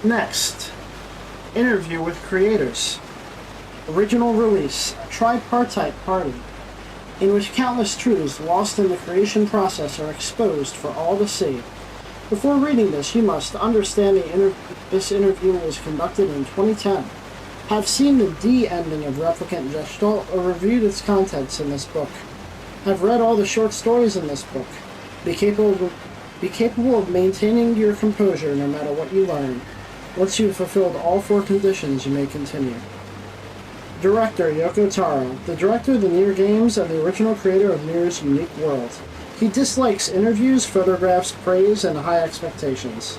Next, interview with creators. Original release, a tripartite party, in which countless truths lost in the creation process are exposed for all to see. Before reading this, you must understand this interview was conducted in 2010, have seen the D ending of Replicant Gestalt, or reviewed its contents in this book, have read all the short stories in this book, be capable of maintaining your composure no matter what you learn. Once you've fulfilled all 4 conditions, you may continue. Director Yoko Taro, the director of the NieR games and the original creator of NieR's unique world. He dislikes interviews, photographs, praise, and high expectations.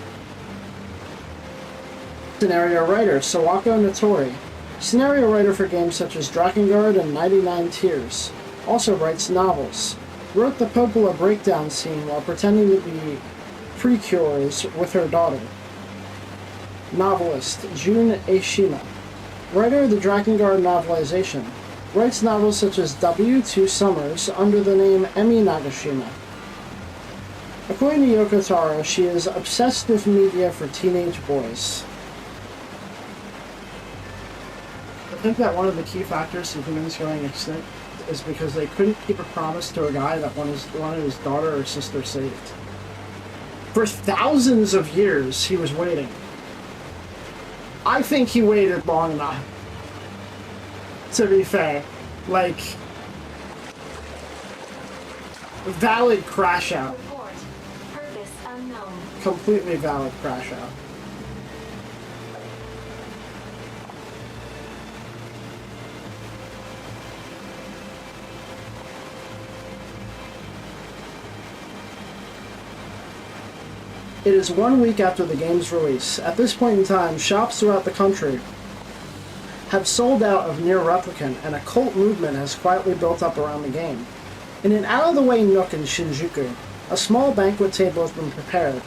Scenario writer Sawako Natori, scenario writer for games such as Drakengard and 99 Tears. Also writes novels. Wrote the Popola breakdown scene while pretending to be precures with her daughter. Novelist Jun Eishima. writer of the Drakengard novelization, writes novels such as W2 Summers under the name Emi Nagashima. According to Yoko Taro, she is obsessed with media for teenage boys. I think that one of the key factors to humans going extinct is because they couldn't keep a promise to a guy that wanted his daughter or sister saved. For thousands of years, he was waiting. I think he waited long enough. To be fair, like, valid crash out. Report. Purpose unknown. Completely valid crash out. It is 1 week after the game's release. At this point in time, shops throughout the country have sold out of NieR Replicant, and a cult movement has quietly built up around the game. In an out-of-the-way nook in Shinjuku, a small banquet table has been prepared.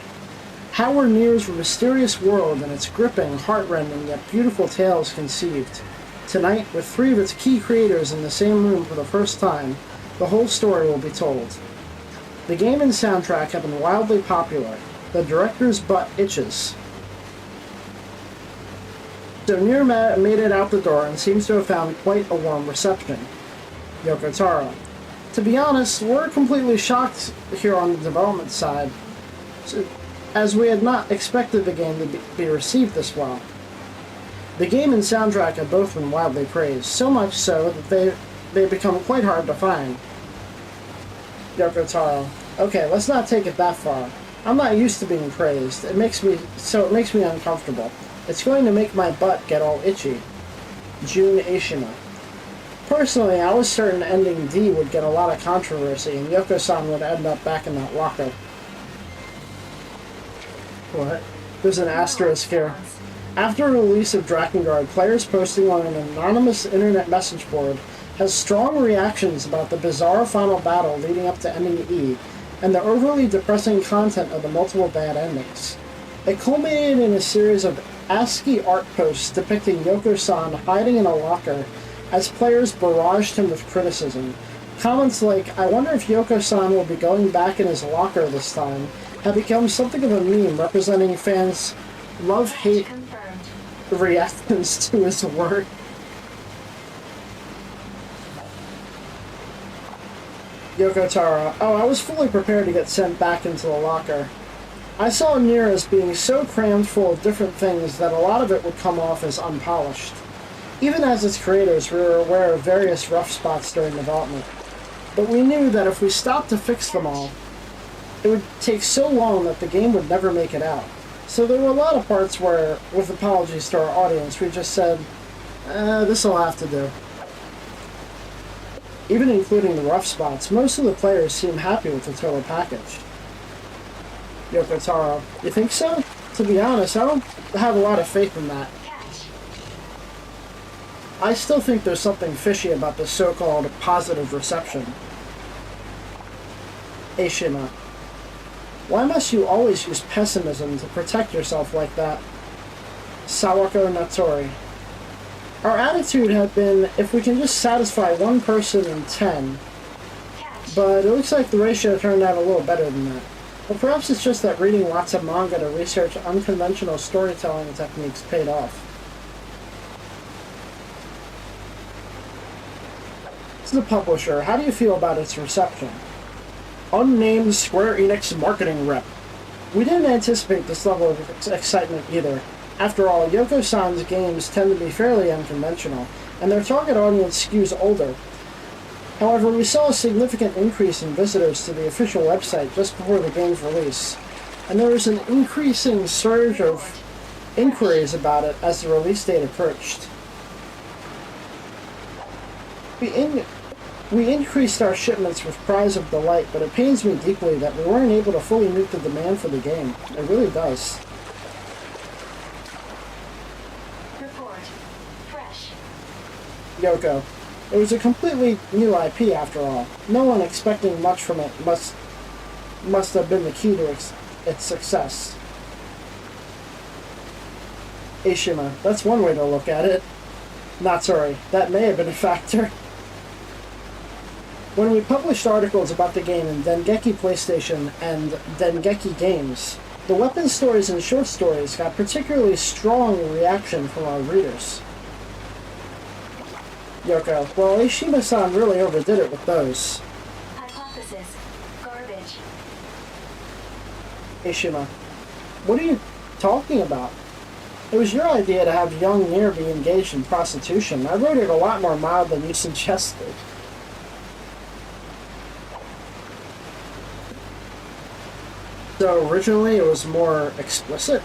How were NieR's mysterious world and its gripping, heart-rending, yet beautiful tales conceived? Tonight, with 3 of its key creators in the same room for the first time, the whole story will be told. The game and soundtrack have been wildly popular. The director's butt itches. So NieR made it out the door and seems to have found quite a warm reception. Yoko Taro. To be honest, we're completely shocked here on the development side, as we had not expected the game to be received this well. The game and soundtrack have both been wildly praised, so much so that they've become quite hard to find. Yoko Taro. Okay, let's not take it that far. I'm not used to being praised. It makes me uncomfortable. It's going to make my butt get all itchy. Jun Aishima. Personally, I was certain ending D would get a lot of controversy, and Yoko-san would end up back in that locker. What? There's an asterisk here. After the release of Drakengard, players posting on an anonymous internet message board has strong reactions about the bizarre final battle leading up to ending E, and the overly depressing content of the multiple bad endings. It culminated in a series of ASCII art posts depicting Yoko-san hiding in a locker as players barraged him with criticism. Comments like, "I wonder if Yoko-san will be going back in his locker this time," have become something of a meme representing fans' love-hate Confirmed. reactions to his work. Yoko Taro. Oh, I was fully prepared to get sent back into the locker. I saw NieR as being so crammed full of different things that a lot of it would come off as unpolished. Even as its creators, we were aware of various rough spots during development. But we knew that if we stopped to fix them all, it would take so long that the game would never make it out. So there were a lot of parts where, with apologies to our audience, we just said, this'll have to do. Even including the rough spots, most of the players seem happy with the total package. Yoko Taro. You think so? To be honest, I don't have a lot of faith in that. Catch. I still think there's something fishy about the so-called positive reception. Aishima. Why must you always use pessimism to protect yourself like that? Sawako Natori. Our attitude had been, if we can just satisfy one person in 10, Catch. but it looks like the ratio turned out a little better than that. Or perhaps it's just that reading lots of manga to research unconventional storytelling techniques paid off. To the publisher, how do you feel about its reception? Unnamed Square Enix marketing rep. We didn't anticipate this level of excitement either. After all, Yoko-san's games tend to be fairly unconventional, and their target audience skews older. However, we saw a significant increase in visitors to the official website just before the game's release, and there was an increasing surge of inquiries about it as the release date approached. We increased our shipments with cries of delight, but it pains me deeply that we weren't able to fully meet the demand for the game. It really does. Report. Fresh. Yoko. It was a completely new IP after all. No one expecting much from it must have been the key to its success. Aishima. That's one way to look at it. Not sorry, that may have been a factor. When we published articles about the game in Dengeki PlayStation and Dengeki Games, the weapon stories and short stories got particularly strong reaction from our readers. Yoko, well, Ishima-san really overdid it with those. Hypothesis. Garbage. Ishima, what are you talking about? It was your idea to have young NieR be engaged in prostitution. I wrote it a lot more mild than you suggested. So originally it was more explicit?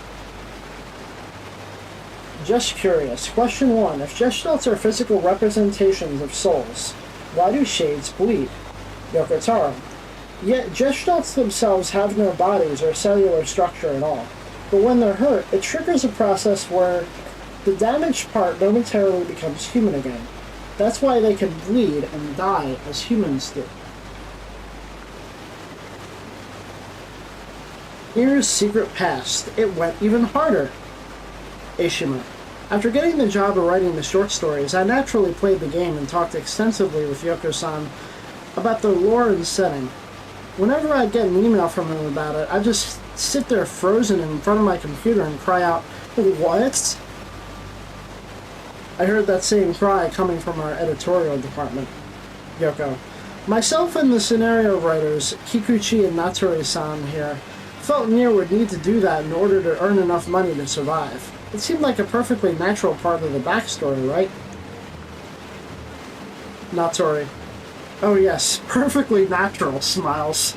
Just curious. Question 1. If gestalts are physical representations of souls, why do shades bleed? Yoko Taro. Yet gestalts themselves have no bodies or cellular structure at all. But when they're hurt, it triggers a process where the damaged part momentarily becomes human again. That's why they can bleed and die as humans do. NieR's secret past. It went even harder. Ishima. After getting the job of writing the short stories, I naturally played the game and talked extensively with Yoko-san about the lore and setting. Whenever I'd get an email from him about it, I'd just sit there frozen in front of my computer and cry out, "What?" I heard that same cry coming from our editorial department. Yoko. Myself and the scenario writers, Kikuchi and Natori-san here, felt NieR would need to do that in order to earn enough money to survive. It seemed like a perfectly natural part of the backstory, right? Natori. Oh yes, perfectly natural, smiles.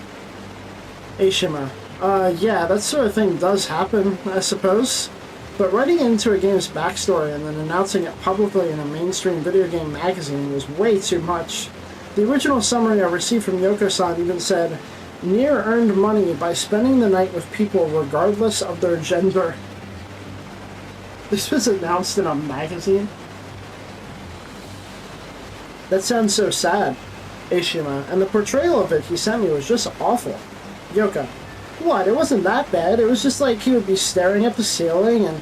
Ishima. Yeah, that sort of thing does happen, I suppose. But writing into a game's backstory and then announcing it publicly in a mainstream video game magazine was way too much. The original summary I received from Yoko-san even said, NieR earned money by spending the night with people regardless of their gender. This was announced in a magazine? That sounds so sad, Ishima, and the portrayal of it he sent me was just awful. Yoko. What? It wasn't that bad. It was just like he would be staring at the ceiling and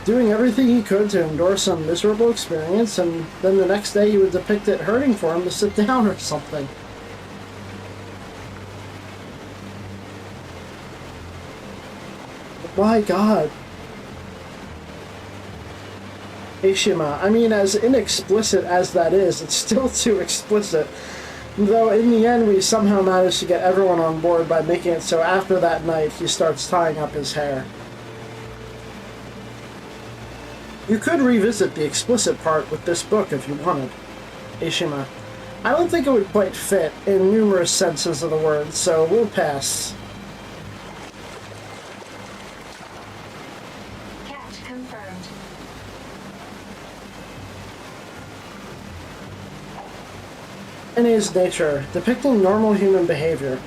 doing everything he could to endure some miserable experience, and then the next day he would depict it hurting for him to sit down or something. My God. Ishima, I mean, as inexplicit as that is, it's still too explicit. Though in the end we somehow managed to get everyone on board by making it so after that night he starts tying up his hair. You could revisit the explicit part with this book if you wanted. Ishima, I don't think it would quite fit in numerous senses of the word, so we'll pass. Catch confirmed. In his nature, depicting normal human behavior.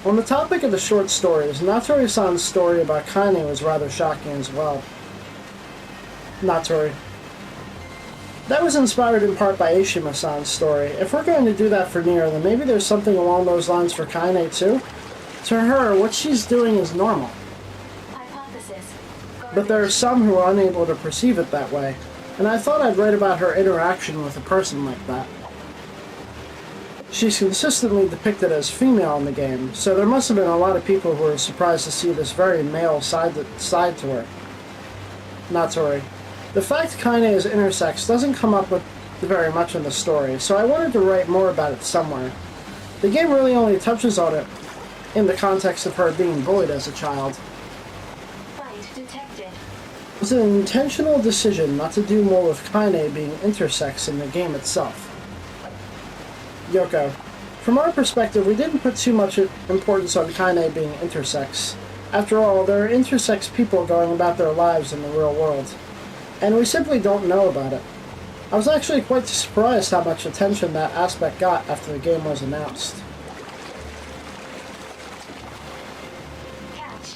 On the topic of the short stories, Natori-san's story about Kaine was rather shocking as well. Natori. That was inspired in part by Ishima-san's story. If we're going to do that for NieR, then maybe there's something along those lines for Kaine too? To her, what she's doing is normal. Hypothesis. But there are some who are unable to perceive it that way, and I thought I'd write about her interaction with a person like that. She's consistently depicted as female in the game, so there must have been a lot of people who were surprised to see this very male side to her. Natori. The fact Kaine is intersex doesn't come up with very much in the story, so I wanted to write more about it somewhere. The game really only touches on it in the context of her being bullied as a child. Fight detected. It was an intentional decision not to do more with Kaine being intersex in the game itself. Yoko. From our perspective, we didn't put too much importance on Kaine being intersex. After all, there are intersex people going about their lives in the real world, and we simply don't know about it. I was actually quite surprised how much attention that aspect got after the game was announced. Catch.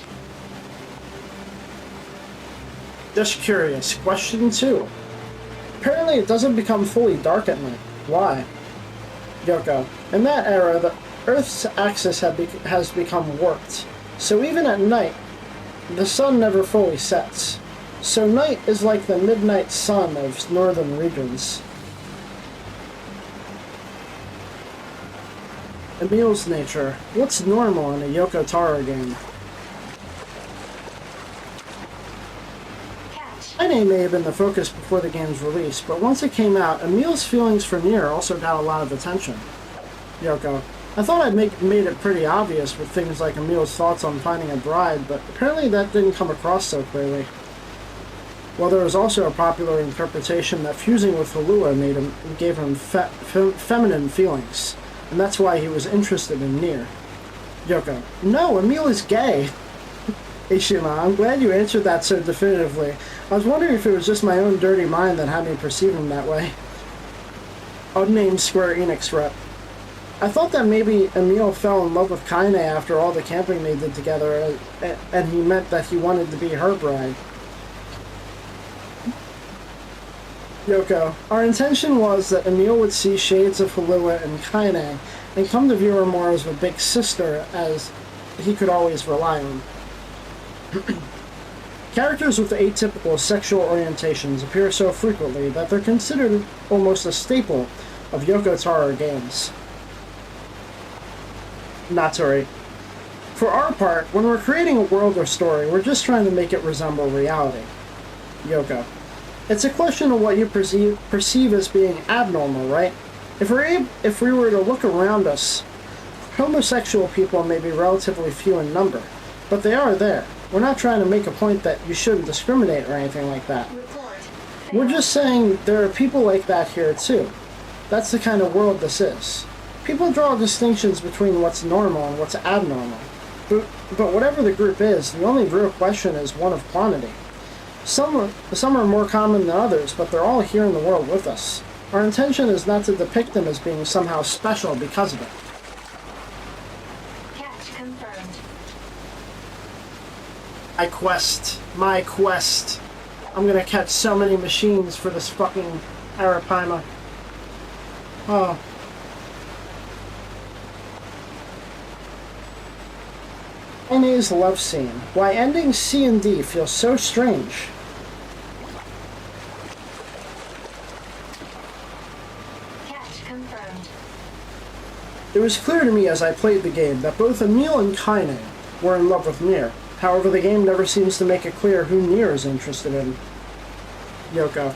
Just curious. Question 2. Apparently it doesn't become fully dark at night. Why? Yoko. In that era, the Earth's axis has become warped, so even at night, the sun never fully sets. So night is like the midnight sun of northern regions. Emil's nature. What's normal in a Yoko Taro game? Catch. Kaine may have been the focus before the game's release, but once it came out, Emil's feelings for NieR also got a lot of attention. Yoko. I thought I'd made it pretty obvious with things like Emil's thoughts on finding a bride, but apparently that didn't come across so clearly. Well, there was also a popular interpretation that fusing with Halua gave him feminine feelings, and that's why he was interested in NieR. Yoko. No, Emil is gay! Ishima, I'm glad you answered that so definitively. I was wondering if it was just my own dirty mind that had me perceive him that way. Unnamed Square Enix rep. I thought that maybe Emil fell in love with Kaine after all the camping they did together, and he meant that he wanted to be her bride. Yoko, our intention was that Emil would see shades of Halua and Kaine, and come to view her more as a big sister, as he could always rely on. Characters with atypical sexual orientations appear so frequently that they're considered almost a staple of Yoko Taro games. Natori. For our part, when we're creating a world or story, we're just trying to make it resemble reality. Yoko. It's a question of what you perceive as being abnormal, right? If we were to look around us, homosexual people may be relatively few in number, but they are there. We're not trying to make a point that you shouldn't discriminate or anything like that. Report. We're just saying there are people like that here too. That's the kind of world this is. People draw distinctions between what's normal and what's abnormal. But whatever the group is, the only real question is one of quantity. Some are more common than others, but they're all here in the world with us. Our intention is not to depict them as being somehow special because of it. Catch confirmed. My quest. I'm gonna catch so many machines for this fucking Arapaima. Oh. Kaine's love scene. Why ending C and D feels so strange. Catch confirmed. It was clear to me as I played the game that both Emil and Kaine were in love with NieR. However, the game never seems to make it clear who NieR is interested in. Yoko.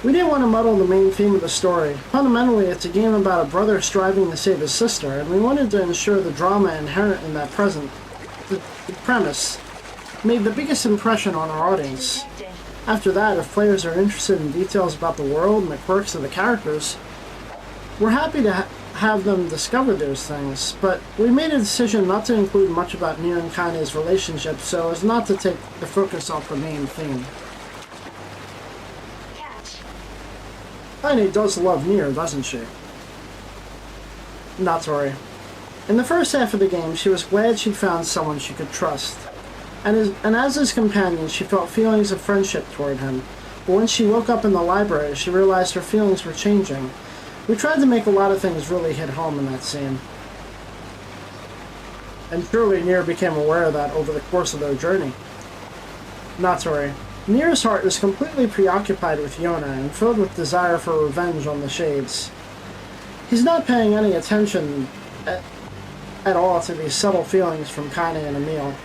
We didn't want to muddle the main theme of the story. Fundamentally, it's a game about a brother striving to save his sister, and we wanted to ensure the drama inherent in that the premise made the biggest impression on our audience. Detected. After that, if players are interested in details about the world and the quirks of the characters, we're happy to have them discover those things, but we made a decision not to include much about NieR and Kaine's relationship so as not to take the focus off the main theme. Catch. Kaine does love NieR, doesn't she? Natori. In the first half of the game, she was glad she'd found someone she could trust. And as his companion, she felt feelings of friendship toward him. But when she woke up in the library, she realized her feelings were changing. We tried to make a lot of things really hit home in that scene. And truly, NieR became aware of that over the course of their journey. Natori. NieR's heart is completely preoccupied with Yona and filled with desire for revenge on the Shades. He's not paying any attention at all to these subtle feelings from Kaine and Emil.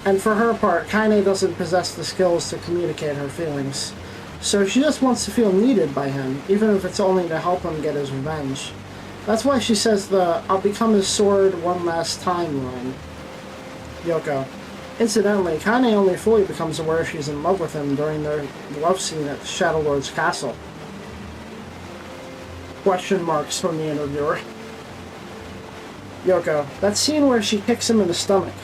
And for her part, Kaine doesn't possess the skills to communicate her feelings. So she just wants to feel needed by him, even if it's only to help him get his revenge. That's why she says the "I'll become his sword one last time" line. Yoko. Incidentally, Kaine only fully becomes aware she's in love with him during their love scene at the Shadow Lord's castle. Question marks from the interviewer. Yoko. That scene where she kicks him in the stomach.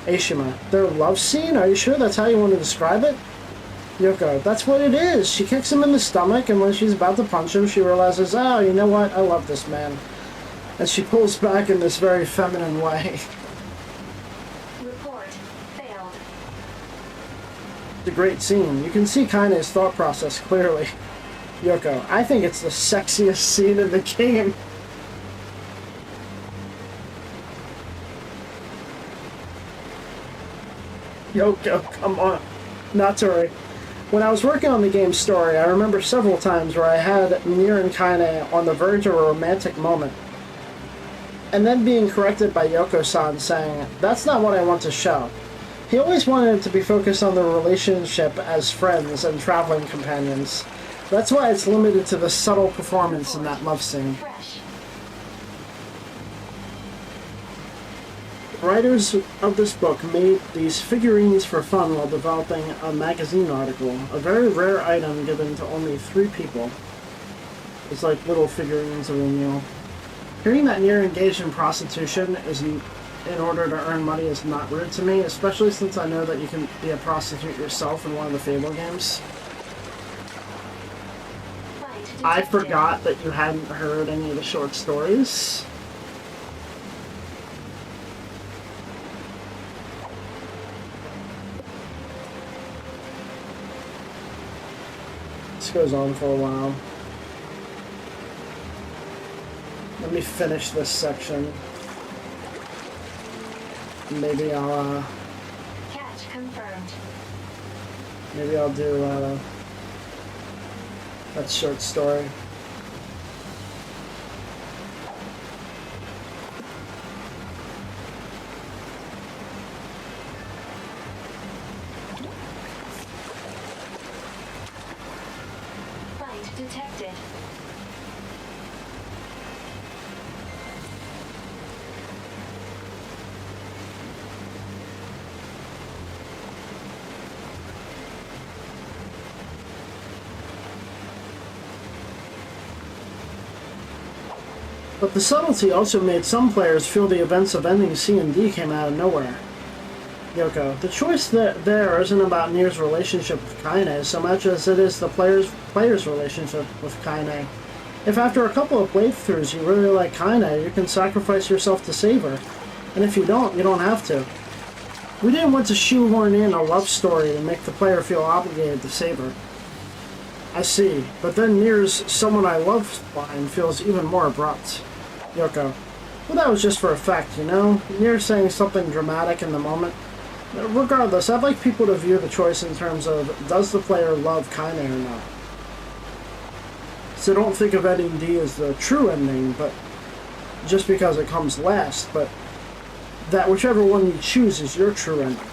Ashima. Their love scene? Are you sure that's how you want to describe it? Yoko. That's what it is. She kicks him in the stomach, and when she's about to punch him, she realizes, oh, you know what? I love this man. And she pulls back in this very feminine way. Report. Failed. It's a great scene. You can see Kaine's thought process clearly. Yoko. I think it's the sexiest scene in the game. Yoko, come on. Natori. When I was working on the game's story, I remember several times where I had NieR and Kaine on the verge of a romantic moment. and then being corrected by Yoko-san saying, "That's not what I want to show." He always wanted it to be focused on the relationship as friends and traveling companions. That's why it's limited to the subtle performance in that love scene. Fresh. Writers of this book made these figurines for fun while developing a magazine article, a very rare item given to only 3 people. It's like little figurines of O'Neill. Hearing that NieR engaged in prostitution in order to earn money is not weird to me, especially since I know that you can be a prostitute yourself in one of the Fable games. Fight I detected. forgot that you hadn't heard any of the short stories. This goes on for a while. Let me finish this section. Maybe I'll Catch confirmed. do that short story. Fight detected. But the subtlety also made some players feel the events of ending C and D came out of nowhere. Yoko, the choice there isn't about NieR's relationship with Kaine so much as it is the player's relationship with Kaine. If after a couple of playthroughs you really like Kaine, you can sacrifice yourself to save her. And if you don't have to. We didn't want to shoehorn in a love story to make the player feel obligated to save her. I see, but then NieR's "someone I love" line feels even more abrupt. Yoko, well, that was just for effect, you know? NieR saying something dramatic in the moment. Regardless, I'd like people to view the choice in terms of, does the player love Kaine or not? So don't think of ending D as the true ending, but just because it comes last, but that whichever one you choose is your true ending.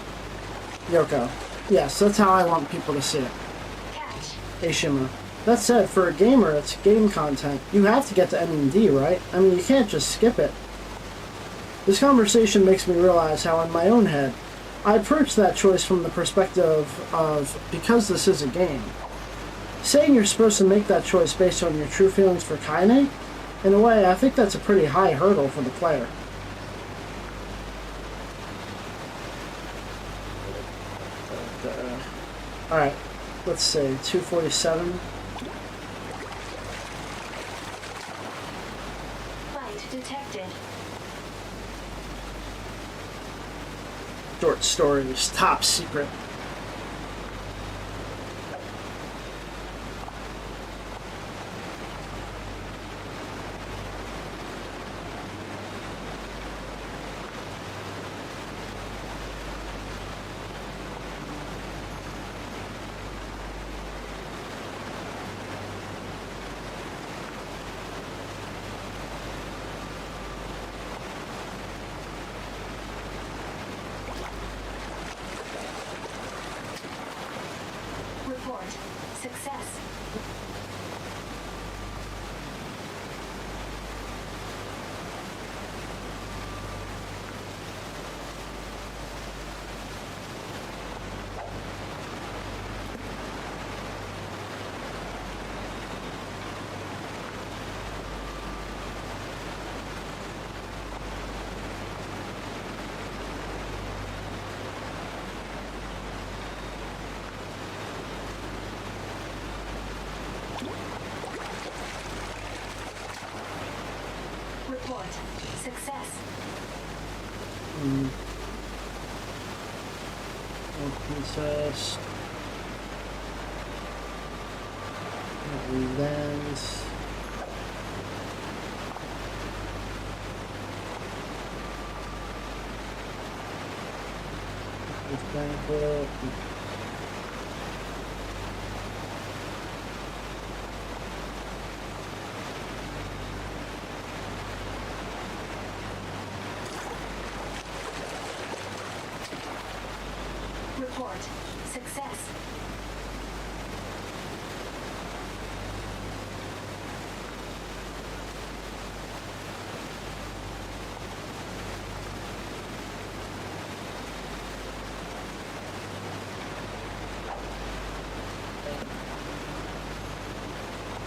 Yoko, yes, that's how I want people to see it. Catch. Ashima. That said, for a gamer, it's game content. You have to get to ending D, right? I mean, you can't just skip it. This conversation makes me realize how in my own head, I approach that choice from the perspective of, because this is a game. Saying you're supposed to make that choice based on your true feelings for Kaine, in a way, I think that's a pretty high hurdle for the player. Alright, let's see, 247. Fight detected. Short stories, top secret. Report. Success. Report. Success. Princess. And then. Banquet. Report. Success.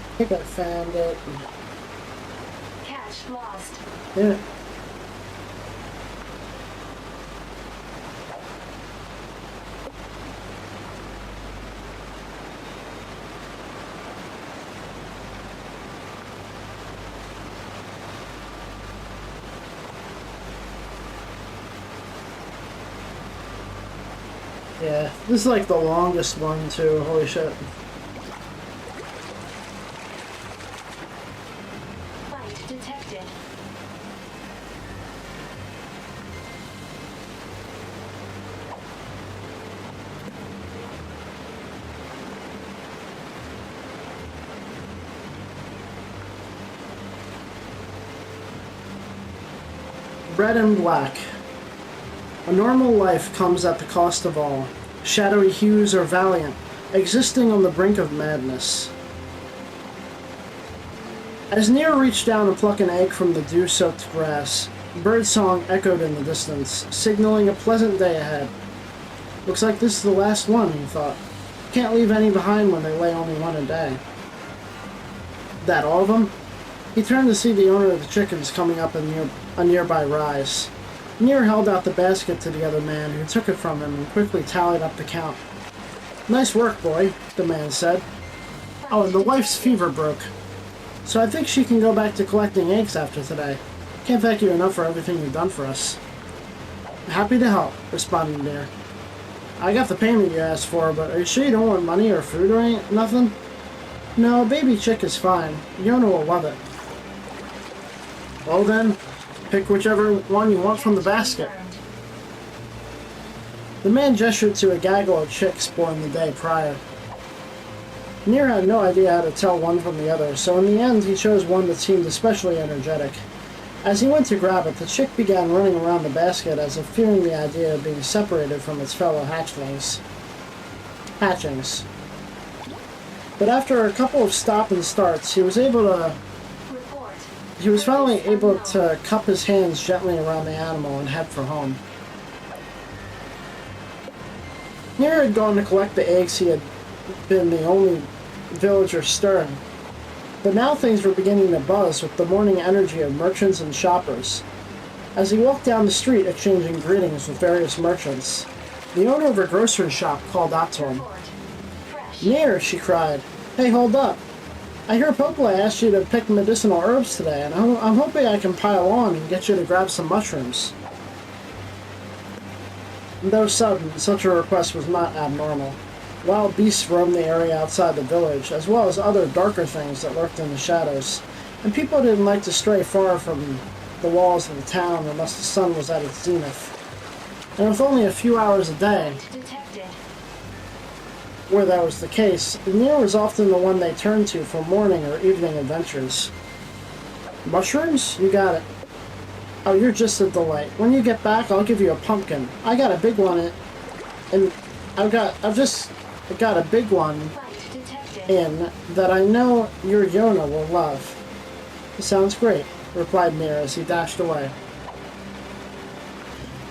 I think I found it. Cache lost. Yeah. Yeah, this is like the longest one too, holy shit. Fight detected. Red and black. A normal life comes at the cost of all. Shadowy hues are valiant, existing on the brink of madness. As NieR reached down to pluck an egg from the dew-soaked grass, birdsong echoed in the distance, signaling a pleasant day ahead. Looks like this is the last one, he thought. Can't leave any behind when they lay only one a day. That all of them? He turned to see the owner of the chickens coming up a nearby rise. NieR held out the basket to the other man, who took it from him and quickly tallied up the count. Nice work, boy, the man said. Oh, and the wife's fever broke. So I think she can go back to collecting eggs after today. Can't thank you enough for everything you've done for us. Happy to help, responded NieR. I got the payment you asked for, but are you sure you don't want money or food or nothing? No, baby chick is fine. Yona will love it. Well then, pick whichever one you want from the basket. The man gestured to a gaggle of chicks born the day prior. NieR had no idea how to tell one from the other, so in the end he chose one that seemed especially energetic. As he went to grab it, the chick began running around the basket as if fearing the idea of being separated from its fellow hatchlings. But after a couple of stop and starts, he was finally able to cup his hands gently around the animal and head for home. NieR had gone to collect the eggs he had been the only villager stirring. But now things were beginning to buzz with the morning energy of merchants and shoppers. As he walked down the street exchanging greetings with various merchants, the owner of a grocery shop called out to him. NieR, she cried. Hey, hold up. I hear Popula asked you to pick medicinal herbs today, and I'm hoping I can pile on and get you to grab some mushrooms. Though sudden, such a request was not abnormal. Wild beasts roamed the area outside the village, as well as other darker things that lurked in the shadows, and people didn't like to stray far from the walls of the town unless the sun was at its zenith. And with only a few hours a day, where that was the case, NieR was often the one they turned to for morning or evening adventures. Mushrooms? You got it. Oh, you're just a delight. When you get back, I'll give you a pumpkin. I got a big one and I've got a big one in that I know your Yona will love. Sounds great, replied NieR as he dashed away.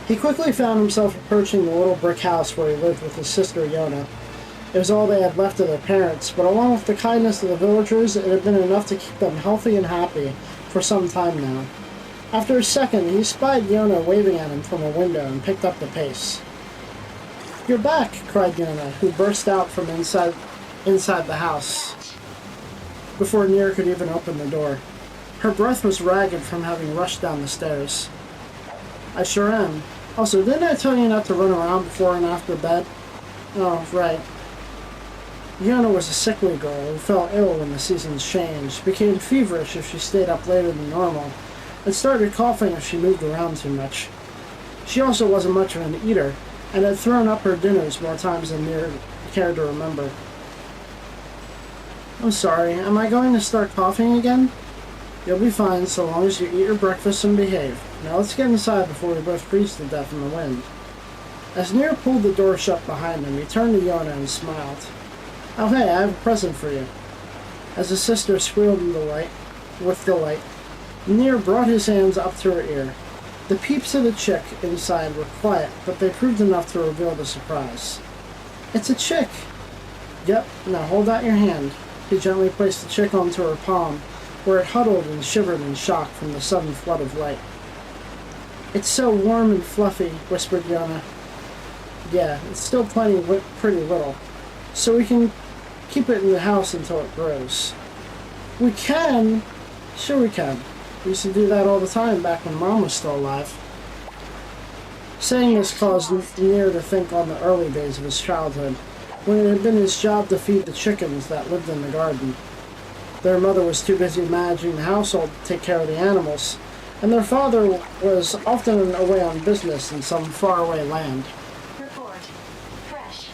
He quickly found himself approaching the little brick house where he lived with his sister Yona. It was all they had left of their parents, but along with the kindness of the villagers, it had been enough to keep them healthy and happy for some time now. After a second, he spied Yona waving at him from a window and picked up the pace. You're back, cried Yona, who burst out from inside the house before NieR could even open the door. Her breath was ragged from having rushed down the stairs. I sure am. Also, didn't I tell you not to run around before and after bed? Oh, right. Yona was a sickly girl who fell ill when the seasons changed, became feverish if she stayed up later than normal, and started coughing if she moved around too much. She also wasn't much of an eater, and had thrown up her dinners more times than NieR cared to remember. I'm sorry, am I going to start coughing again? You'll be fine so long as you eat your breakfast and behave. Now let's get inside before we both freeze to death in the wind. As NieR pulled the door shut behind him, he turned to Yona and smiled. Oh hey, I have a present for you. As his sister squealed in with delight, NieR brought his hands up to her ear. The peeps of the chick inside were quiet, but they proved enough to reveal the surprise. It's a chick! Yep, now hold out your hand. He gently placed the chick onto her palm, where it huddled and shivered in shock from the sudden flood of light. It's so warm and fluffy, whispered Yona. Yeah, it's still pretty little, so we can keep it in the house until it grows. We can? Sure we can. We used to do that all the time back when Mom was still alive. Saying this caused NieR to think on the early days of his childhood, when it had been his job to feed the chickens that lived in the garden. Their mother was too busy managing the household to take care of the animals, and their father was often away on business in some faraway land. Report. Fresh.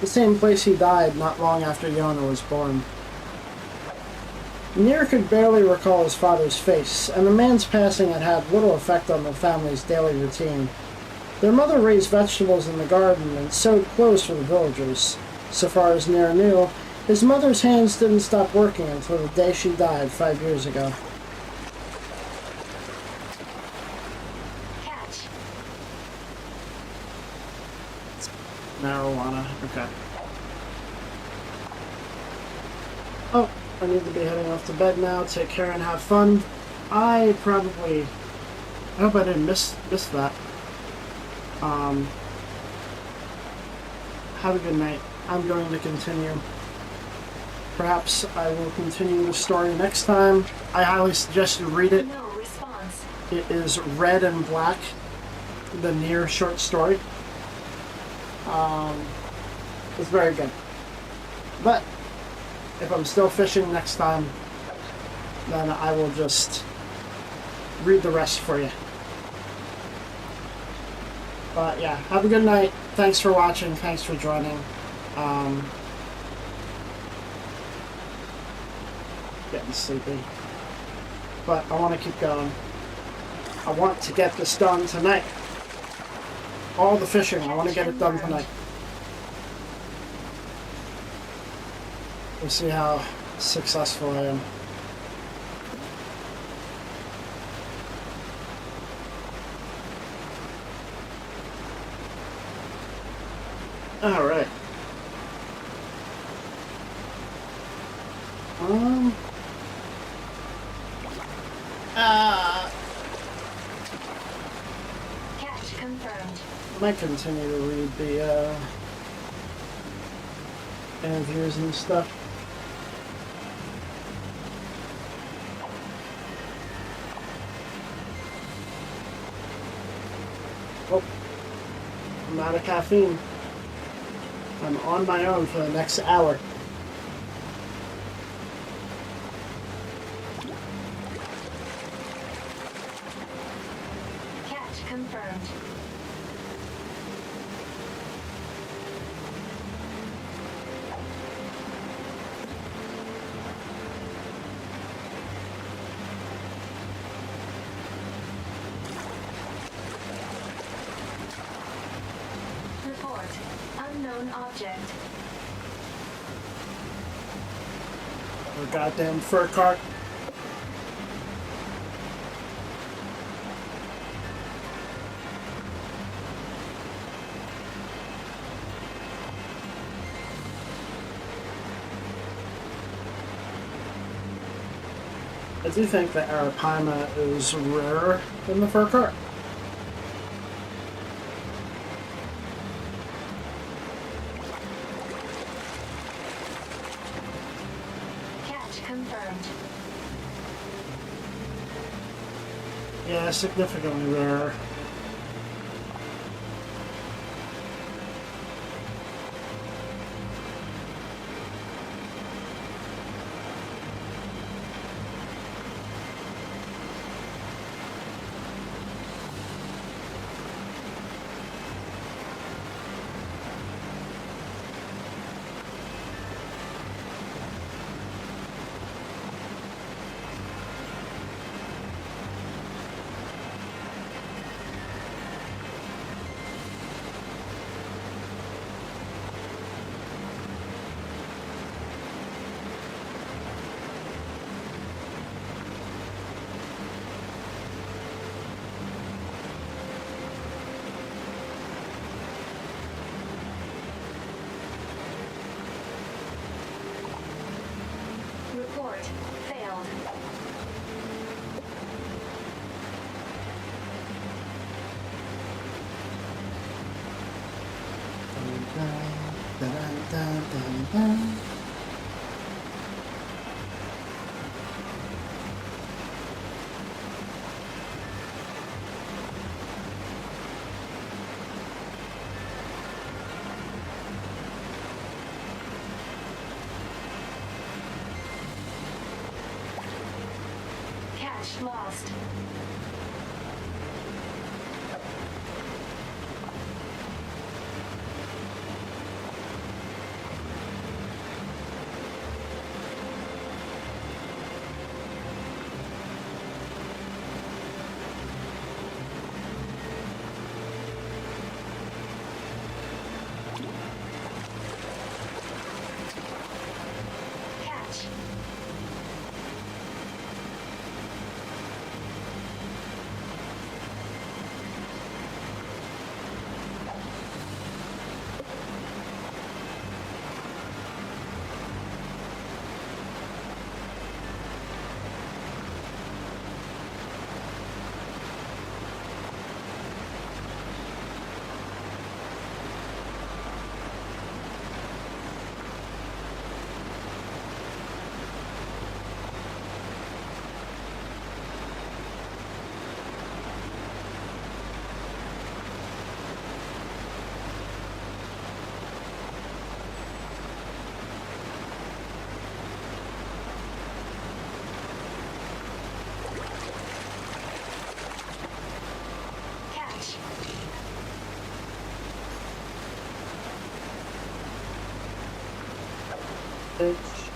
The same place he died not long after Yona was born. NieR could barely recall his father's face, and the man's passing had had little effect on the family's daily routine. Their mother raised vegetables in the garden and sewed clothes for the villagers. So far as NieR knew, his mother's hands didn't stop working until the day she died 5 years ago. Catch. Marijuana. Okay. Oh, I need to be heading off to bed now. Take care and have fun. I hope I didn't miss that. Have a good night. I'm going to continue. Perhaps I will continue the story next time. I highly suggest you read it. No response. It is Red and Black, the NieR short story. It's very good. But if I'm still fishing next time, then I will just read the rest for you. But yeah, have a good night. Thanks for watching. Thanks for joining. Getting sleepy. But I want to keep going. I want to get this done tonight. All the fishing, I want to get it done tonight. We'll see how successful I am. All right. Catch confirmed. I might continue to read the interviews and stuff. Oh, I'm out of caffeine. I'm on my own for the next hour. Catch confirmed. Report. Unknown object. A goddamn fur cart. I do think the Arapaima is rarer than the fur cart. Catch confirmed. Yeah, significantly rarer. Report. Failed. Catch lost. Catch. Catch. Bitch.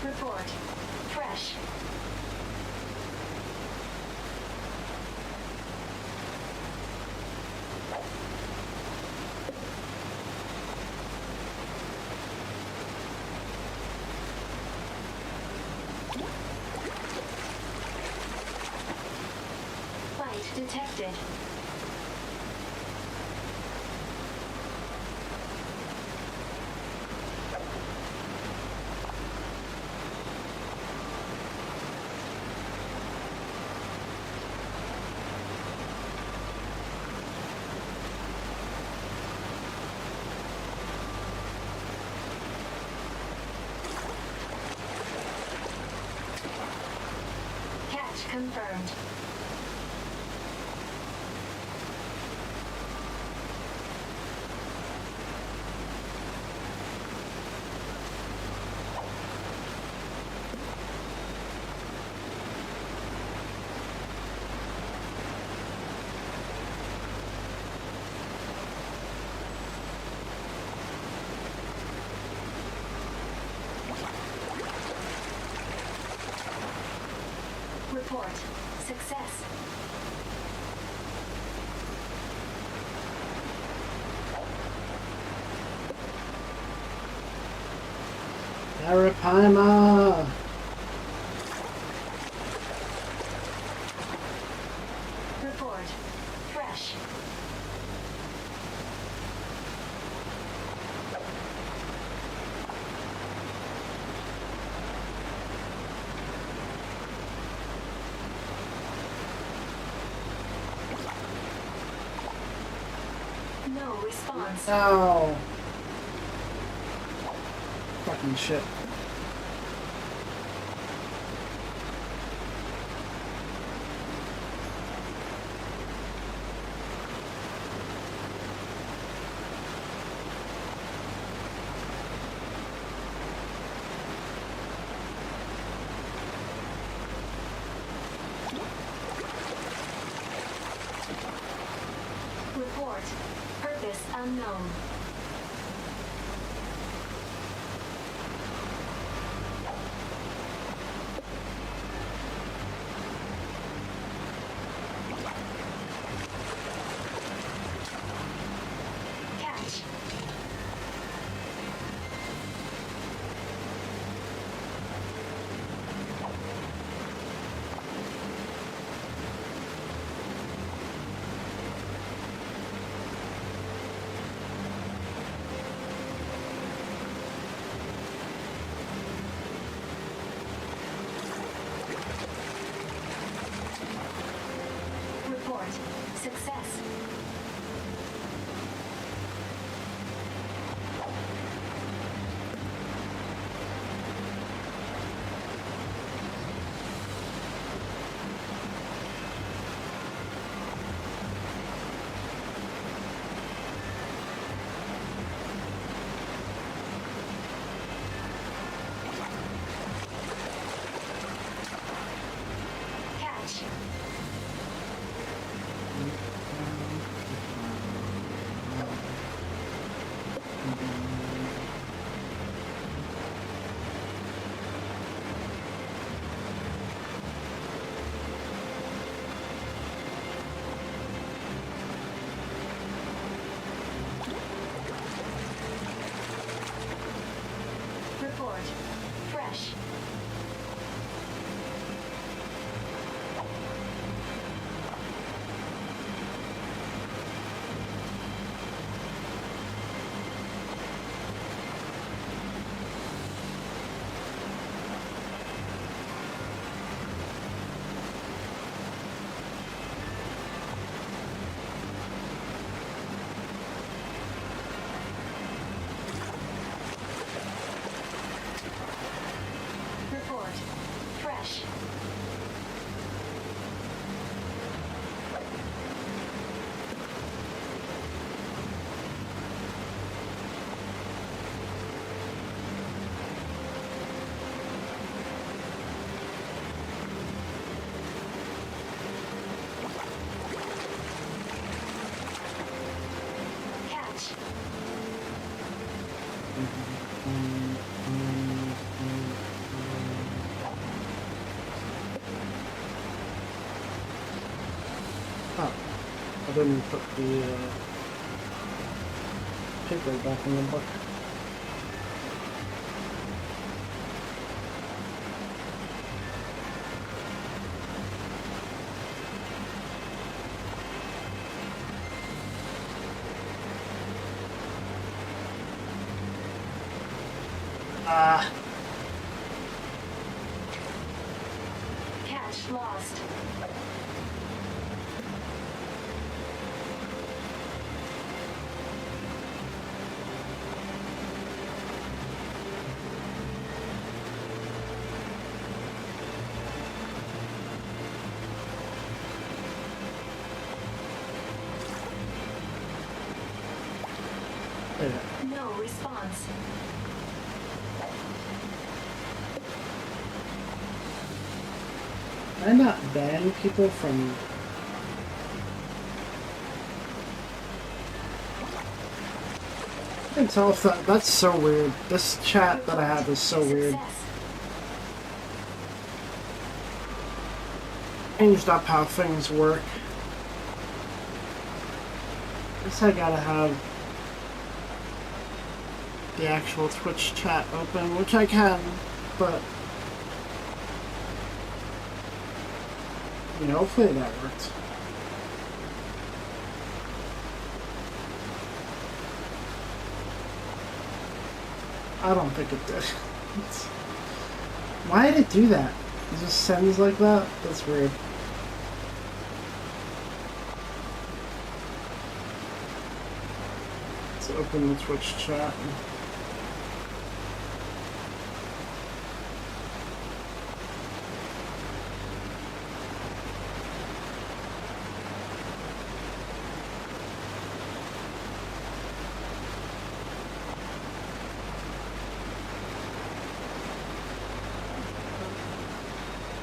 Report. Fresh. Fight detected. Catch confirmed. Report. Success. Arapaima! Report. Fresh. No response. No! Fucking shit. Report. Purpose unknown. Catch. Success. Catch. Report. Fresh. Report. Fresh. Catch. Oh, I didn't put the paper back in the book. Catch lost. There. No response. Can I not ban people from... I can tell if that's so weird. This chat that I have is so weird. Success. Changed up how things work. Guess I gotta have the actual Twitch chat open, which I can, but you know, hopefully that worked. I don't think it did. Why did it do that? It just sends like that? That's weird. Let's open the Twitch chat.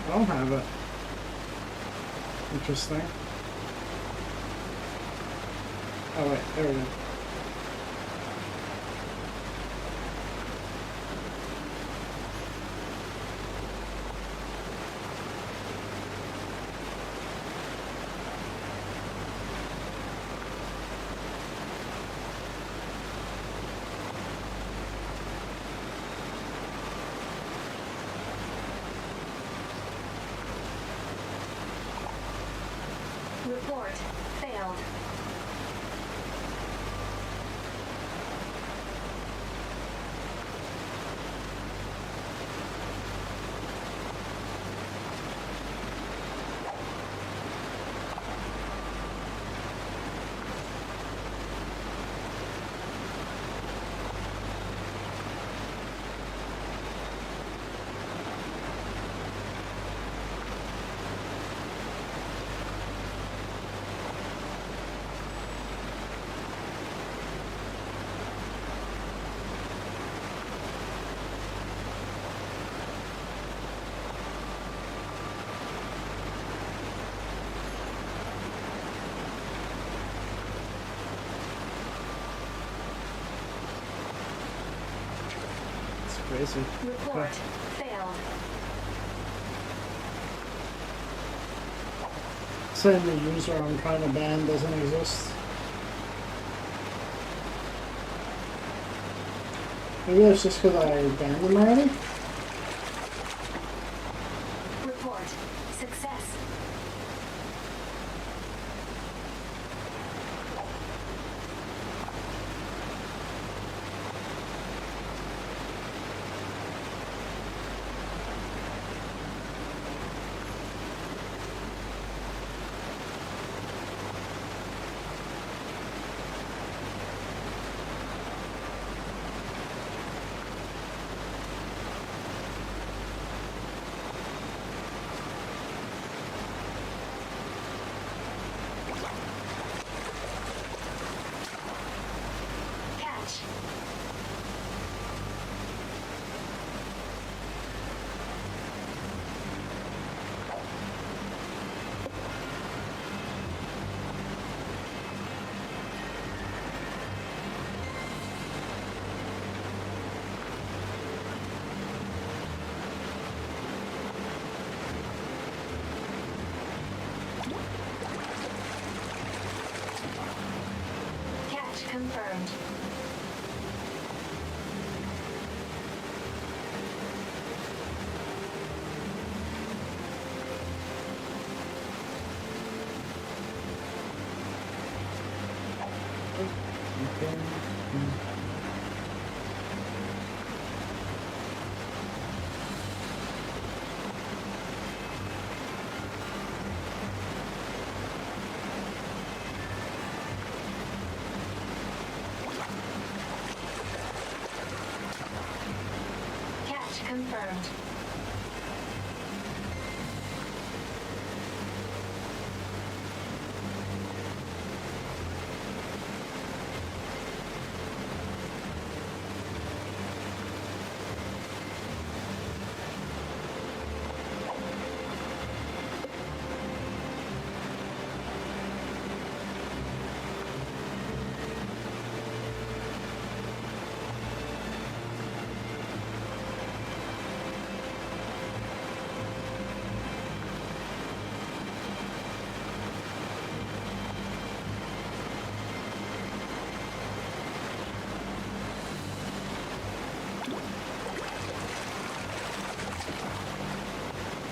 I don't have it. Interesting. Oh wait, there we go. Report failed. Crazy. Report failed. Saying the user I'm trying to ban doesn't exist. Maybe that's just because I banned them already? Report success. Catch. Catch confirmed. Catch confirmed.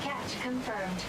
Catch confirmed.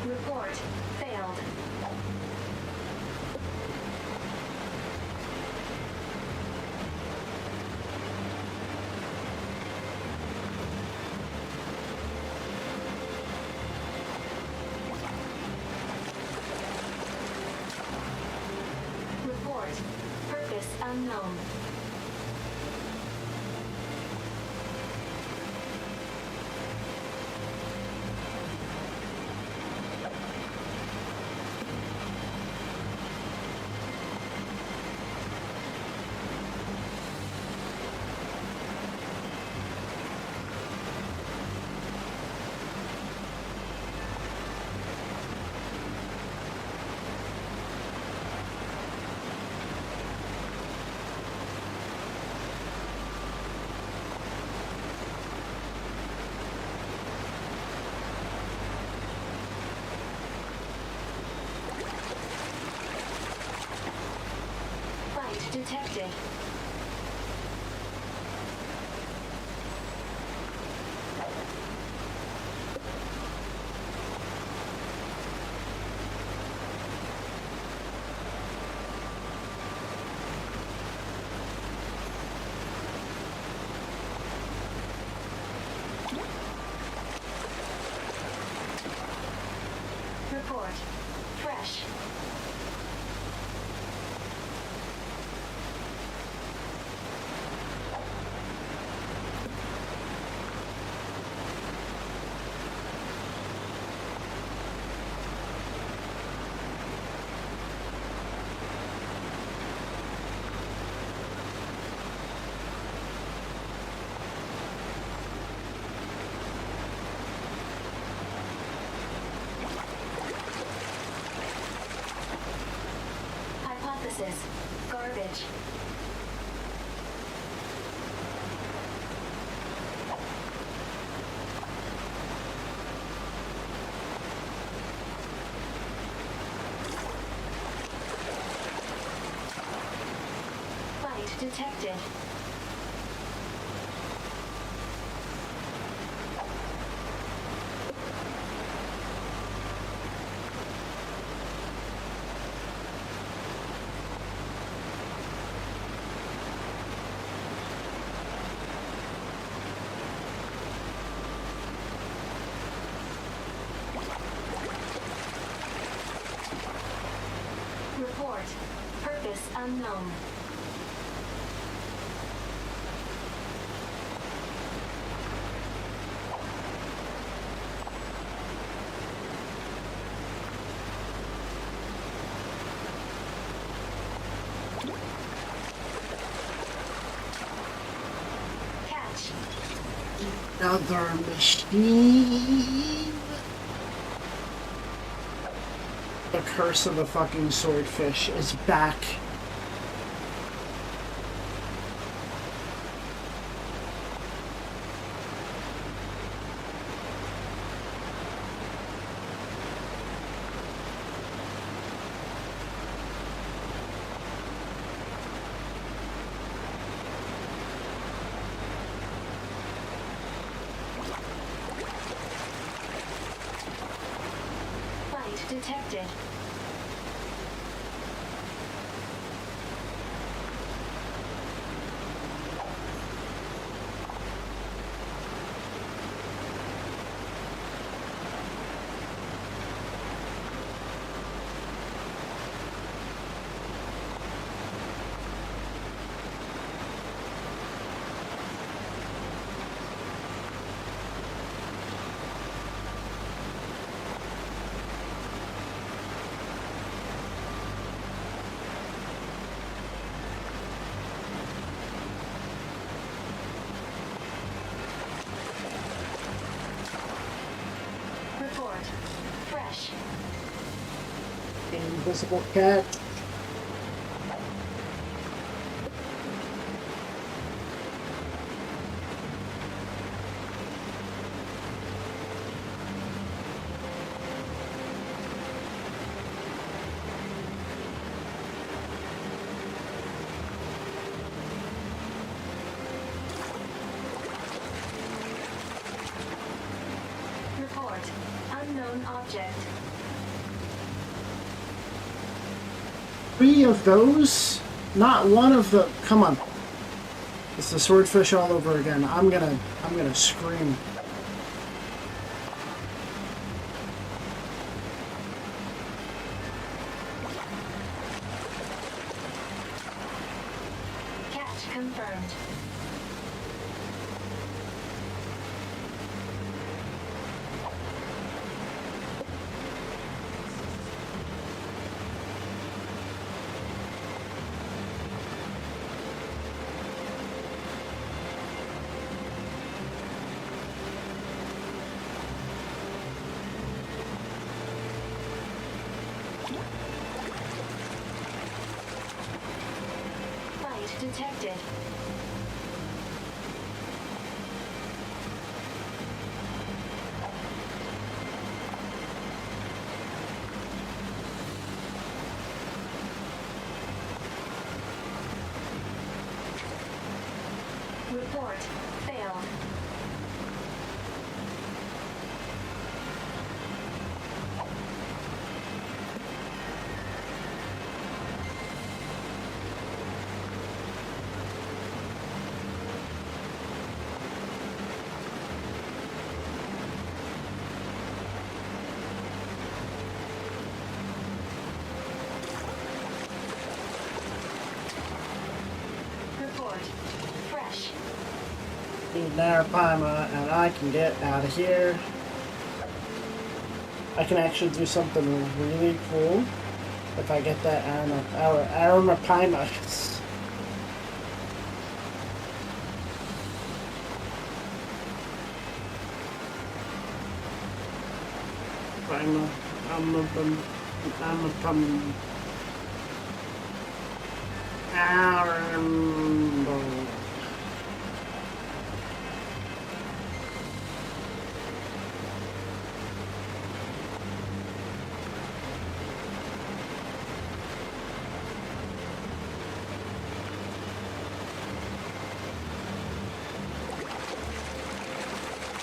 Report failed. Report purpose unknown. detected. Report. Fresh. Hypothesis. Garbage. Fight detected. Report. Purpose unknown. Catch. Another machine. The curse of the fucking swordfish is back. Fight detected. Report. Fresh. Invisible cat. Report. Unknown object. 3 of those? Not one of the... Come on. It's the swordfish all over again. I'm gonna scream. Catch confirmed. Fight detected. Report. Failed. Report. Fresh. Need NieR and I can get out of here. I can actually do something really cool if I get that Arapaima.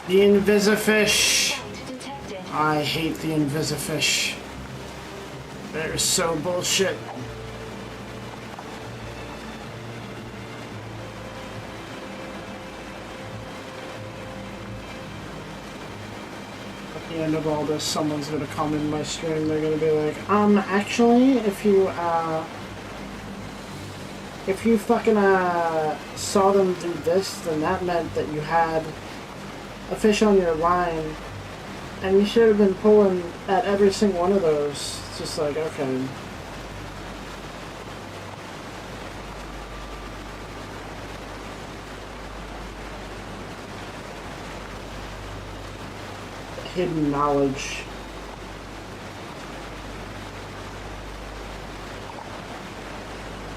The Invisifish. Site detected. I hate the Invisifish. They're so bullshit. At the end of all this, someone's gonna come in my stream. They're gonna be like, actually, if you fucking saw them do this, then that meant that you had a fish on your line, and you should have been pulling at every single one of those. It's just like, okay. Hidden knowledge.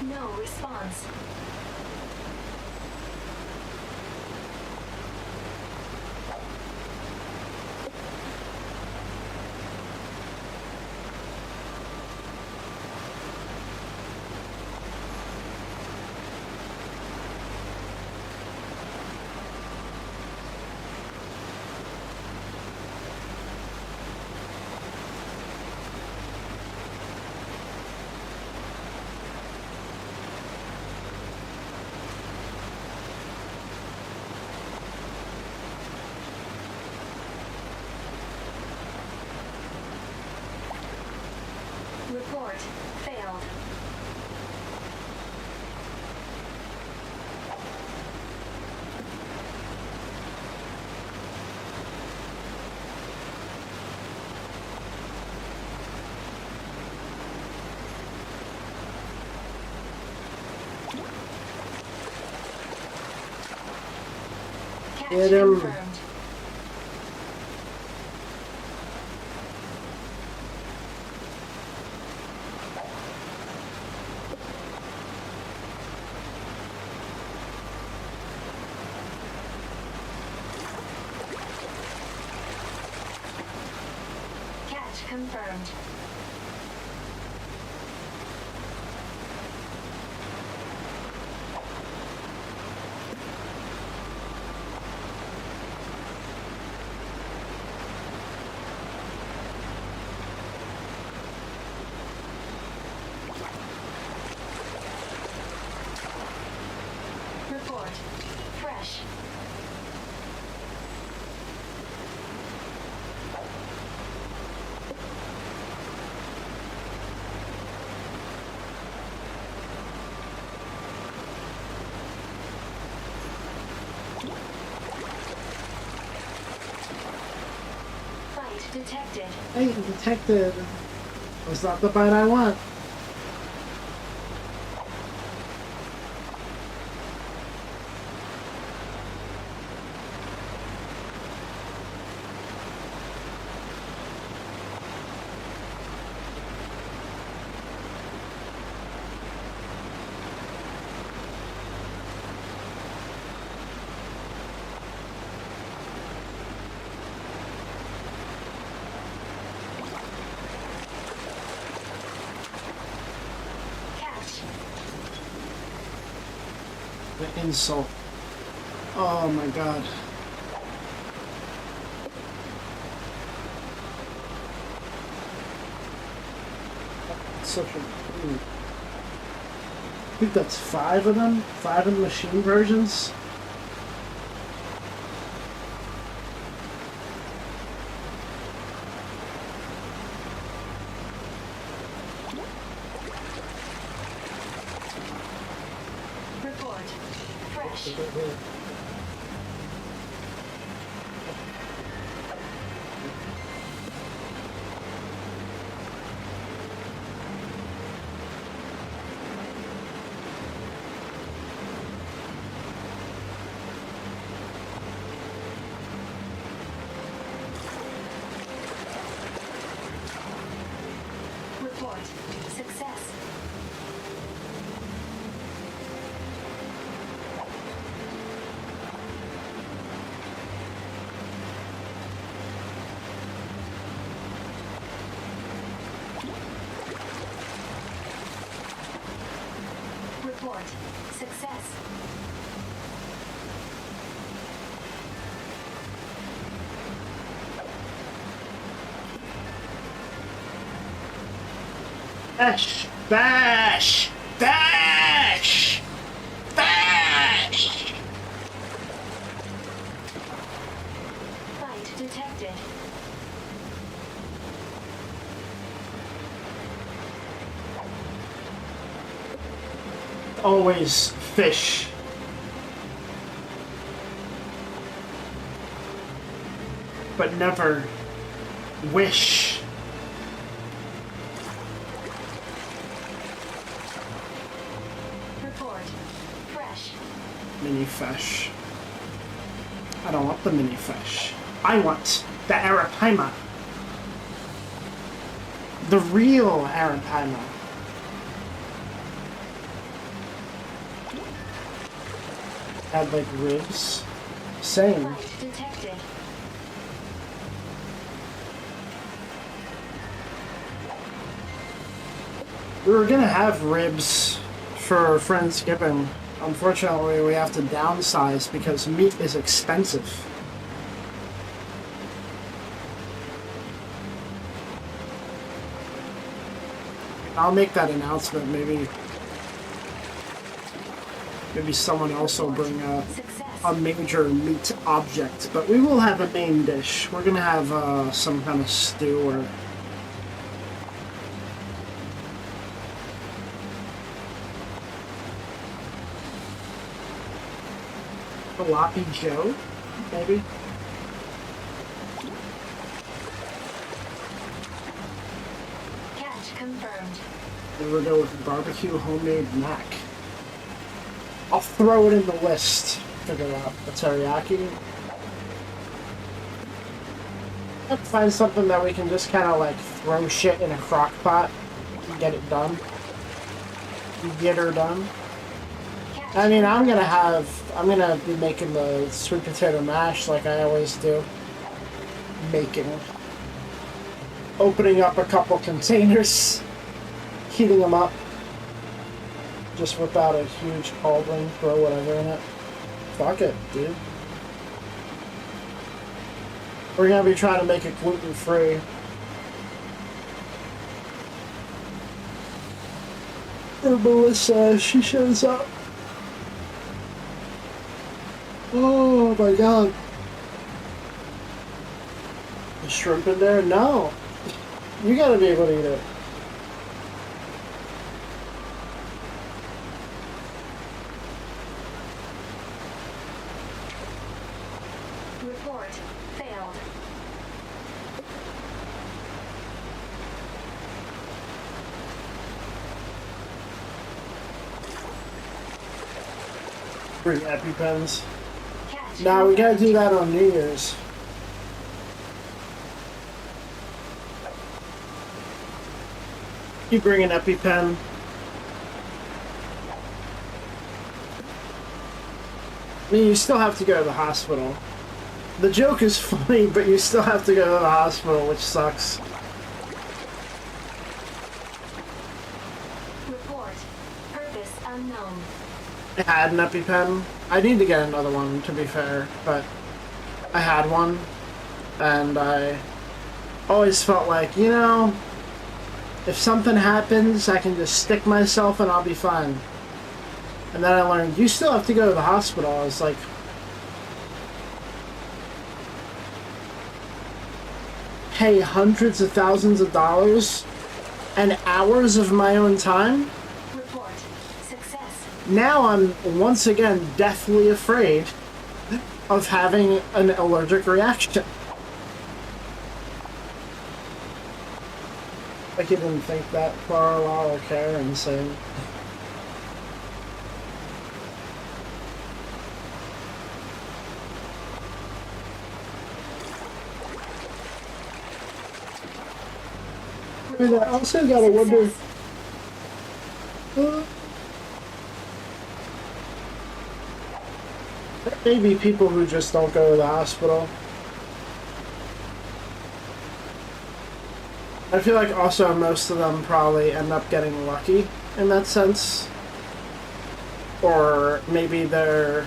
No response. Report. Failed. Catch Get him. confirmed. Catch confirmed. Report. Fresh. Fight detected. Hey, detected. That's not the bite I want. Catch. The insult. Oh my god. Such a... I think that's 5 of them? 5 of the machine versions? Report. Fresh. Report. Success. Report. Success. Bash! Bash! Bash! Bash! Fight detected. Always fish. But never wish. Report. Fresh. Mini fish. I don't want the mini fish. I want the arapaima. The real arapaima. Had like ribs. Same. Fight detected. We were gonna have ribs for Friendsgiving. Unfortunately, we have to downsize because meat is expensive. I'll make that announcement. Maybe someone else will bring a Success. major meat object. But we will have a main dish. We're gonna have some kind of stew or... Jalopy Joe, maybe? Catch confirmed. Then we'll go with barbecue homemade mac. I'll throw it in the list. Figure out the teriyaki. Let's find something that we can just kind of like throw shit in a crock pot and get it done. Get her done. Catch I mean, I'm gonna be making the sweet potato mash like I always do. Opening up a couple containers, heating them up. Just whip out a huge cauldron, throw whatever in it. Fuck it, dude. We're gonna be trying to make it gluten-free. Or Melissa, she shows up. Oh my god. The shrimp in there? No. You gotta be able to eat it. report. Failed. Bring EpiPens. Catch. Now we gotta do that on New Year's. You bring an EpiPen. I mean, you still have to go to the hospital. The joke is funny, but you still have to go to the hospital, which sucks. Report. Purpose unknown. I had an EpiPen. I need to get another one, to be fair, but I had one, and I always felt like, you know, if something happens, I can just stick myself and I'll be fine. And then I learned, you still have to go to the hospital. I was like, pay hundreds of thousands of dollars and hours of my own time? Report. Success. Now I'm once again deathly afraid of having an allergic reaction. Like you didn't think that far or care, insane. I mean, I also gotta wonder. There may be people who just don't go to the hospital. I feel like also most of them probably end up getting lucky in that sense. Or maybe their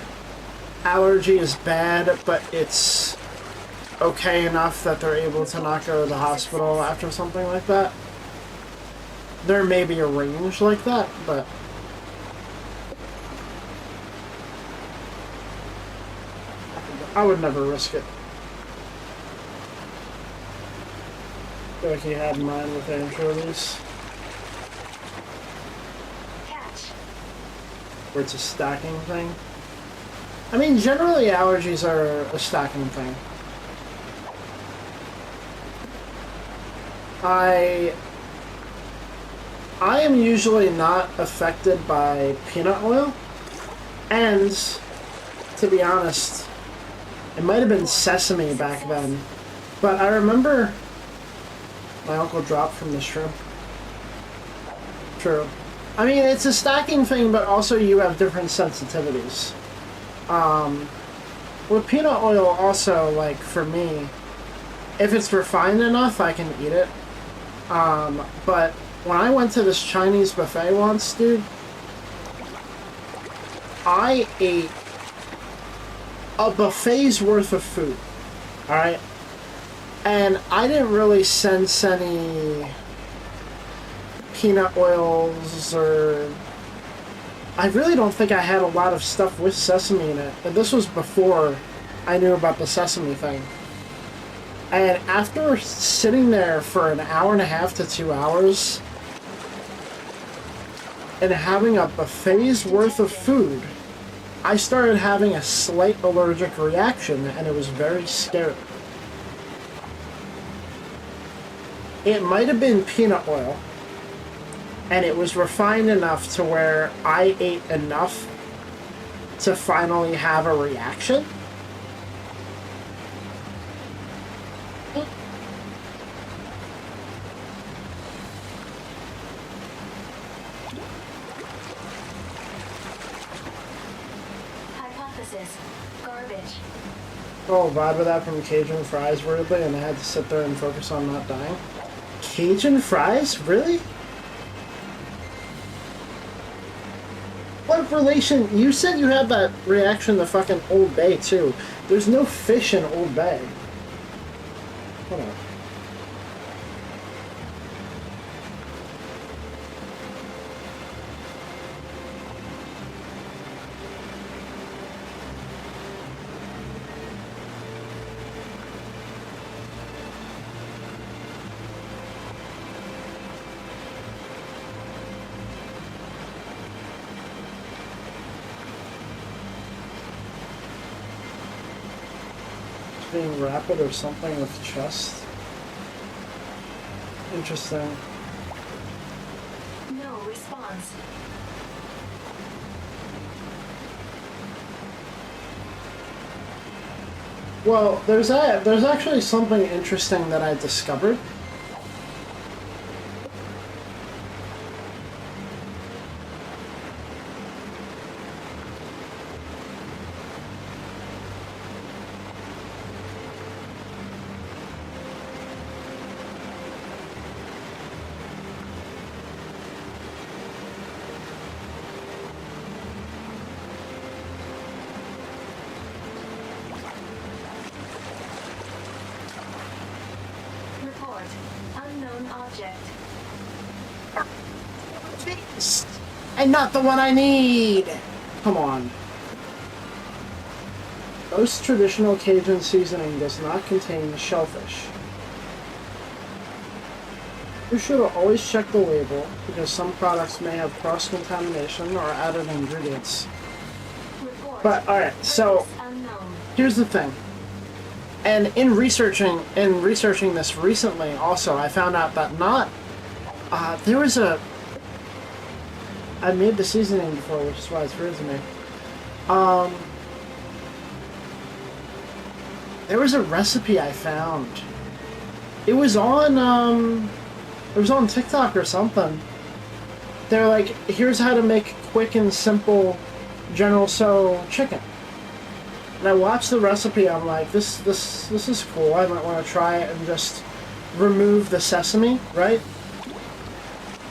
allergy is bad, but it's okay enough that they're able to not go to the hospital after something like that. There may be a range like that, but I would never risk it. I feel like he had mine with anchovies. Catch. Where it's a stacking thing. I mean, generally allergies are a stacking thing. I am usually not affected by peanut oil, and to be honest, it might have been sesame back then, but I remember my uncle dropped from the shrimp. True. I mean, it's a stacking thing, but also you have different sensitivities. With peanut oil also, like, for me, if it's refined enough, I can eat it. But when I went to this Chinese buffet once, dude, I ate a buffet's worth of food, alright? And I didn't really sense any peanut oils or... I really don't think I had a lot of stuff with sesame in it. And this was before I knew about the sesame thing. And after sitting there for an hour and a half to 2 hours and having a buffet's worth of food, I started having a slight allergic reaction, and it was very scary. It might have been peanut oil, and it was refined enough to where I ate enough to finally have a reaction. Hypothesis. Garbage. Oh, vibe of that from Cajun fries, weirdly, and I had to sit there and focus on not dying. Cajun fries? Really? What relation? You said you had that reaction to fucking Old Bay, too. There's no fish in Old Bay. Whatever. Being rapid or something with chest. Interesting. No response. Well, there's actually something interesting that I discovered. Unknown object. And not the one I need! Come on. Most traditional Cajun seasoning does not contain shellfish. You should always check the label, because some products may have cross-contamination or added ingredients. Report. But, alright, so, Unknown. here's the thing. And in researching this recently, also, I found out that there was a... I made the seasoning before, which is why it's weird to me. There was a recipe I found. It was on TikTok or something. They're like, here's how to make quick and simple General Tso chicken. And I watched the recipe, I'm like, this is cool, I might want to try it and just remove the sesame, right?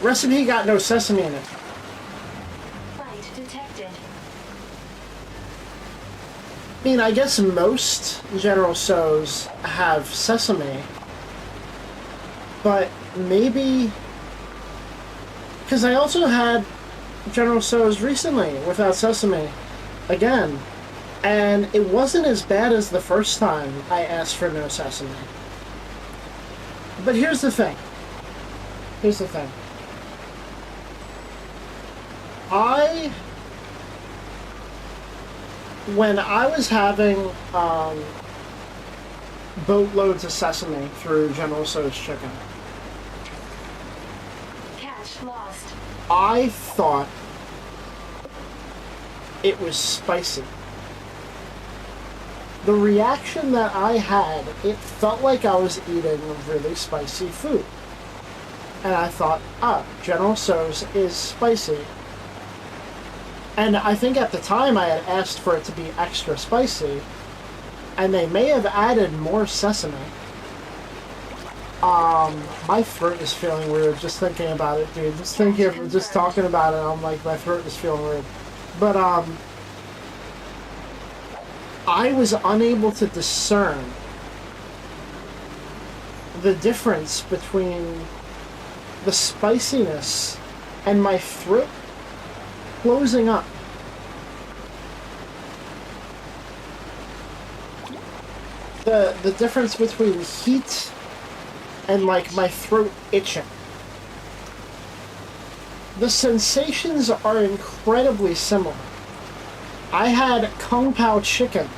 Recipe got no sesame in it. Fight detected. I mean, I guess most General Tso's have sesame, but maybe... Because I also had General Tso's recently without sesame, again, and it wasn't as bad as the first time I asked for no sesame. But here's the thing. When I was having boatloads of sesame through General Tso's chicken, Catch lost. I thought it was spicy. The reaction that I had, it felt like I was eating really spicy food. And I thought, General Tso's is spicy. And I think at the time I had asked for it to be extra spicy, and they may have added more sesame. My throat is feeling weird just thinking about it, dude. Just talking about it, I'm like, my throat is feeling weird. But, I was unable to discern the difference between the spiciness and my throat closing up. The difference between heat and like my throat itching. The sensations are incredibly similar. I had Kung Pao chicken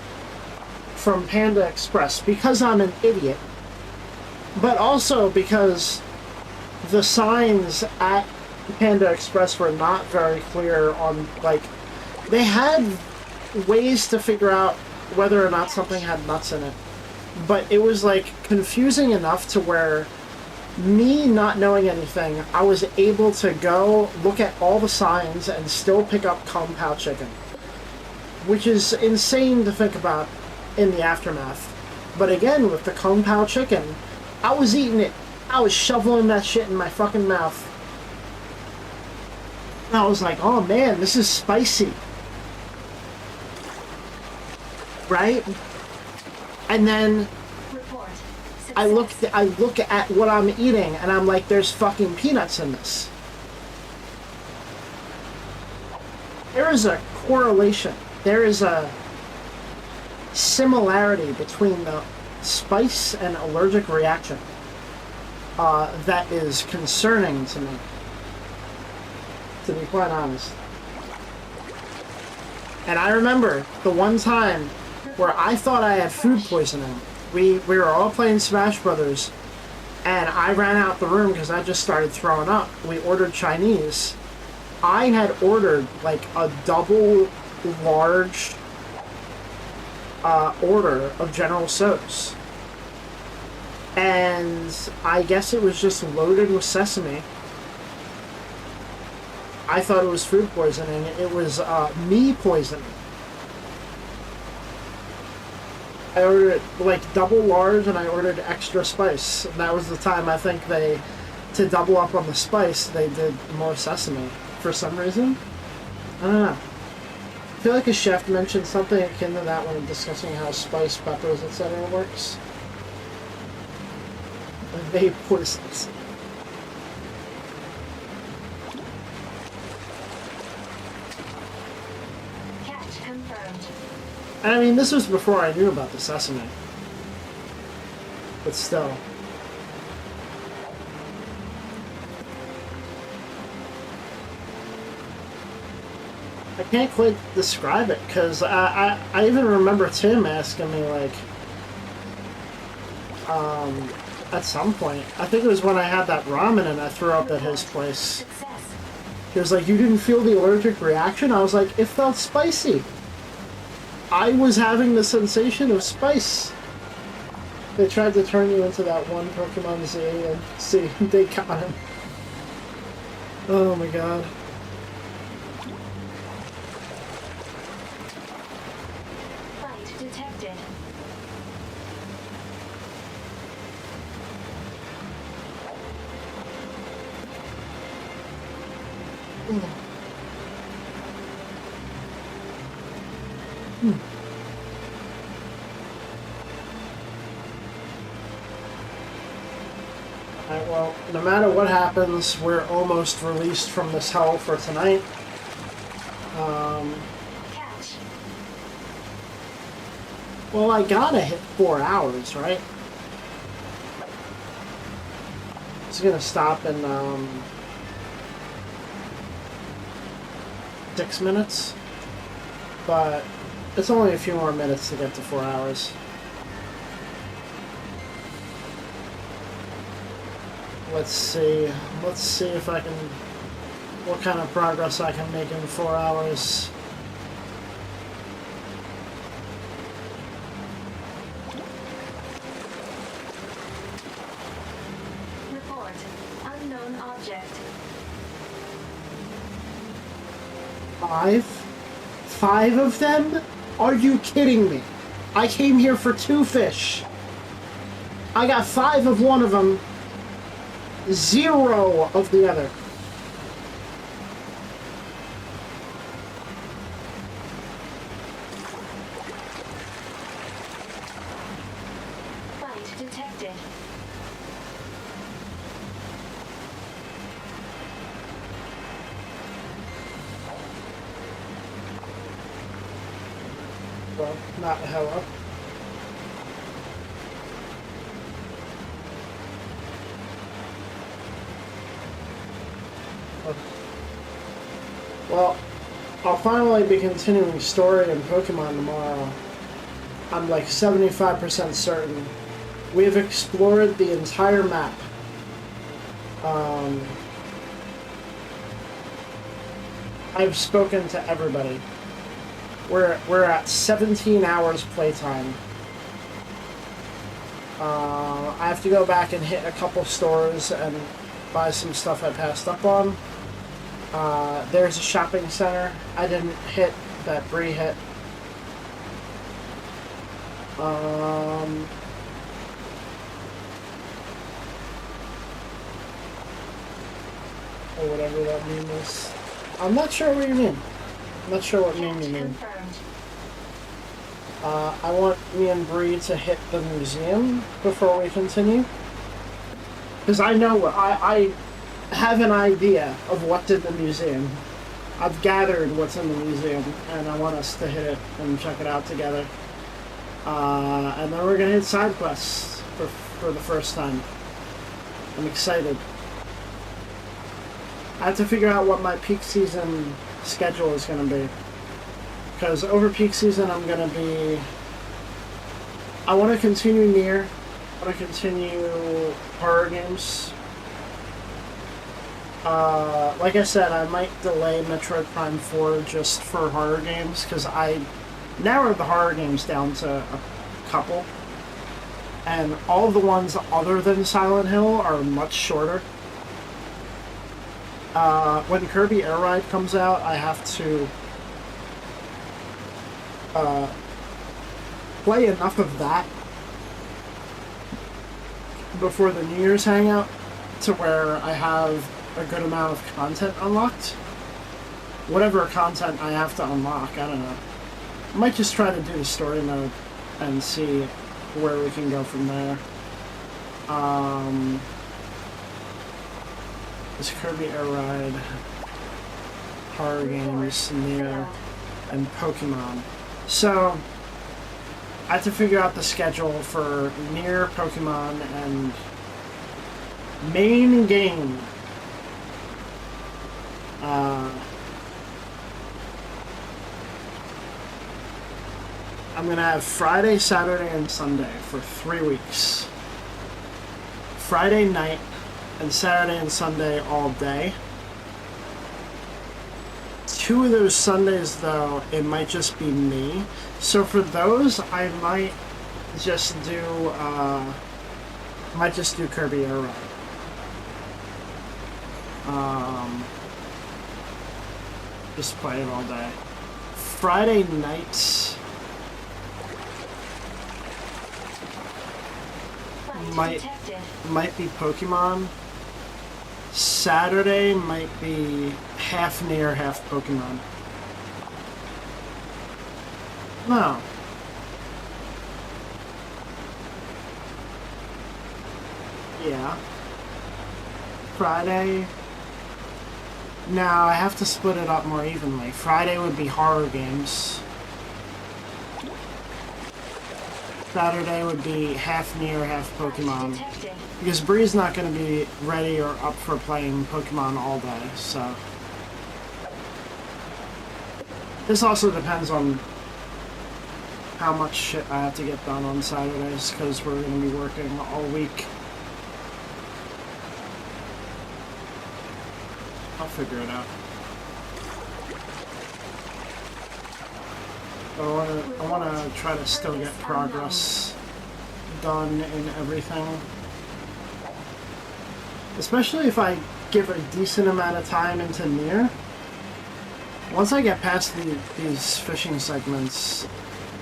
from Panda Express because I'm an idiot, but also because the signs at Panda Express were not very clear on, like, they had ways to figure out whether or not something had nuts in it, but it was like confusing enough to where me not knowing anything, I was able to go look at all the signs and still pick up Kung Pao chicken, which is insane to think about in the aftermath. But again, with the Kung Pao chicken, I was eating it. I was shoveling that shit in my fucking mouth. And I was like, oh man, this is spicy. Right? And then Report. I Success. look at what I'm eating and I'm like, there's fucking peanuts in this. There is a correlation. There is a similarity between the spice and allergic reaction that is concerning to me, to be quite honest. And I remember the one time where I thought I had food poisoning. We were all playing Smash Brothers, and I ran out the room because I just started throwing up. We ordered Chinese. I had ordered like a double large order of General Tso's. And I guess it was just loaded with sesame. I thought it was food poisoning. It was me poisoning. I ordered like double large and I ordered extra spice. And that was the time I think to double up on the spice, they did more sesame for some reason. I don't know. I feel like a chef mentioned something akin to that when discussing how spice, peppers, etc. works. They poisons. Catch confirmed. I mean, this was before I knew about the sesame. But still. I can't quite describe it, because I even remember Tim asking me, like, at some point, I think it was when I had that ramen and I threw up at his place. Success. He was like, you didn't feel the allergic reaction? I was like, it felt spicy. I was having the sensation of spice. They tried to turn you into that one Pokemon Z and see, they got him. Oh my god. Fight detected. Alright, well, no matter what happens, we're almost released from this hell for tonight. Catch. Well, I gotta hit 4 hours, right? It's gonna stop in, 6 minutes. But it's only a few more minutes to get to 4 hours. Let's see. Let's see if I can... what kind of progress I can make in 4 hours. Report. Unknown object. 5? 5 of them? Are you kidding me? I came here for 2 fish. I got 5 of one of them. 0 of the other. Fight detected. Well, not hello. Well, I'll finally be continuing story in Pokemon tomorrow. I'm like 75% certain. We've explored the entire map. I've spoken to everybody. We're at 17 hours playtime. I have to go back and hit a couple stores and buy some stuff I passed up on. There's a shopping center I didn't hit that Bree hit. Or whatever that meme is. I'm not sure what you mean. I'm not sure what meme you mean. Confirmed. I want me and Bree to hit the museum before we continue. Because I know, I have an idea of what's in the museum. I've gathered what's in the museum, and I want us to hit it and check it out together. And then we're going to hit side quests for the first time. I'm excited. I have to figure out what my peak season schedule is going to be. Because over peak season, I'm going to be... I want to continue NieR. I want to continue horror games. Like I said, I might delay Metroid Prime 4 just for horror games, because I narrowed the horror games down to a couple. And all the ones other than Silent Hill are much shorter. When Kirby Air Ride comes out, I have to play enough of that before the New Year's hangout to where I have a good amount of content unlocked. Whatever content I have to unlock, I don't know. I might just try to do the story mode and see where we can go from there. This Kirby Air Ride, horror games, NieR, and Pokemon. So I have to figure out the schedule for NieR, Pokemon, and main game. I'm gonna have Friday, Saturday, and Sunday for 3 weeks. Friday night and Saturday and Sunday all day. 2 of those Sundays, though, it might just be me. So for those, I might just do Kirby Air Ride. Just play it all day. Friday nights might be Pokemon. Saturday might be half NieR, half Pokemon. No. Yeah. Friday. No, I have to split it up more evenly. Friday would be horror games. Saturday would be half NieR, half Pokemon. Because Bree's not going to be ready or up for playing Pokemon all day, so... This also depends on how much shit I have to get done on Saturdays, because we're going to be working all week. I'll figure it out. I want to try to still get progress done in everything. Especially if I give a decent amount of time into NieR. Once I get past these fishing segments,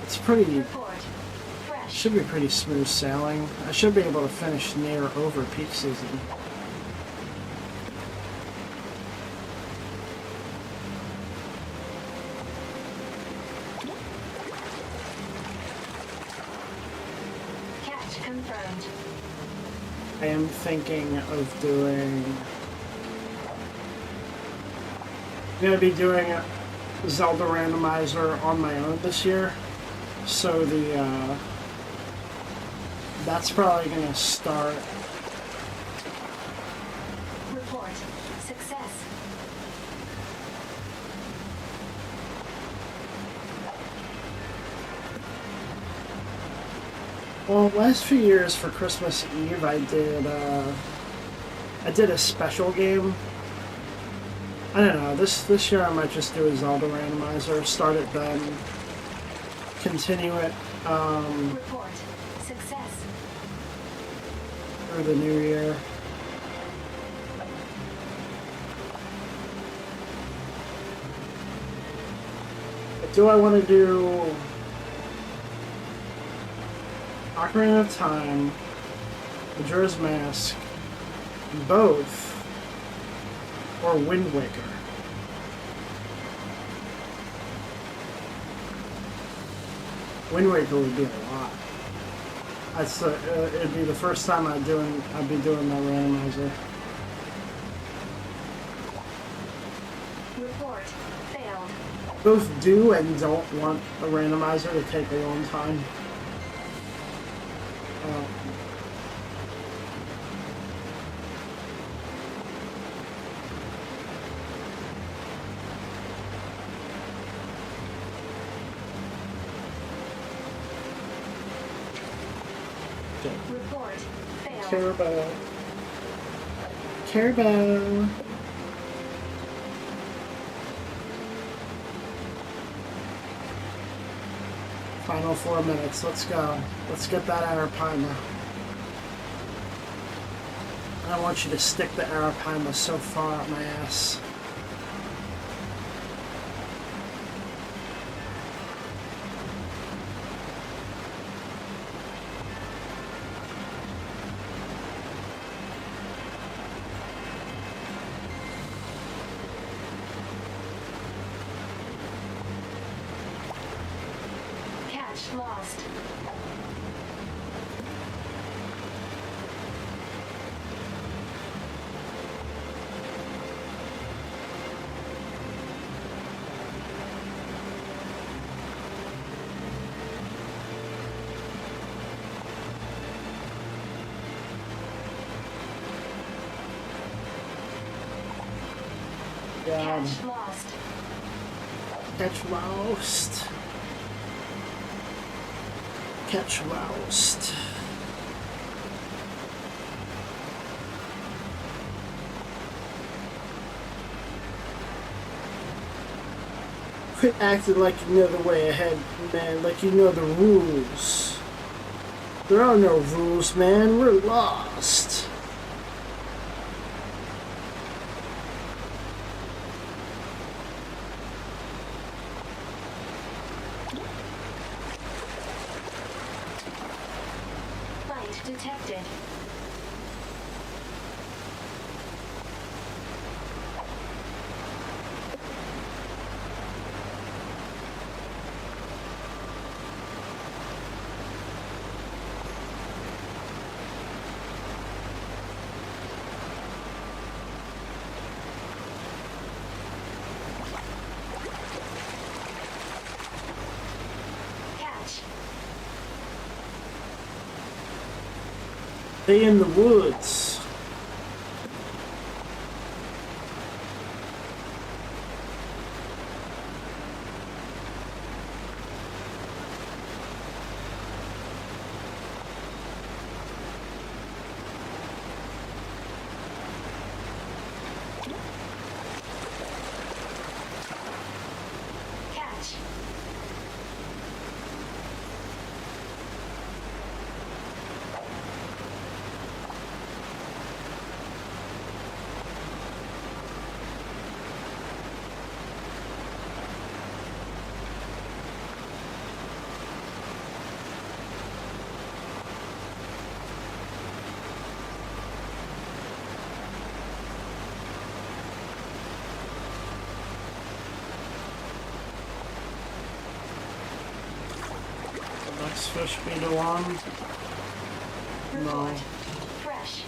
it's pretty... should be pretty smooth sailing. I should be able to finish NieR over peak season. I am thinking of doing... I'm going to be doing a Zelda randomizer on my own this year. So that's probably going to start... Report. Success. Well, last few years for Christmas Eve, I did a special game. I don't know. This year I might just do a Zelda randomizer. Start it then. Continue it. Report. Success. For the new year. But do I want to do Ocarina of Time, Majora's Mask, both, or Wind Waker? Wind Waker would be a lot. It'd be the first time I'd be doing my randomizer. Report. Failed. Both do and don't want a randomizer to take a long time. Report. Failed. Turbo. Final 4 minutes. Let's go. Let's get that Arapaima. I want you to stick the Arapaima so far up my ass. Lost. God. Catch lost. Catch lost. Catch lost. Quit acting like you know the way ahead, man, like you know the rules. There are no rules, man. We're lost. Fight detected. Catch. Stay in the woods. Catch. The next fish be the one. No. Report. Fresh.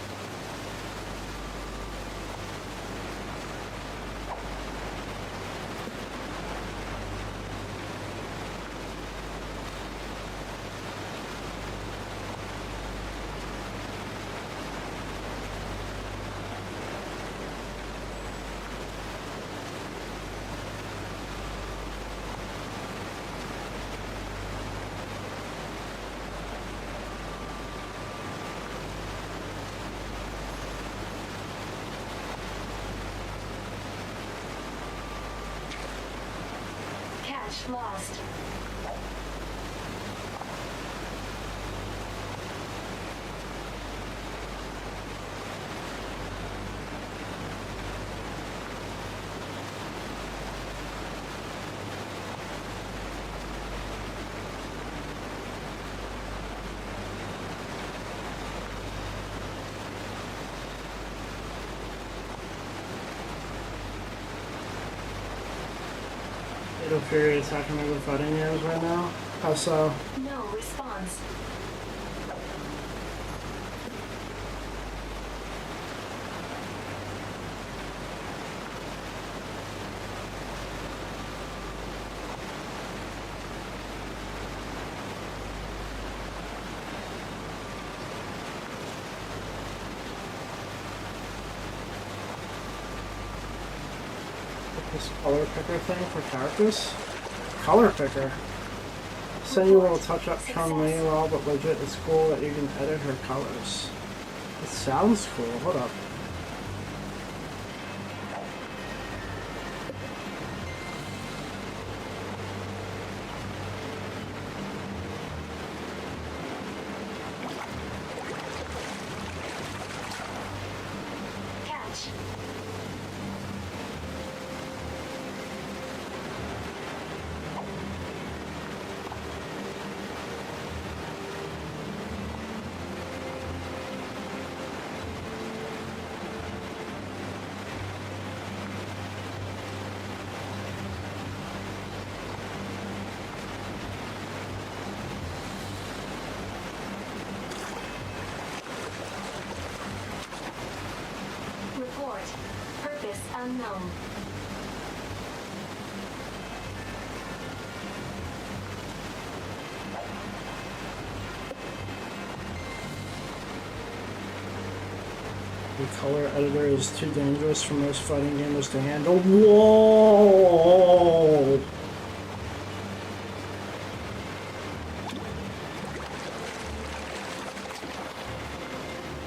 Catch lost. It'll Fury attacking me with fighting arrows right now. How so? No response. This color picker thing for characters? Color picker? Saying you will touch up Chun-Li well, but legit, it's cool that you can edit her colors. It sounds cool. Hold up. Catch. Report. Purpose unknown. The color editor is too dangerous for most fighting gamers to handle. Whoa!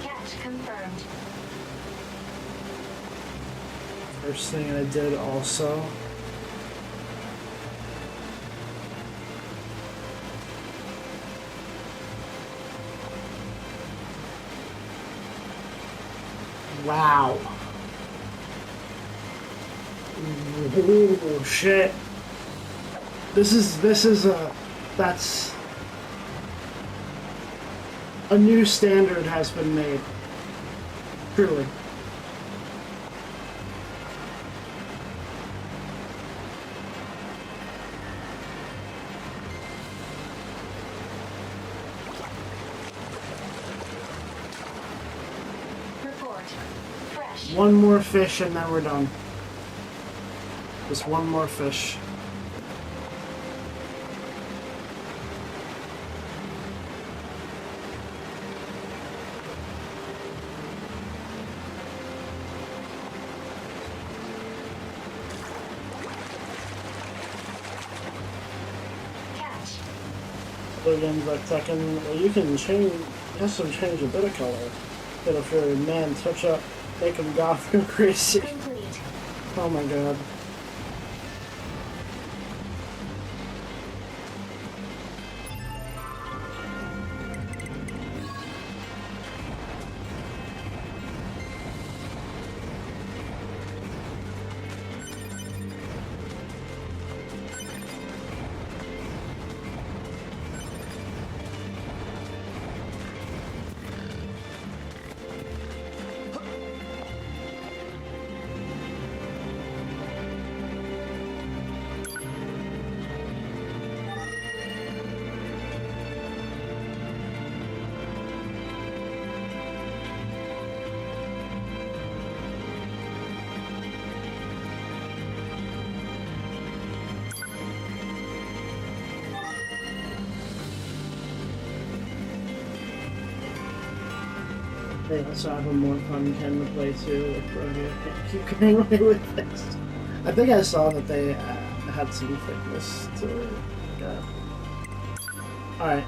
Catch confirmed. First thing I did also. Wow. Ooh, shit. That's a new standard has been made. Truly. Report. Fresh. One more fish and then we're done. Just one more fish. Catch. Other games like Tekken, well, you can change, change a bit of color. But if your man touch up, make him goth go crazy. Complete. Oh my god. They also have a more fun Ken to play too. Like, bro, you can't keep getting away with this. I think I saw that they had some thickness to it. God. Alright.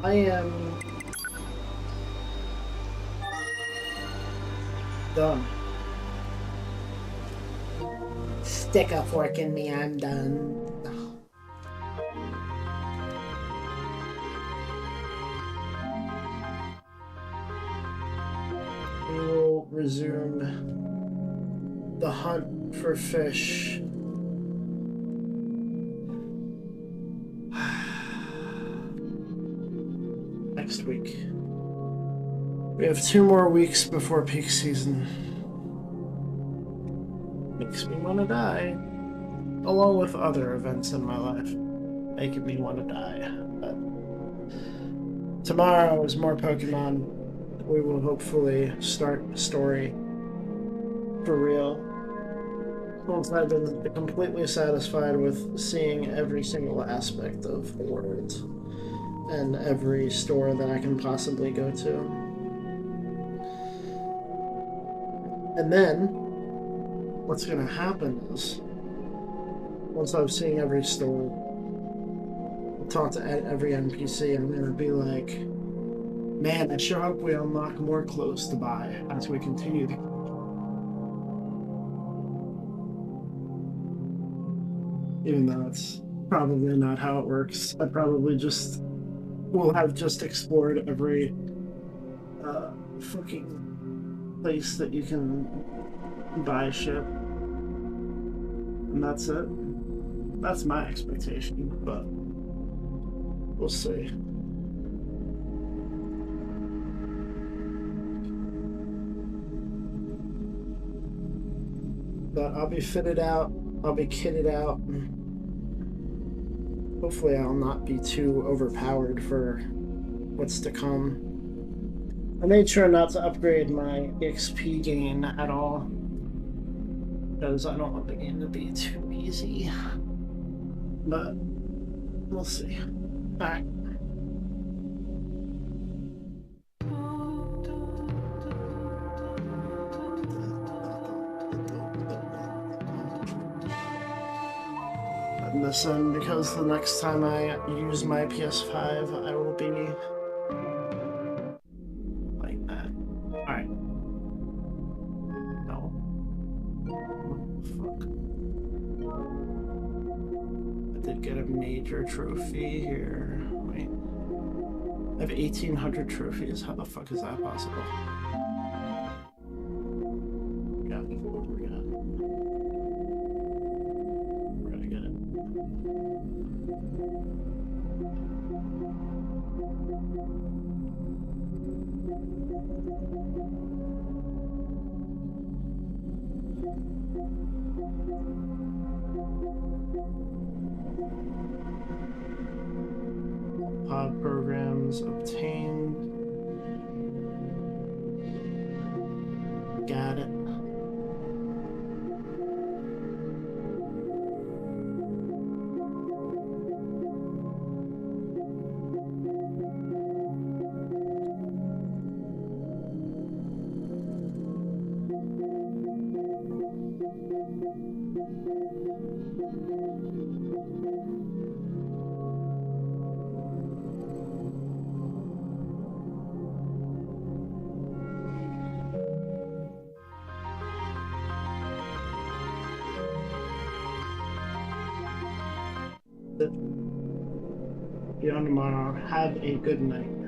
I am done. Stick a fork in me, I'm done. We will resume the hunt for fish. Next week. We have 2 more weeks before peak season. Makes me want to die. Along with other events in my life making me want to die. But tomorrow is more Pokemon. We will hopefully start the story for real. Once I've been completely satisfied with seeing every single aspect of the world and every store that I can possibly go to. And then, what's going to happen is, once I've seen every store, talk to every NPC, I'm going to be like, man, I sure hope we unlock more clothes to buy as we continue. Even though it's probably not how it works. I probably just will have just explored every fucking place that you can buy shit. And that's it. That's my expectation, but we'll see. But I'll be fitted out, I'll be kitted out. Hopefully I'll not be too overpowered for what's to come. I made sure not to upgrade my XP gain at all, because I don't want the game to be too easy. But we'll see. Alright. And listen, because the next time I use my PS5, I will be like that. Alright. No. What the fuck? I did get a major trophy here. Wait. I have 1,800 trophies. How the fuck is that possible? Yeah, what do we got? We're gonna get it. Pod programs obtained. Got it. Beyond tomorrow. Have a good night.